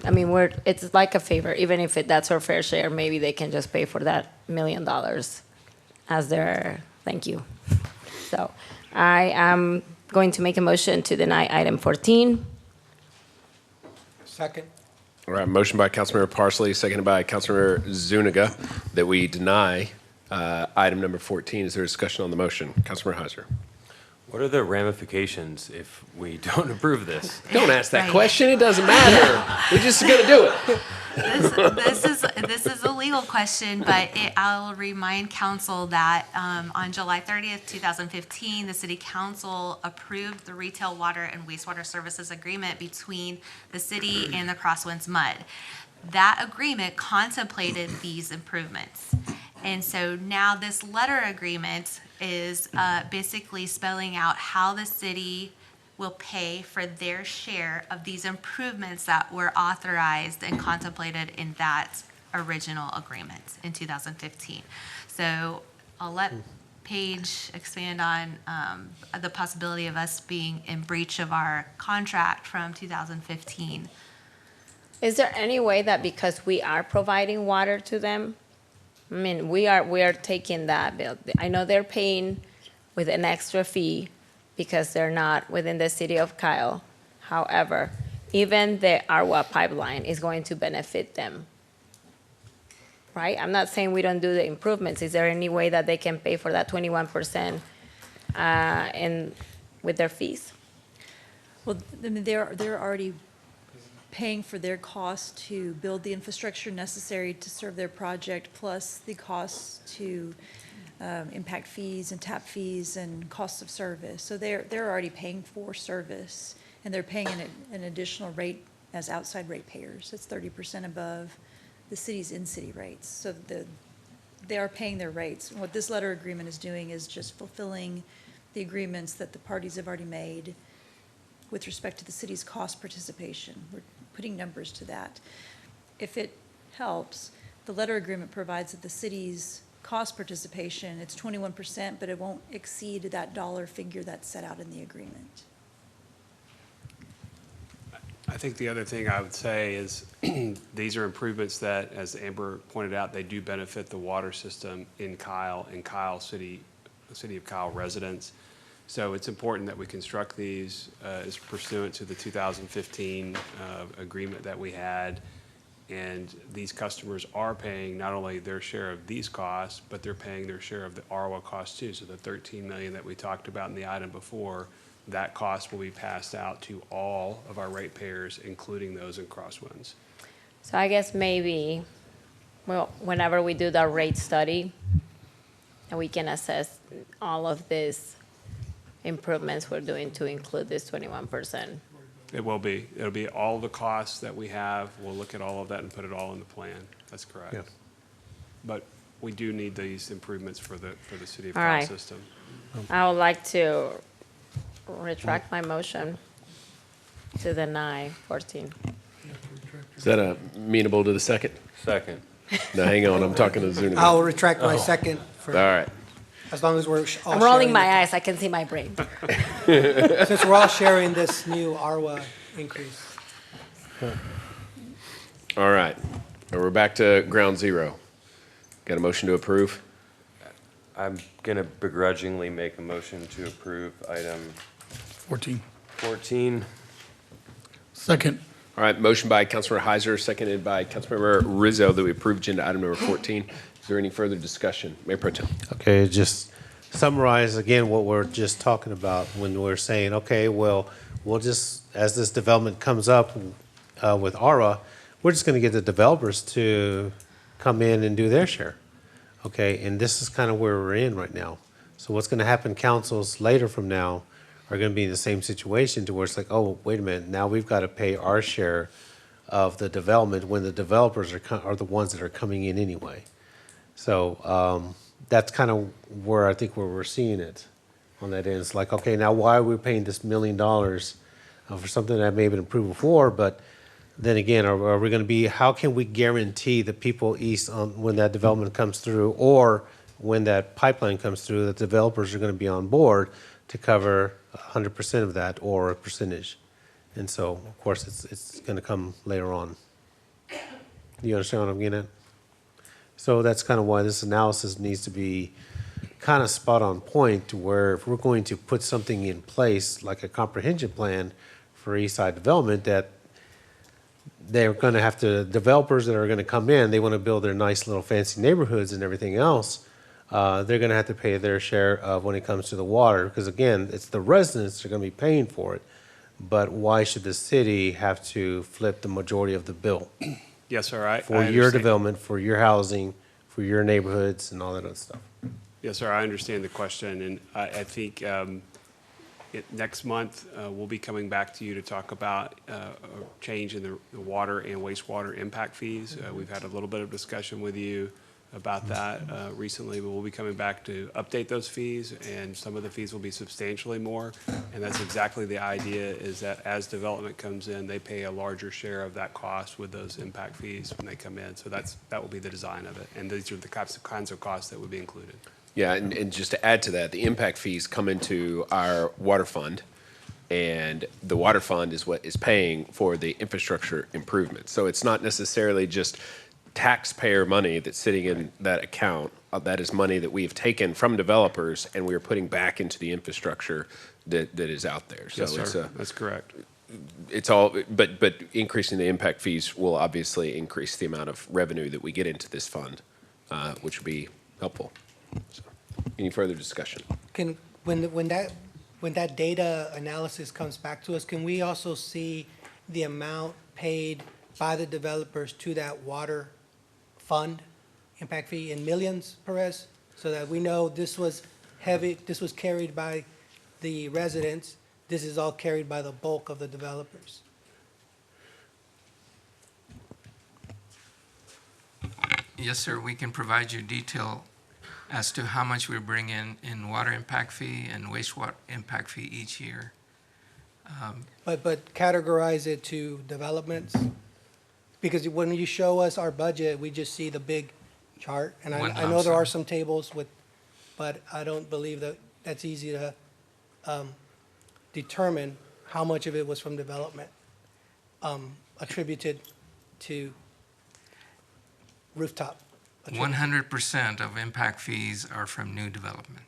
I mean, it's like a favor. Even if that's our fair share, maybe they can just pay for that $1 million as their thank you. So I am going to make a motion to deny item 14. Second. All right, motion by Councilmember Parsley, seconded by Councilmember Zuniga, that we deny item number 14. Is there a discussion on the motion? Councilmember Heiser. What are the ramifications if we don't approve this? Don't ask that question. It doesn't matter. We're just going to do it. This is a legal question, but I'll remind council that on July 30th, 2015, the City Council approved the retail water and wastewater services agreement between the city and the Crosswinds Mud. That agreement contemplated these improvements. And so now this letter agreement is basically spelling out how the city will pay for their share of these improvements that were authorized and contemplated in that original agreement in 2015. So I'll let Paige expand on the possibility of us being in breach of our contract from 2015. Is there any way that because we are providing water to them, I mean, we are taking that bill. I know they're paying with an extra fee because they're not within the city of Kyle. However, even the ARWA pipeline is going to benefit them, right? I'm not saying we don't do the improvements. Is there any way that they can pay for that 21% with their fees? Well, I mean, they're already paying for their costs to build the infrastructure necessary to serve their project, plus the costs to impact fees and tap fees and costs of service. So they're already paying for service, and they're paying an additional rate as outside rate payers. It's 30% above the city's in-city rates. So they are paying their rates. What this letter agreement is doing is just fulfilling the agreements that the parties have already made with respect to the city's cost participation. We're putting numbers to that. If it helps, the letter agreement provides that the city's cost participation, it's 21%, but it won't exceed that dollar figure that's set out in the agreement. I think the other thing I would say is these are improvements that, as Amber pointed out, they do benefit the water system in Kyle and Kyle City, the City of Kyle residents. So it's important that we construct these as pursuant to the 2015 agreement that we had. And these customers are paying not only their share of these costs, but they're paying their share of the ARWA costs too. So the $13 million that we talked about in the item before, that cost will be passed out to all of our ratepayers, including those in Crosswinds. So I guess maybe, well, whenever we do the rate study, and we can assess all of these improvements we're doing to include this 21%. It will be. It'll be all the costs that we have. We'll look at all of that and put it all in the plan. That's correct. Yeah. But we do need these improvements for the city of All Kyle right. system. I would like to retract my motion to deny 14. Is that amenable to the second? Second. No, hang on, I'm talking to Zuniga. I'll retract my second, All right. as long as we're all I'm rolling sharing my the- eyes, I can see my brain. Since we're all sharing this new ARWA increase. All right. We're back to ground zero. Got a motion to approve? I'm going to begrudgingly make a motion to approve item 14. 14. Second. All right, motion by Councilmember Heiser, seconded by Councilmember Rizzo that we approve agenda item number 14. Is there any further discussion? Mayor Pro Tem. Okay, just summarize again what we're just talking about when we're saying, okay, well, we'll just, as this development comes up with ARWA, we're just going to get the developers to come in and do their share. Okay, and this is kind of where we're in right now. So what's going to happen, councils later from now are going to be in the same situation to where it's like, oh, wait a minute, now we've got to pay our share of the development when the developers are the ones that are coming in anyway. So that's kind of where I think where we're seeing it on that end. It's like, okay, now why are we paying this $1 million for something that may have been approved before? But then again, are we going to be, how can we guarantee the people east on when that development comes through or when that pipeline comes through, that developers are going to be on board to cover 100% of that or a percentage? And so, of course, it's going to come later on. You understand what I'm getting at? So that's kind of why this analysis needs to be kind of spot on point to where if we're going to put something in place like a comprehension plan for East Side development, that they're going to have to, developers that are going to come in, they want to build their nice little fancy neighborhoods and everything else, they're going to have to pay their share of when it comes to the water. Because again, it's the residents that are going to be paying for it. But why should the city have to flip the majority of the bill? Yes, sir. I For your understand. development, for your housing, for your neighborhoods and all that other stuff. Yes, sir. I understand the question. And I think next month, we'll be coming back to you to talk about a change in the water and wastewater impact fees. We've had a little bit of discussion with you about that recently, but we'll be coming back to update those fees, and some of the fees will be substantially more. And that's exactly the idea, is that as development comes in, they pay a larger share of that cost with those impact fees when they come in. So that will be the design of it. And these are the kinds of costs that would be included. Yeah, and just to add to that, the impact fees come into our water fund, and the water fund is what is paying for the infrastructure improvements. So it's not necessarily just taxpayer money that's sitting in that account. That is money that we have taken from developers, and we are putting back into the infrastructure that is out there. So Yes, sir. That's correct. It's all, but increasing the impact fees will obviously increase the amount of revenue that we get into this fund, which would be helpful. So, any further discussion? When that data analysis comes back to us, can we also see the amount paid by the developers to that water fund impact fee in millions, Perez? So that we know this was carried by the residents, this is all carried by the bulk of the developers. Yes, sir, we can provide you detail as to how much we bring in water impact fee and wastewater impact fee each year. But categorize it to developments? Because when you show us our budget, we just see the big chart. And I know there are some tables but I don't believe that that's easy to determine how much of it was from development attributed to rooftop. 100% of impact fees are from new development.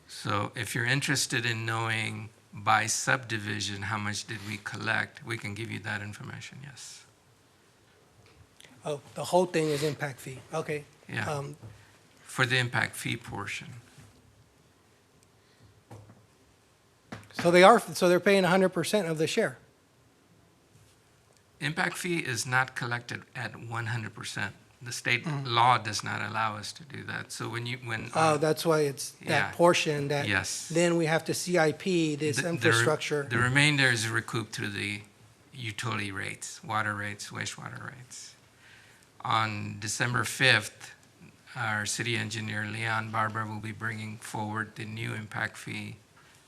So if you're interested in knowing by subdivision how much did we collect, we can give you that information, yes. Oh, the whole thing is impact fee, okay. Yeah, for the impact fee portion. So they're paying 100% of the share? Impact fee is not collected at 100%. The state law does not allow us to do that. So Oh, that's why it's that portion that. Yes. Then we have to CIP this infrastructure. The remainder is recouped through the utility rates, water rates, wastewater rates. On December 5th, our city engineer, Leon Barber, will be bringing forward the new impact fee,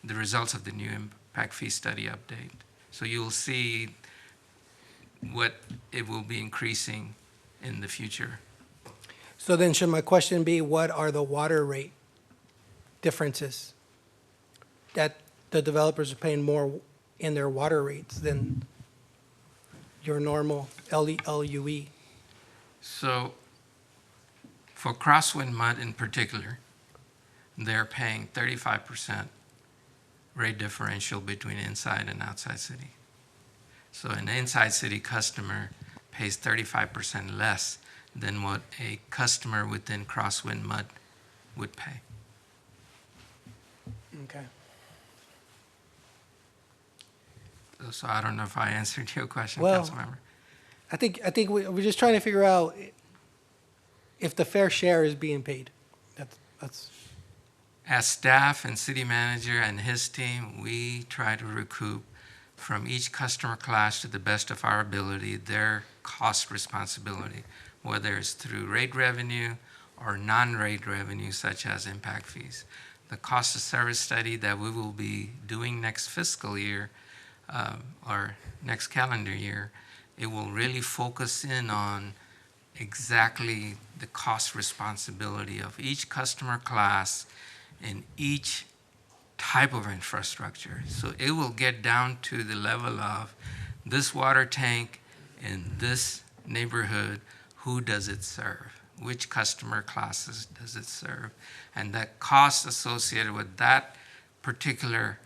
the results of the new impact fee study update. So you'll see what it will be increasing in the future. So then should my question be, what are the water rate differences? That the developers are paying more in their water rates than your normal LUE? So for Crosswind Mud in particular, they're paying 35% rate differential between inside and outside city. So an inside city customer pays 35% less than what a customer within Crosswind Mud would pay. Okay. So I don't know if I answered your question, Well, Councilmember. I think we're just trying to figure out if the fair share is being paid. That's. As staff and city manager and his team, we try to recoup from each customer class to the best of our ability their cost responsibility, whether it's through rate revenue or non-rate revenue such as impact fees. The cost of service study that we will be doing next fiscal year or next calendar year, it will really focus in on exactly the cost responsibility of each customer class in each type of infrastructure. So it will get down to the level of this water tank in this neighborhood, who does it serve? Which customer classes does it serve? And the cost associated with that particular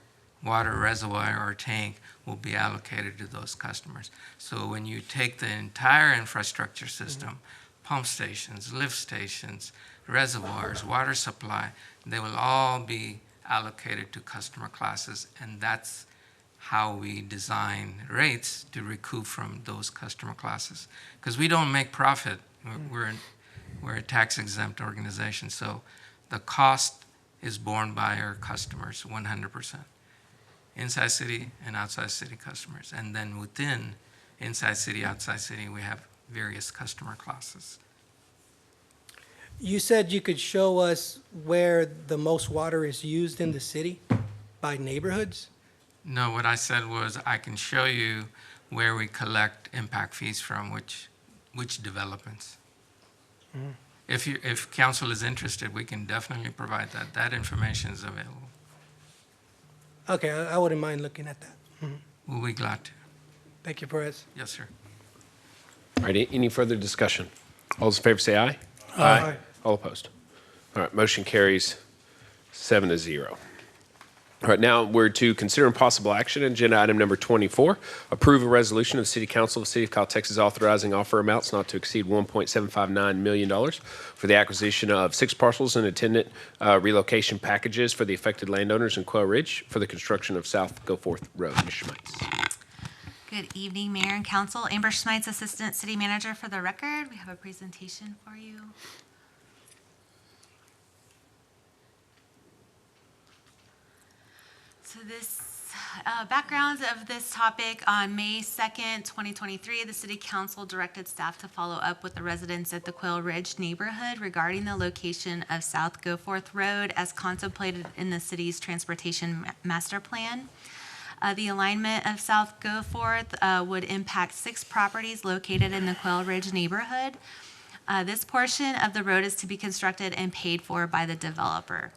water reservoir or tank will be allocated to those customers. So when you take the entire infrastructure system, pump stations, lift stations, reservoirs, water supply, they will all be allocated to customer classes, and that's how we design rates to recoup from those customer classes. Because we don't make profit. We're a tax-exempt organization, so the cost is borne by our customers 100%. Inside city and outside city customers. And then within inside city, outside city, we have various customer classes. You said you could show us where the most water is used in the city by neighborhoods? No, what I said was I can show you where we collect impact fees from which developments. Mhm. If council is interested, we can definitely provide that. That information is available. Okay, I wouldn't mind looking at that. Mhm. We'll be glad to. Thank you, Perez. Yes, sir. All right, any further discussion? All those in favor say aye. Aye. All opposed? All right, motion carries 7-0. All right, now we're to consider impossible action. Agenda item number 24, approve a resolution of the City Council of the City of Kyle, Texas, authorizing offer amounts not to exceed $1.759 million for the acquisition of 6 parcels and attendant relocation packages for the affected landowners in Quail Ridge for the construction of South Goforth Road. Ms. Schmeits. Good evening, Mayor and Council. Amber Schmeits, Assistant City Manager for the record. We have a presentation for you. So this background of this topic, on May 2nd, 2023, the City Council directed staff to follow up with the residents at the Quail Ridge neighborhood regarding the location of South Goforth Road as contemplated in the city's transportation master plan. The alignment of South Goforth would impact 6 properties located in the Quail Ridge neighborhood. This portion of the road is to be constructed and paid for by the developer.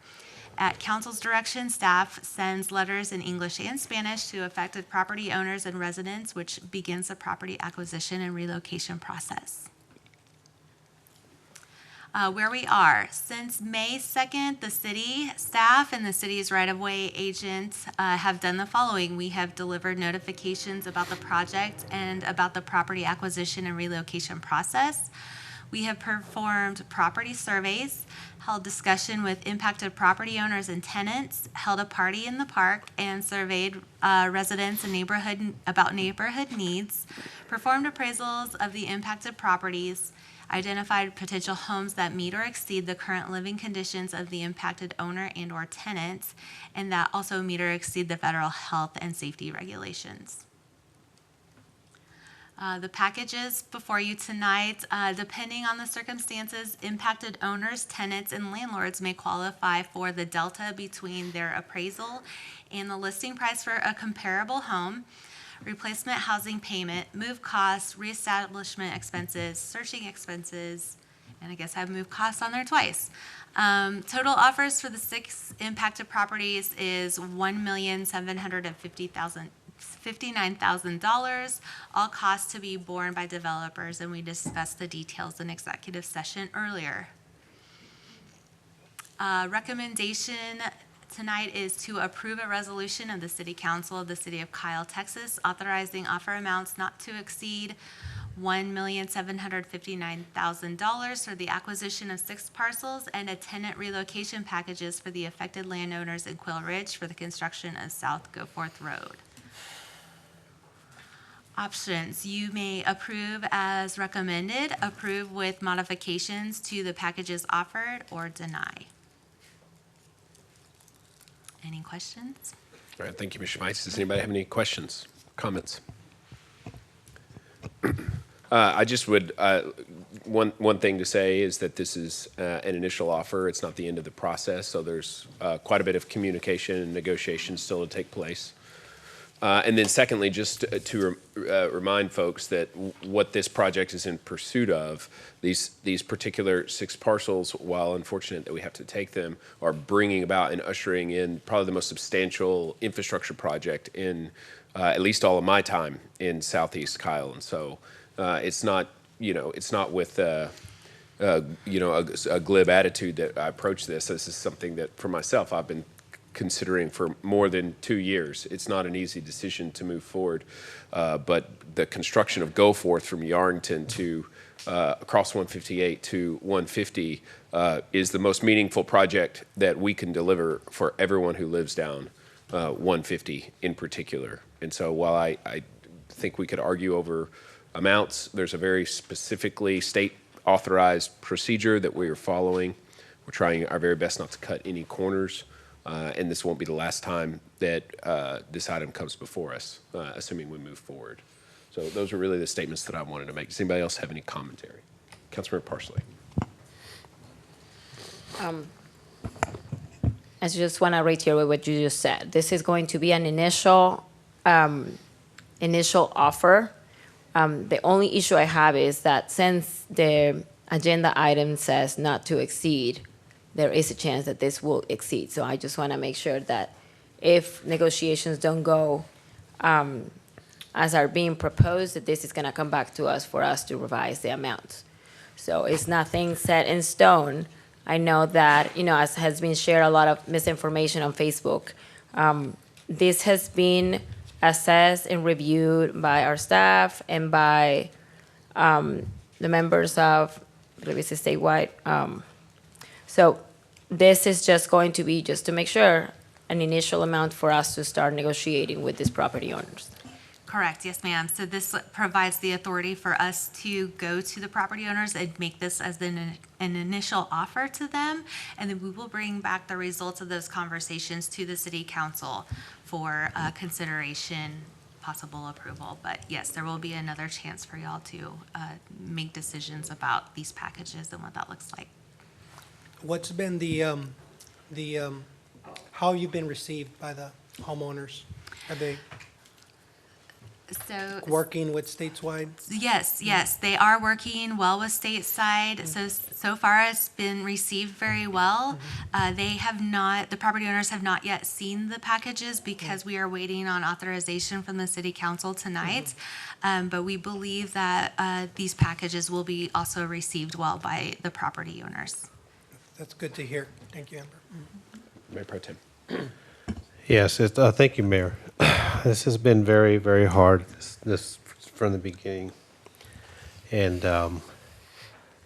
At council's direction, staff sends letters in English and Spanish to affected property owners and residents, which begins the property acquisition and relocation process. Where we are, since May 2nd, the city staff and the city's right-of-way agent have done the following. We have delivered notifications about the project and about the property acquisition and relocation process. We have performed property surveys, held discussion with impacted property owners and tenants, held a party in the park, and surveyed residents and about neighborhood needs, performed appraisals of the impacted properties, identified potential homes that meet or exceed the current living conditions of the impacted owner and or tenant, and that also meet or exceed the federal health and safety regulations. The packages before you tonight, depending on the circumstances, impacted owners, tenants, and landlords may qualify for the delta between their appraisal and the listing price for a comparable home, replacement housing payment, move costs, reestablishment expenses, searching expenses, and I guess I've moved costs on there twice. Total offers for the 6 impacted properties is $1,759,000, all costs to be borne by developers, and we discussed the details in executive session earlier. Recommendation tonight is to approve a resolution of the City Council of the City of Kyle, Texas, authorizing offer amounts not to exceed $1,759,000 for the acquisition of 6 parcels and attendant relocation packages for the affected landowners in Quail Ridge for the construction of South Goforth Road. Options: you may approve as recommended, approve with modifications to the packages offered, or deny. Any questions? All right, thank you, Ms. Schmeits. Does anybody have any questions, comments? I just would, one thing to say is that this is an initial offer. It's not the end of the process, so there's quite a bit of communication and negotiation still to take place. And then secondly, just to remind folks that what this project is in pursuit of, these particular 6 parcels, while unfortunate that we have to take them, are bringing about and ushering in probably the most substantial infrastructure project in at least all of my time in Southeast Kyle. And so it's not, it's not with a glib attitude that I approach this. This is something that for myself I've been considering for more than 2 years. It's not an easy decision to move forward, but the construction of Goforth from Yarrington to across 158 to 150 is the most meaningful project that we can deliver for everyone who lives down 150 in particular. And so while I think we could argue over amounts, there's a very specifically state authorized procedure that we are following. We're trying our very best not to cut any corners. And this won't be the last time that this item comes before us, assuming we move forward. So those are really the statements that I wanted to make. Does anybody else have any commentary? Councilmember Parsley. I just want to reiterate what you just said. This is going to be an initial offer. The only issue I have is that since the agenda item says not to exceed, there is a chance that this will exceed. So I just want to make sure that if negotiations don't go as are being proposed, that this is going to come back to us for us to revise the amounts. So it's nothing set in stone. I know that, as has been shared, a lot of misinformation on Facebook. This has been assessed and reviewed by our staff and by the members of, I believe it's a statewide. So this is just going to be, just to make sure, an initial amount for us to start negotiating with these property owners. Correct, yes, ma'am. So this provides the authority for us to go to the property owners and make this as an initial offer to them, and then we will bring back the results of those conversations to the city council for consideration, possible approval. But yes, there will be another chance for y'all to make decisions about these packages and what that looks like. What's been how have you been received by the homeowners? Are they So working with stateside? Yes, they are working well with stateside. So far it's been received very well. The property owners have not yet seen the packages because we are waiting on authorization from the city council tonight. But we believe that these packages will be also received well by the property owners. That's good to hear. Thank you, Amber. Mayor Pro Tem. Yes, thank you, Mayor. This has been very, very hard, this from the beginning. And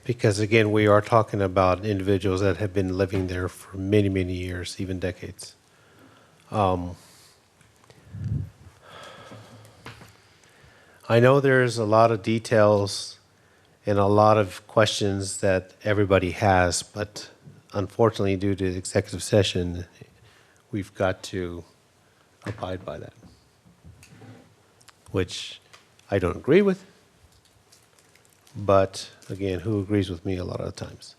because, again, we are talking about individuals that have been living there for many, many years, even decades. I know there's a lot of details and a lot of questions that everybody has, but unfortunately, due to the executive session, we've got to abide by that, which I don't agree with. But again, who agrees with me a lot of times?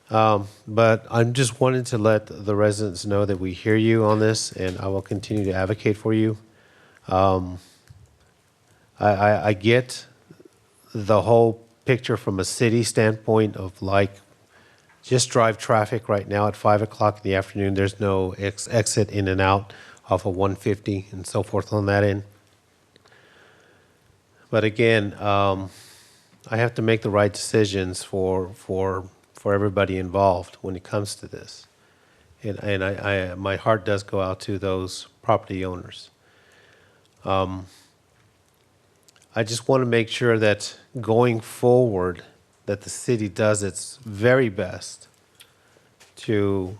But I'm just wanting to let the residents know that we hear you on this, and I will continue to advocate for you. I get the whole picture from a city standpoint of just drive traffic right now at 5 o'clock in the afternoon. There's no exit in and out off of 150 and so forth on that end. But again, I have to make the right decisions for everybody involved when it comes to this. And my heart does go out to those property owners. I just want to make sure that going forward, that the city does its very best to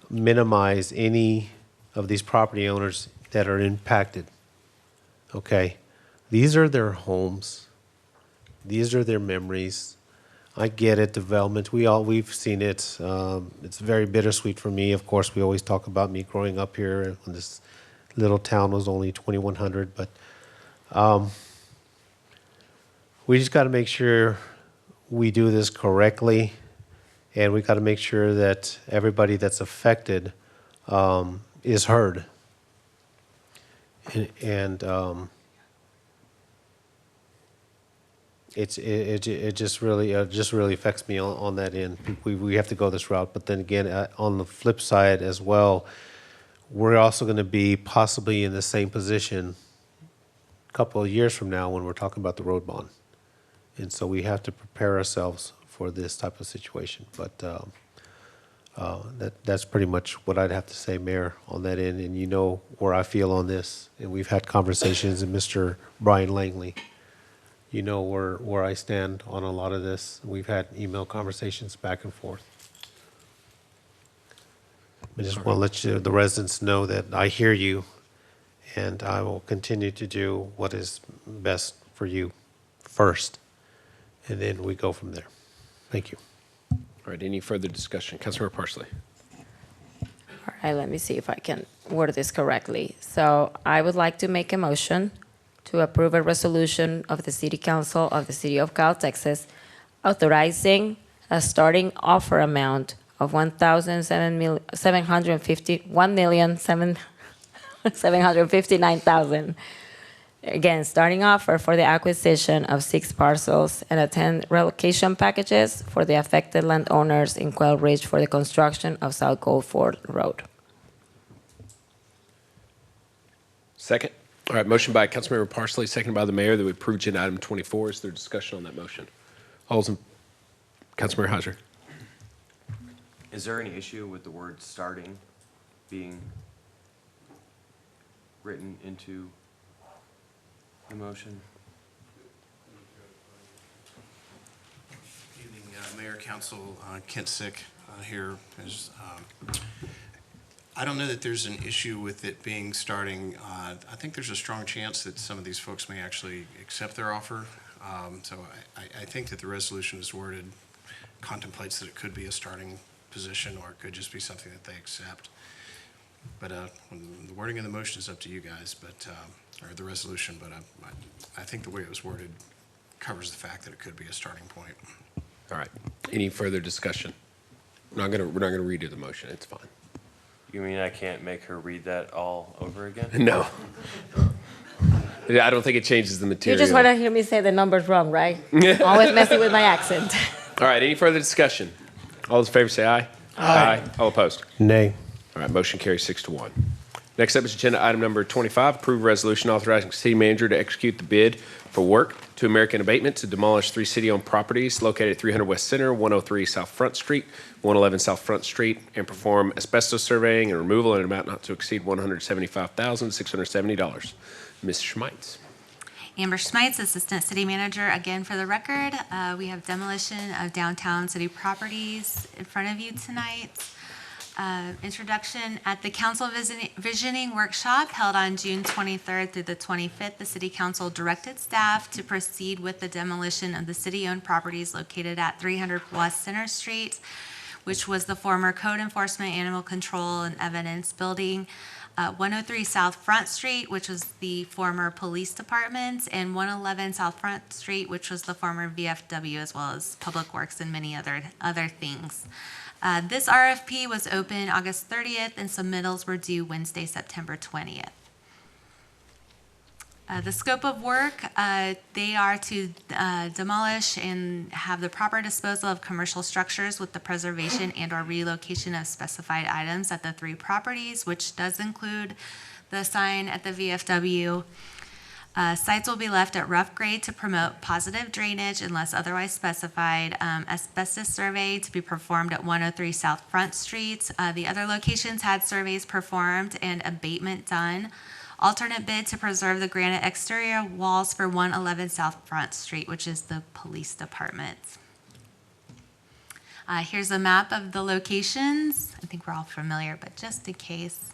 minimize any of these property owners that are impacted. Okay? These are their homes. These are their memories. I get it, development. We've seen it. It's very bittersweet for me. Of course, we always talk about me growing up here when this little town was only 2,100, but we just got to make sure we do this correctly, and we got to make sure that everybody that's affected is heard. And it just really affects me on that end. We have to go this route, but then again, on the flip side as well, we're also going to be possibly in the same position a couple of years from now when we're talking about the road bond. And so we have to prepare ourselves for this type of situation. But that's pretty much what I'd have to say, Mayor, on that end. And you know where I feel on this. And we've had conversations, and Mr. Brian Langley, you know where I stand on a lot of this. We've had email conversations back and forth. I just want to let the residents know that I hear you, and I will continue to do what is best for you first. And then we go from there. Thank you. All right, any further discussion? Councilmember Parsley. All right, let me see if I can word this correctly. So I would like to make a motion to approve a resolution of the City Council of the City of Kyle, Texas, authorizing a starting offer amount of $1,759,000. Again, starting offer for the acquisition of 6 parcels and 10 relocation packages for the affected landowners in Quail Ridge for the construction of South Goldford Road. Second. All right, motion by Councilmember Parsley, seconded by the mayor, that we approve agenda item 24. Is there discussion on that motion? Councilmember Heiser. Is there any issue with the word starting being written into the motion? Evening, Mayor, Council, Kent Sick here. I don't know that there's an issue with it being starting. I think there's a strong chance that some of these folks may actually accept their offer. So I think that the resolution is worded, contemplates that it could be a starting position, or it could just be something that they accept. But the wording of the motion is up to you guys, but or the resolution. But I think the way it was worded covers the fact that it could be a starting point. All right. Any further discussion? We're not gonna redo the motion. It's fine. You mean I can't make her read that all over again? No. I don't think it changes the You material. just want to hear me say the numbers wrong, right? Always messing with my accent. All right, any further discussion? All those in favor say aye. Aye. All opposed? Nay. All right, motion carries 6-1. Next up is agenda item number 25, approve resolution authorizing city manager to execute the bid for work to American Abatement to demolish 3 city-owned properties located at 300 West Center, 103 South Front Street, 111 South Front Street, and perform asbestos surveying and removal in an amount not to exceed $175,670. Ms. Schmeits. Amber Schmeits, Assistant City Manager. Again, for the record, we have demolition of downtown city properties in front of you tonight. Introduction at the Council Visioning Workshop held on June 23rd through the 25th. The City Council directed staff to proceed with the demolition of the city-owned properties located at 300 West Center Street, which was the former Code Enforcement, Animal Control, and Evidence Building. 103 South Front Street, which was the former Police Department, and 111 South Front Street, which was the former VFW, as well as Public Works and many other things. This RFP was open August 30th, and submittals were due Wednesday, September 20th. The scope of work, they are to demolish and have the proper disposal of commercial structures with the preservation and or relocation of specified items at the 3 properties, which does include the sign at the VFW. Sites will be left at rough grade to promote positive drainage unless otherwise specified. Asbestos survey to be performed at 103 South Front Street. The other locations had surveys performed and abatement done. Alternate bid to preserve the granite exterior walls for 111 South Front Street, which is the police department. Here's a map of the locations. I think we're all familiar, but just in case.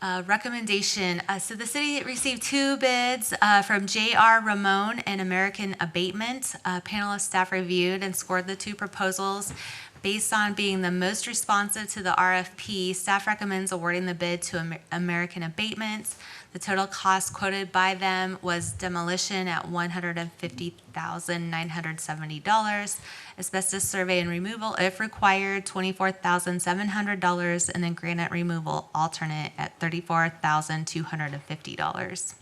Recommendation. So the city received 2 bids from J.R. Ramon and American Abatement. A panel of staff reviewed and scored the 2 proposals. Based on being the most responsive to the RFP, staff recommends awarding the bid to American Abatement. The total cost quoted by them was demolition at $150,970, asbestos survey and removal, if required, $24,700, and then granite removal alternate at $34,250.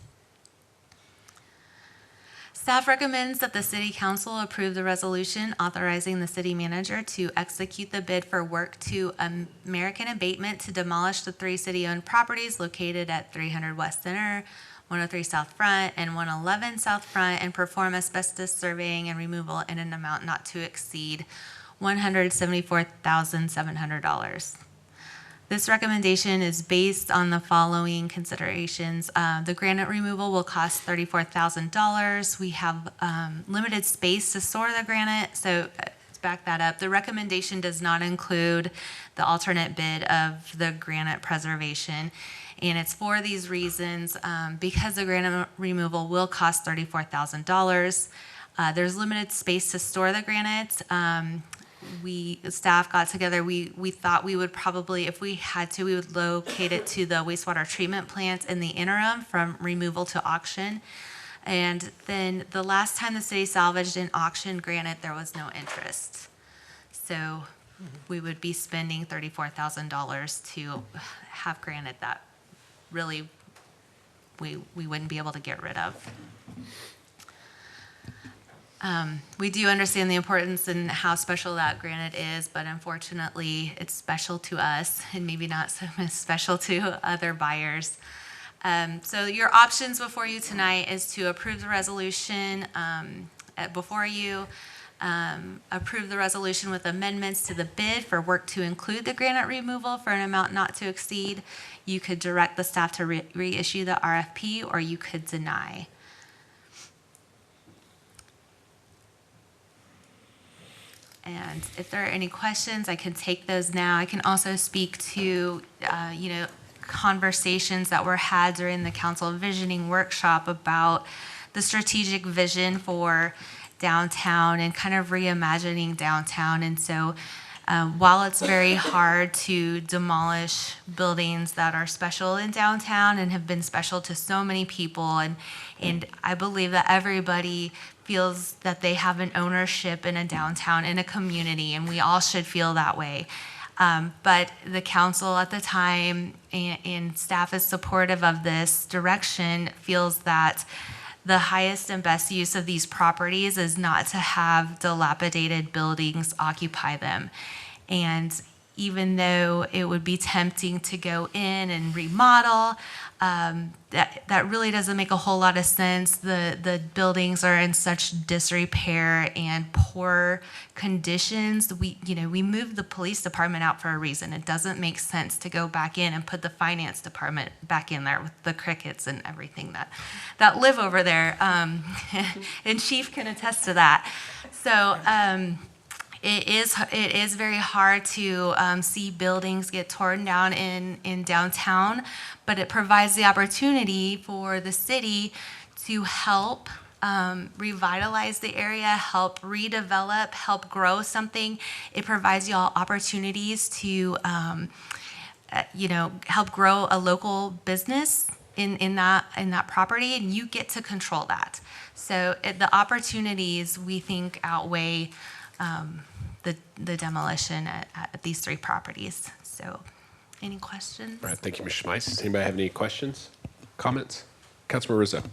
Staff recommends that the City Council approve the resolution authorizing the city manager to execute the bid for work to American Abatement to demolish the 3 city-owned properties located at 300 West Center, 103 South Front, and 111 South Front, and perform asbestos surveying and removal in an amount not to exceed $174,700. This recommendation is based on the following considerations. The granite removal will cost $34,000. We have limited space to store the granite, so to back that up, the recommendation does not include the alternate bid of the granite preservation. And it's for these reasons, because the granite removal will cost $34,000. There's limited space to store the granite. Staff got together, we thought we would probably, if we had to, we would locate it to the wastewater treatment plant in the interim from removal to auction. And then the last time the city salvaged and auctioned granite, there was no interest. So we would be spending $34,000 to have granted that really we wouldn't be able to get rid of. We do understand the importance and how special that granite is, but unfortunately, it's special to us and maybe not so much special to other buyers. So your options before you tonight is to approve the resolution before you, approve the resolution with amendments to the bid for work to include the granite removal for an amount not to exceed. You could direct the staff to reissue the RFP, or you could deny. And if there are any questions, I can take those now. I can also speak to, conversations that were had during the council visioning workshop about the strategic vision for downtown and kind of reimagining downtown. And so while it's very hard to demolish buildings that are special in downtown and have been special to so many people, and I believe that everybody feels that they have an ownership in a downtown, in a community, and we all should feel that way. But the council at the time and staff is supportive of this direction, feels that the highest and best use of these properties is not to have dilapidated buildings occupy them. And even though it would be tempting to go in and remodel, that really doesn't make a whole lot of sense. The buildings are in such disrepair and poor conditions. We moved the police department out for a reason. It doesn't make sense to go back in and put the finance department back in there with the crickets and everything that live over there. And Chief can attest to that. So it is very hard to see buildings get torn down in downtown, but it provides the opportunity for the city to help revitalize the area, help redevelop, help grow something. It provides y'all opportunities to help grow a local business in that property, and you get to control that. So the opportunities, we think, outweigh the demolition at these three properties. So, any questions? All right, thank you, Ms. Schmeits. Does anybody have any questions, comments? Councilman Rizzo.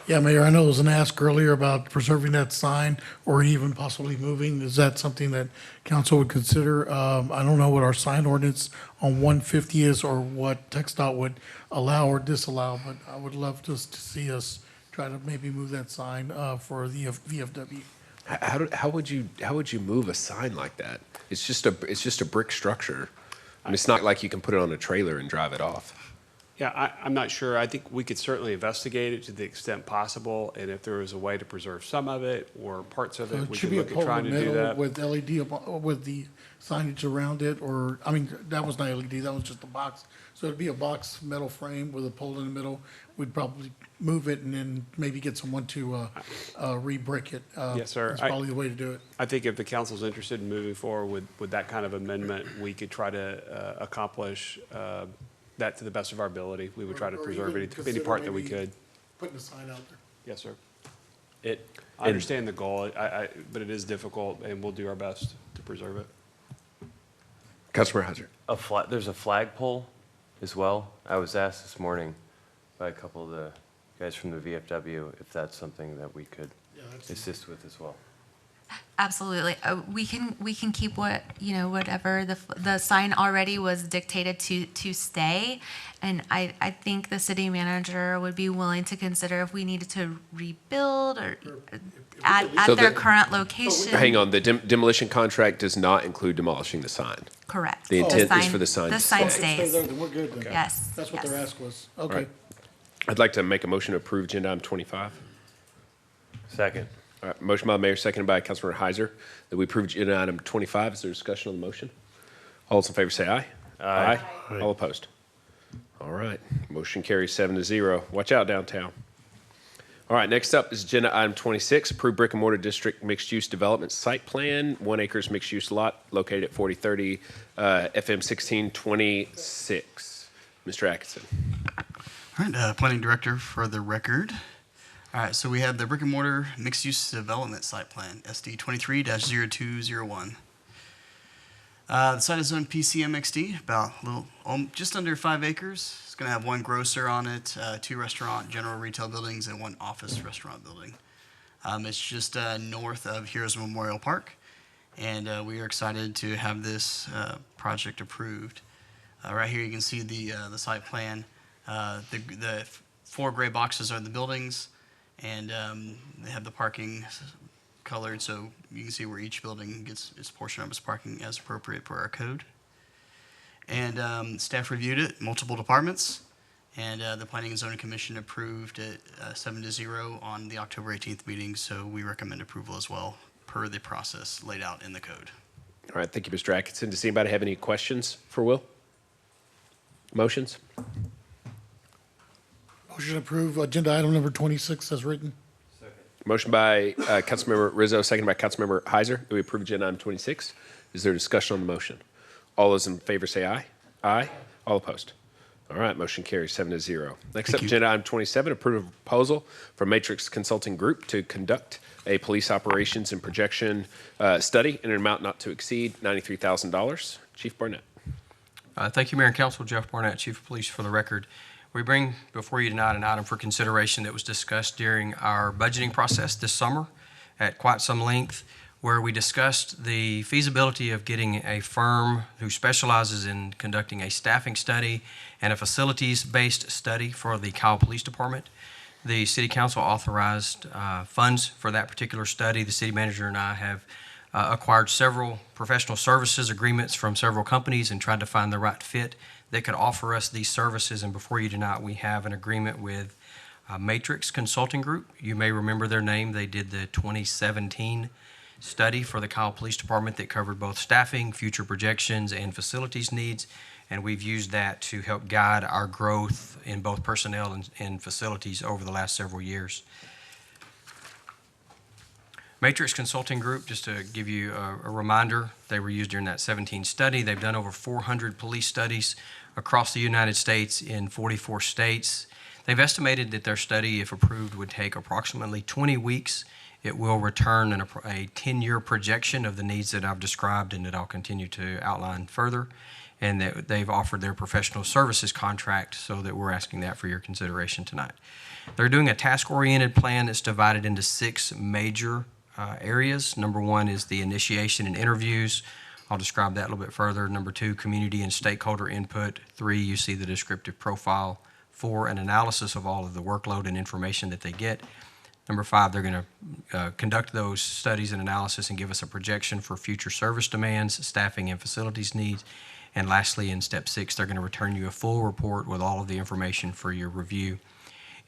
Yeah, Mayor, I know it was an ask earlier about preserving that sign or even possibly moving. Is that something that council would consider? I don't know what our sign ordinance on 150 is or what TxDOT would allow or disallow, but I would love just to see us try to maybe move that sign for the VFW. How would you move a sign like that? It's just a brick structure. I mean, it's not like you can put it on a trailer and drive it off. Yeah, I'm not sure. I think we could certainly investigate it to the extent possible, and if there was a way to preserve some of it or parts of it, we could look at trying to do that. With LED, with the signage around it, or, I mean, that was not LED, that was just a box. So it'd be a box metal frame with a pole in the middle. We'd probably move it and then maybe get someone to re-brick it. Yes, sir. That's probably the way to do it. I think if the council's interested in moving forward with that kind of amendment, we could try to accomplish that to the best of our ability. We would try to Or preserve even any consider part that we maybe could. Putting a sign out there. Yes, sir. I understand the goal, but it is difficult, and we'll do our best to preserve it. Councilman Heiser. There's a flagpole as well. I was asked this morning by a couple of the guys from the VFW if that's something that we could assist with as well. Absolutely. We can keep whatever the sign already was dictated to stay, and I think the city manager would be willing to consider if we needed to rebuild or at their current location. Hang on, the demolition contract does not include demolishing the sign. Correct. The intent is for the sign to stay. The sign stays. Then we're good then. Yes. That's what their ask was. Okay. Right. I'd like to make a motion to approve agenda item 25. Second. All right, motion by the mayor, seconded by Councilman Heiser, that we approve agenda item 25. Is there discussion on the motion? All those in favor say aye. Aye. All opposed? All right, motion carries 7-0. Watch out downtown. All right, next up is agenda item 26, approve brick and mortar district mixed-use development site plan, 1 acres mixed-use lot located at 4030 FM 1626. Mr. Atkinson. All right, planning director for the record. All right, so we have the brick and mortar mixed-use development site plan, SD 23-0201. The site is zoned PCMXD, about just under 5 acres. It's going to have 1 grocer on it, 2 restaurant, general retail buildings, and 1 office restaurant building. It's just north of Heroes Memorial Park, and we are excited to have this project approved. Right here you can see the site plan. The 4 gray boxes are the buildings, and they have the parking colored so you can see where each building gets its portion of its parking as appropriate per our code. And staff reviewed it, multiple departments, and the Planning and Zoning Commission approved it 7-0 on the October 18th meeting, so we recommend approval as well per the process laid out in the code. All right, thank you, Mr. Atkinson. Does anybody have any questions for Will? Motions? Motion to approve agenda item number 26 as written. Motion by Councilmember Rizzo, seconded by Councilmember Heiser, that we approve agenda item 26. Is there discussion on the motion? All those in favor say aye. Aye. All opposed? All right, motion carries 7-0. Next up, agenda item 27, approve a proposal from Matrix Consulting Group to conduct a police operations and projection study in an amount not to exceed $93,000. Chief Barnett. Thank you, Mayor and Council. Jeff Barnett, Chief of Police, for the record. We bring before you tonight an item for consideration that was discussed during our budgeting process this summer at quite some length, where we discussed the feasibility of getting a firm who specializes in conducting a staffing study and a facilities-based study for the Kyle Police Department. The City Council authorized funds for that particular study. The City Manager and I have acquired several professional services agreements from several companies and tried to find the right fit that could offer us these services. And before you tonight, we have an agreement with Matrix Consulting Group. You may remember their name. They did the 2017 study for the Kyle Police Department that covered both staffing, future projections, and facilities needs. And we've used that to help guide our growth in both personnel and facilities over the last several years. Matrix Consulting Group, just to give you a reminder, they were used during that 17 study. They've done over 400 police studies across the United States in 44 states. They've estimated that their study, if approved, would take approximately 20 weeks. It will return a 10-year projection of the needs that I've described and that I'll continue to outline further. And that they've offered their professional services contract, so that we're asking that for your consideration tonight. They're doing a task-oriented plan that's divided into 6 major areas. Number 1 is the initiation and interviews. I'll describe that a little bit further. Number 2, community and stakeholder input. 3, you see the descriptive profile. 4, an analysis of all of the workload and information that they get. Number 5, they're going to conduct those studies and analysis and give us a projection for future service demands, staffing, and facilities needs. And lastly, in step 6, they're going to return you a full report with all of the information for your review.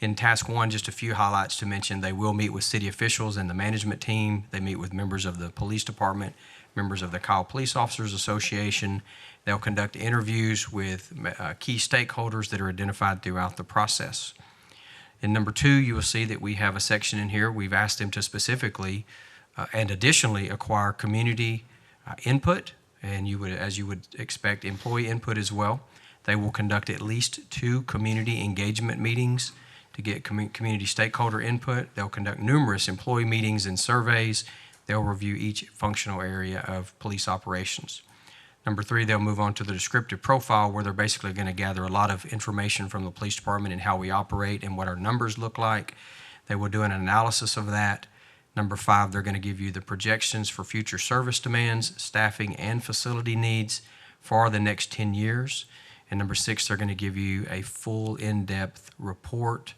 In task 1, just a few highlights to mention. They will meet with city officials and the management team. They meet with members of the police department, members of the Kyle Police Officers Association. They'll conduct interviews with key stakeholders that are identified throughout the process. In number 2, you will see that we have a section in here. We've asked them to specifically and additionally acquire community input, and as you would expect, employee input as well. They will conduct at least 2 community engagement meetings to get community stakeholder input. They'll conduct numerous employee meetings and surveys. They'll review each functional area of police operations. Number 3, they'll move on to the descriptive profile, where they're basically going to gather a lot of information from the police department and how we operate and what our numbers look like. They will do an analysis of that. Number 5, they're going to give you the projections for future service demands, staffing, and facility needs for the next 10 years. And number 6, they're going to give you a full in-depth report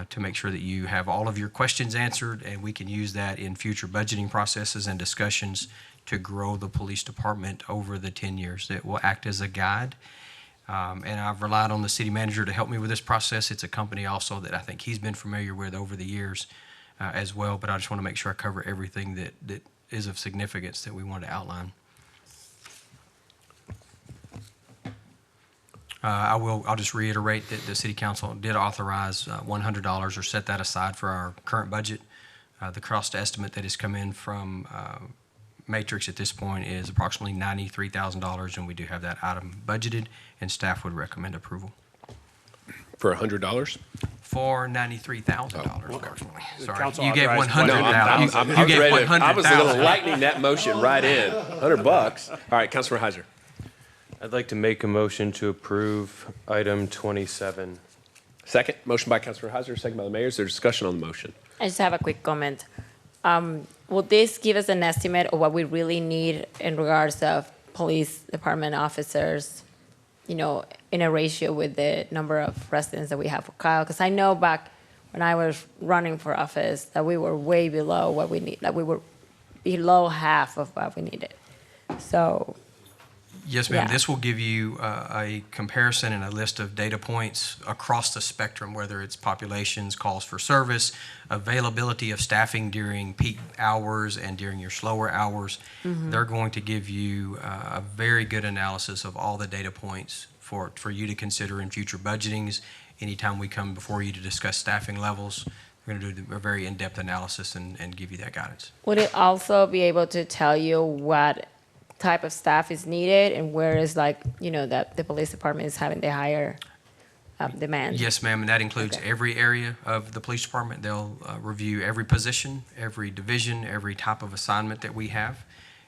to make sure that you have all of your questions answered, and we can use that in future budgeting processes and discussions to grow the police department over the 10 years. It will act as a guide. And I've relied on the city manager to help me with this process. It's a company also that I think he's been familiar with over the years as well, but I just want to make sure I cover everything that is of significance that we want to outline. I'll just reiterate that the City Council did authorize $100 or set that aside for our current budget. The cost estimate that has come in from Matrix at this point is approximately $93,000, and we do have that item budgeted, and staff would recommend approval. For $100? for $93,000 approximately. Sorry, council you gave authorized No, I'm- 100,000. I was You gave ready to- I was a little 100,000. lightning that motion right in. $100. All right, Councilor Heiser. I'd like to make a motion to approve item 27. Second, motion by Councilor Heiser, second by the mayor. Is there discussion on the motion? I just have a quick comment. Will this give us an estimate of what we really need in regards of police department officers, you know, in a ratio with the number of residents that we have for Kyle? Because I know back when I was running for office that we were way below what we need, that we were below half of what we needed. So, Yes, ma'am. Yeah. This will give you a comparison and a list of data points across the spectrum, whether it's populations, calls for service, availability of staffing during peak hours and during your slower hours. They're going to give you a very good analysis of all the data points for you to consider in future budgetings. Anytime we come before you to discuss staffing levels, we're going to do a very in-depth analysis and give you that guidance. would it also be able to tell you what type of staff is needed and where is, like, you know, that the police department is having the higher demand? Yes, ma'am, and that includes Okay. every area of the police department. They'll review every position, every division, every type of assignment that we have,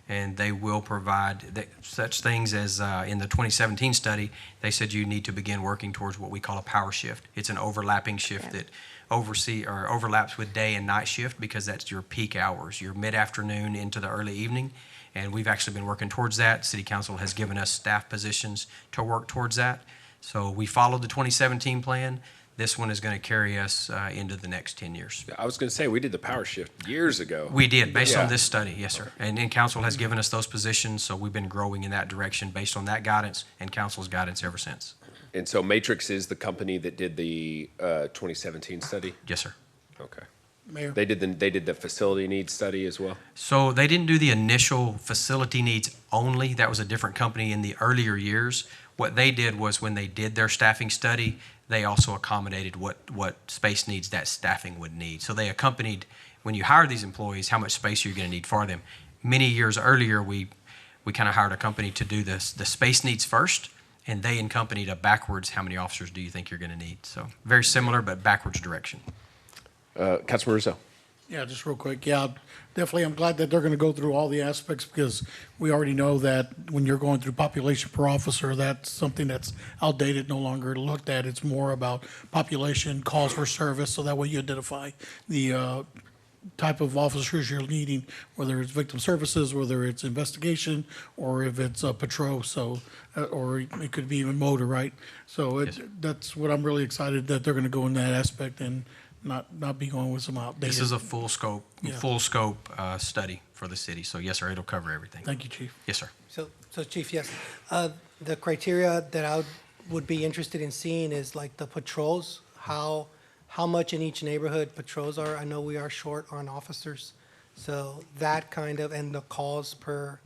and they will provide such things as in the 2017 study, they said you need to begin working towards what we call a power shift. It's an overlapping shift that overlaps with day and night shift because that's your peak hours, your mid-afternoon into the early evening. And we've actually been working towards that. City Council has given us staff positions to work towards that. So we followed the 2017 plan. This one is going to carry us into the next 10 years. I was going to say, we did the power shift years ago. We did, based Yeah. on this study, yes, sir. And then council has given us those positions, so we've been growing in that direction based on that guidance and council's guidance ever since. And so Matrix is the company that did the 2017 study? Yes, sir. Okay. Mayor. They did the facility needs study as well? So they didn't do the initial facility needs only. That was a different company in the earlier years. What they did was when they did their staffing study, they also accommodated what space needs that staffing would need. So they accompanied, when you hire these employees, how much space you're going to need for them. Many years earlier, we kind of hired a company to do the space needs first, and they accompanied a backwards, how many officers do you think you're going to need? So very similar, but backwards direction. Councilman Rizzo. Yeah, just real quick. Yeah, definitely. I'm glad that they're going to go through all the aspects because we already know that when you're going through population per officer, that's something that's outdated, no longer looked at. It's more about population, calls for service, so that way you identify the type of officers you're needing, whether it's victim services, whether it's investigation, or if it's patrol. So, or it could be even motor, right? So that's what I'm really excited that they're going to go in that aspect and not be going with some outdated. This is a full scope Yeah. study for the city. So yes, sir, it'll cover everything. Thank you, Chief. Yes, sir. So Chief, yes, the criteria that I would be interested in seeing is like the patrols, how much in each neighborhood patrols are. I know we are short on officers, so that kind of, and the calls per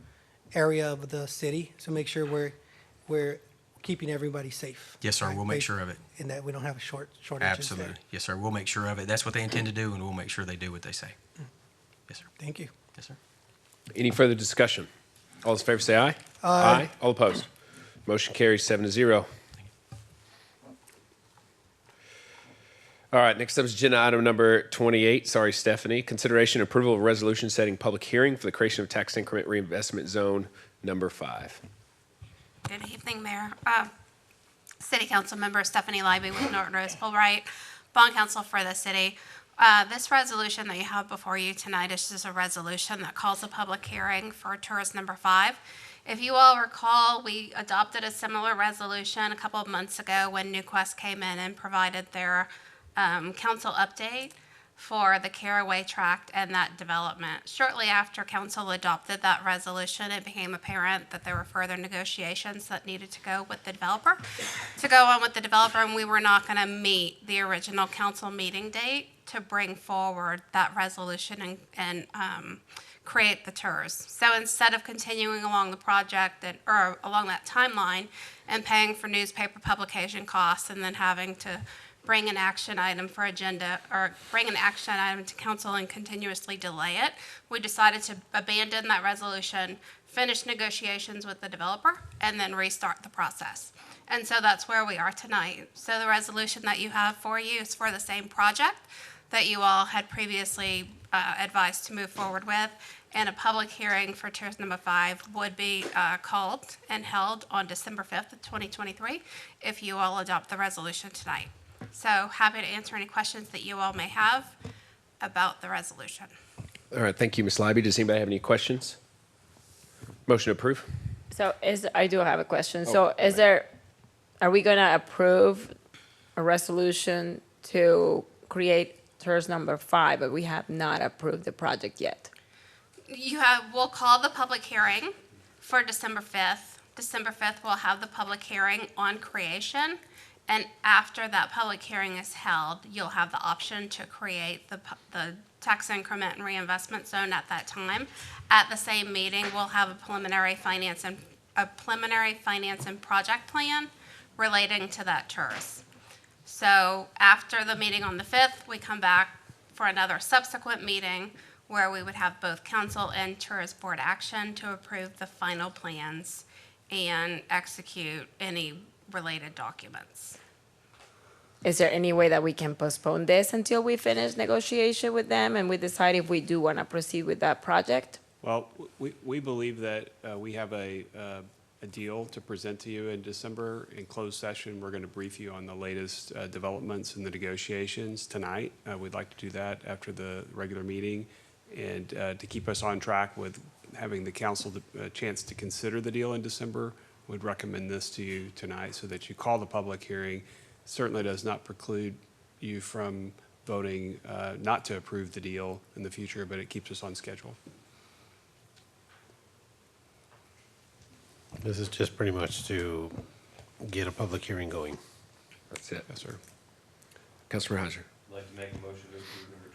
area of the city, so make sure we're keeping everybody safe. Yes, sir, right? we'll make sure of it. And that we don't have a shortages there. Absolutely. Yes, sir, we'll make sure of it. That's what they intend to do, and we'll make sure they do what they say. Yes, sir. Thank you. Yes, sir. Any further discussion? All those in favor say aye. Aye. All opposed? Motion carries 7-0. All right, next up is agenda item number 28. Sorry, Stephanie. Consideration and approval of a resolution setting public hearing for the creation of tax increment reinvestment zone number 5. Good evening, Mayor. City Council Member Stephanie Leiby with Norton Rose Fulbright, Bond Counsel for the city. This resolution that you have before you tonight is just a resolution that calls a public hearing for TIRZ number 5. If you all recall, we adopted a similar resolution a couple of months ago when Newquest came in and provided their council update for the Caraway Tract and that development. Shortly after council adopted that resolution, it became apparent that there were further negotiations that needed to go on with the developer, and we were not going to meet the original council meeting date to bring forward that resolution and create the TIRZ. So instead of continuing along the project or along that timeline and paying for newspaper publication costs and then having to bring an action item for agenda, or bring an action item to council and continuously delay it. We decided to abandon that resolution, finish negotiations with the developer, and then restart the process. And so that's where we are tonight. So the resolution that you have for you is for the same project that you all had previously advised to move forward with. And a public hearing for TIRZ number 5 would be called and held on December 5th of 2023 if you all adopt the resolution tonight. So happy to answer any questions that you all may have about the resolution. All right, thank you, Ms. Libby. Does anybody have any questions? Motion to approve? So I do have a question. So are we going to approve a resolution to create TIRZ number 5, but we have not approved the project yet? We'll call the public hearing for December 5th. December 5th, we'll have the public hearing on creation. And after that public hearing is held, you'll have the option to create the tax increment and reinvestment zone at that time. At the same meeting, we'll have a preliminary finance and project plan relating to that TIRZ. So after the meeting on the 5th, we come back for another subsequent meeting where we would have both council and TIRZ board action to approve the final plans and execute any related documents. Is there any way that we can postpone this until we finish negotiation with them and we decide if we do want to proceed with that project? Well, we believe that we have a deal to present to you in December. In closed session, we're going to brief you on the latest developments in the negotiations tonight. We'd like to do that after the regular meeting. And to keep us on track with having the council a chance to consider the deal in December, would recommend this to you tonight so that you call the public hearing. Certainly does not preclude you from voting not to approve the deal in the future, but it keeps us on schedule. This is just pretty much to get a public hearing going. That's it. Yes, sir. Councilor Heiser. I'd like to make a motion to approve number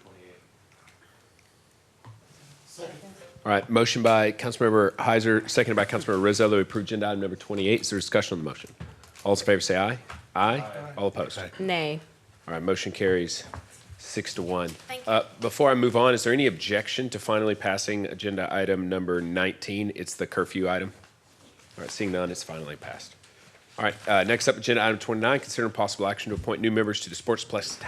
28. All right, motion by Councilmember Heiser, seconded by Councilmember Rizzo, that we approve agenda item number 28. Is there discussion on the motion? All those in favor say aye. Aye. All opposed? Nay. All right, motion carries 6-1. Thank you. Before I move on, is there any objection to finally passing agenda item number 19? It's the curfew item. All right, seeing none, it's finally passed. All right, next up, agenda item 29, considering possible action to appoint new members to the Sportsplex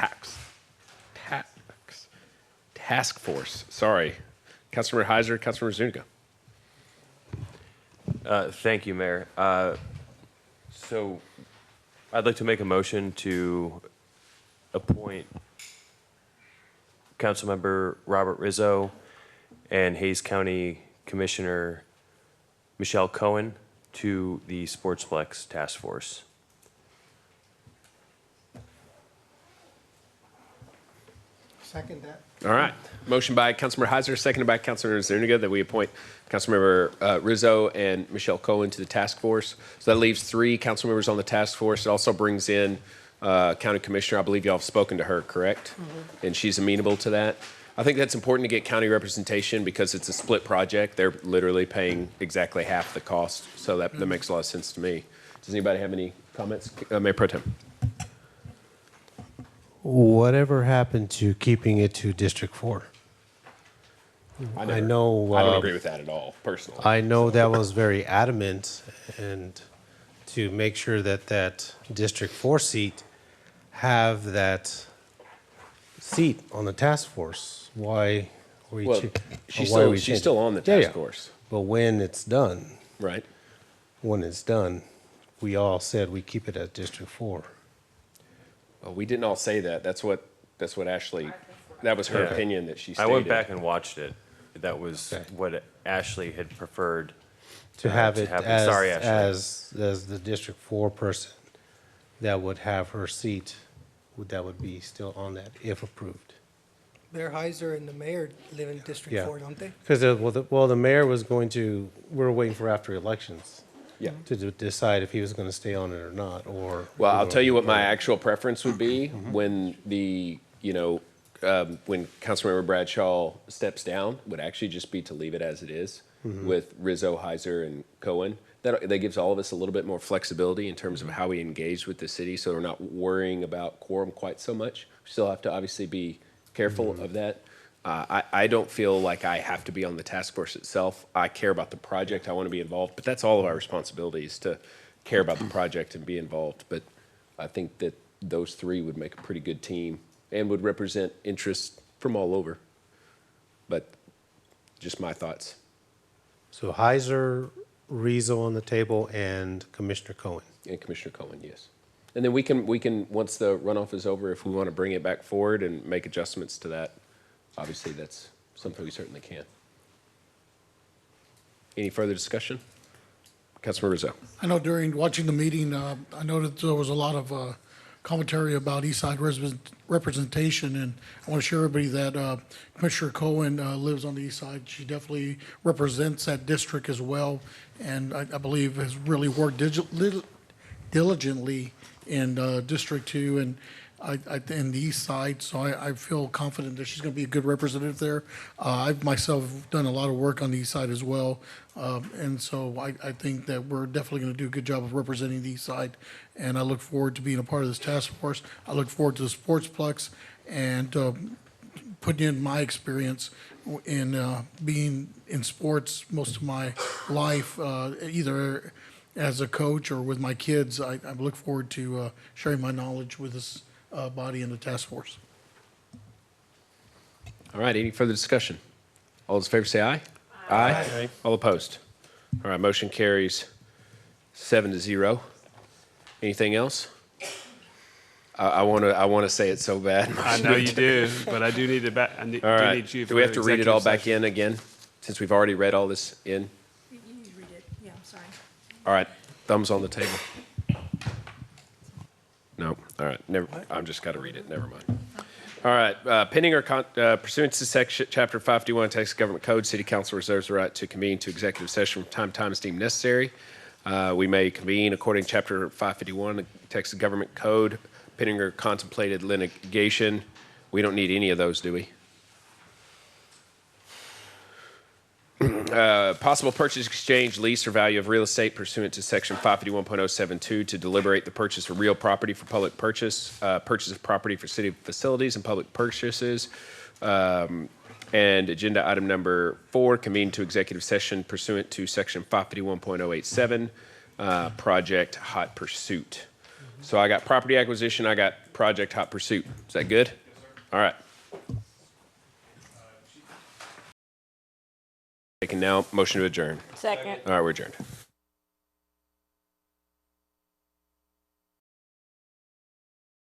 Task Force. Sorry. Councilmember Heiser, Councilmember Zuniga. Thank you, Mayor. So I'd like to make a motion to appoint Councilmember Robert Rizzo and Hayes County Commissioner Michelle Cohen to the Sportsplex Task Force. Second that. All right. Motion by Councilmember Heiser, seconded by Councilmember Zuniga, that we appoint Councilmember Rizzo and Michelle Cohen to the task force. So that leaves 3 council members on the task force. It also brings in County Commissioner. I believe y'all have spoken to her, correct? Mm-hmm. And she's amenable to that. I think that's important to get county representation because it's a split project. They're literally paying exactly half the cost. So that makes a lot of sense to me. Does anybody have any comments? Mayor Pro Tem. Whatever happened to keeping it to District 4? I know. I don't agree with that at all, personally. I know that was very adamant, and to make sure that that District 4 seat have that seat on the task force. Why were you? Well, she's still on the task force. But when it's done, right? When it's done, we all said we keep it at District 4. Well, we didn't all say that. That's what Ashley. That was her opinion that she stated. I went back and watched it. That was what Ashley had preferred to have it as, sorry, Ashley. as the District 4 person that would have her seat, that would be still on that if approved. Mayor Heiser and the mayor live in District 4, don't they? Because the mayor was going to. We're waiting for after elections. Yeah. To decide if he was going to stay on it or not, or. Well, I'll tell you what my actual preference would be when when Councilmember Bradshaw steps down, would actually just be to leave it as it is. with Rizzo, Heiser, and Cohen. That gives all of us a little bit more flexibility in terms of how we engage with the city, so we're not worrying about quorum quite so much. We still have to obviously be careful of that. I don't feel like I have to be on the task force itself. I care about the project. I want to be involved, but that's all of our responsibilities, to care about the project and be involved. But I think that those three would make a pretty good team and would represent interests from all over. But just my thoughts. So Heiser, Rizzo on the table, and Commissioner Cohen. And Commissioner Cohen, yes. And then we can, once the runoff is over, if we want to bring it back forward and make adjustments to that, obviously that's something we certainly can. Any further discussion? Councilmember Rizzo. I know during watching the meeting, I noted there was a lot of commentary about East Side representation, and I want to share everybody that Commissioner Cohen lives on the East Side. She definitely represents that district as well, and I believe has really worked diligently in District 2 and in the East Side, so I feel confident that she's going to be a good representative there. I've myself done a lot of work on the East Side as well, and so I think that we're definitely going to do a good job of representing the East Side, and I look forward to being a part of this task force. I look forward to the Sportsplex and putting in my experience in being in sports most of my life, either as a coach or with my kids. I look forward to sharing my knowledge with this body and the task force. All right, any further discussion? All those in favor say aye. Aye. All opposed? All right, motion carries 7-0. Anything else? I want to say it so bad. I know you do, but I do need to All right, need you do we have to for read it all back executive in again, since we've already read all this in? You need to read it, yeah, I'm sorry. All right, thumbs on the table. No, all right, I'm just got to read it, never mind. All right, pending or pursuant to section, chapter 551 Texas Government Code, City Council reserves the right to convene to executive session from time to time as deemed necessary. We may convene according to chapter 551 Texas Government Code, pending or contemplated litigation. We don't need any of those, do we? Possible purchase, exchange, lease, or value of real estate pursuant to section 551.072 to deliberate the purchase of real property for public purchase, purchase of property for city facilities and public purchases, and agenda item number 4, convene to executive session pursuant to section 551.087, project hot pursuit. So I got property acquisition, I got project hot pursuit. Is that good? All right. Taking now, motion to adjourn. Second. All right, we're adjourned.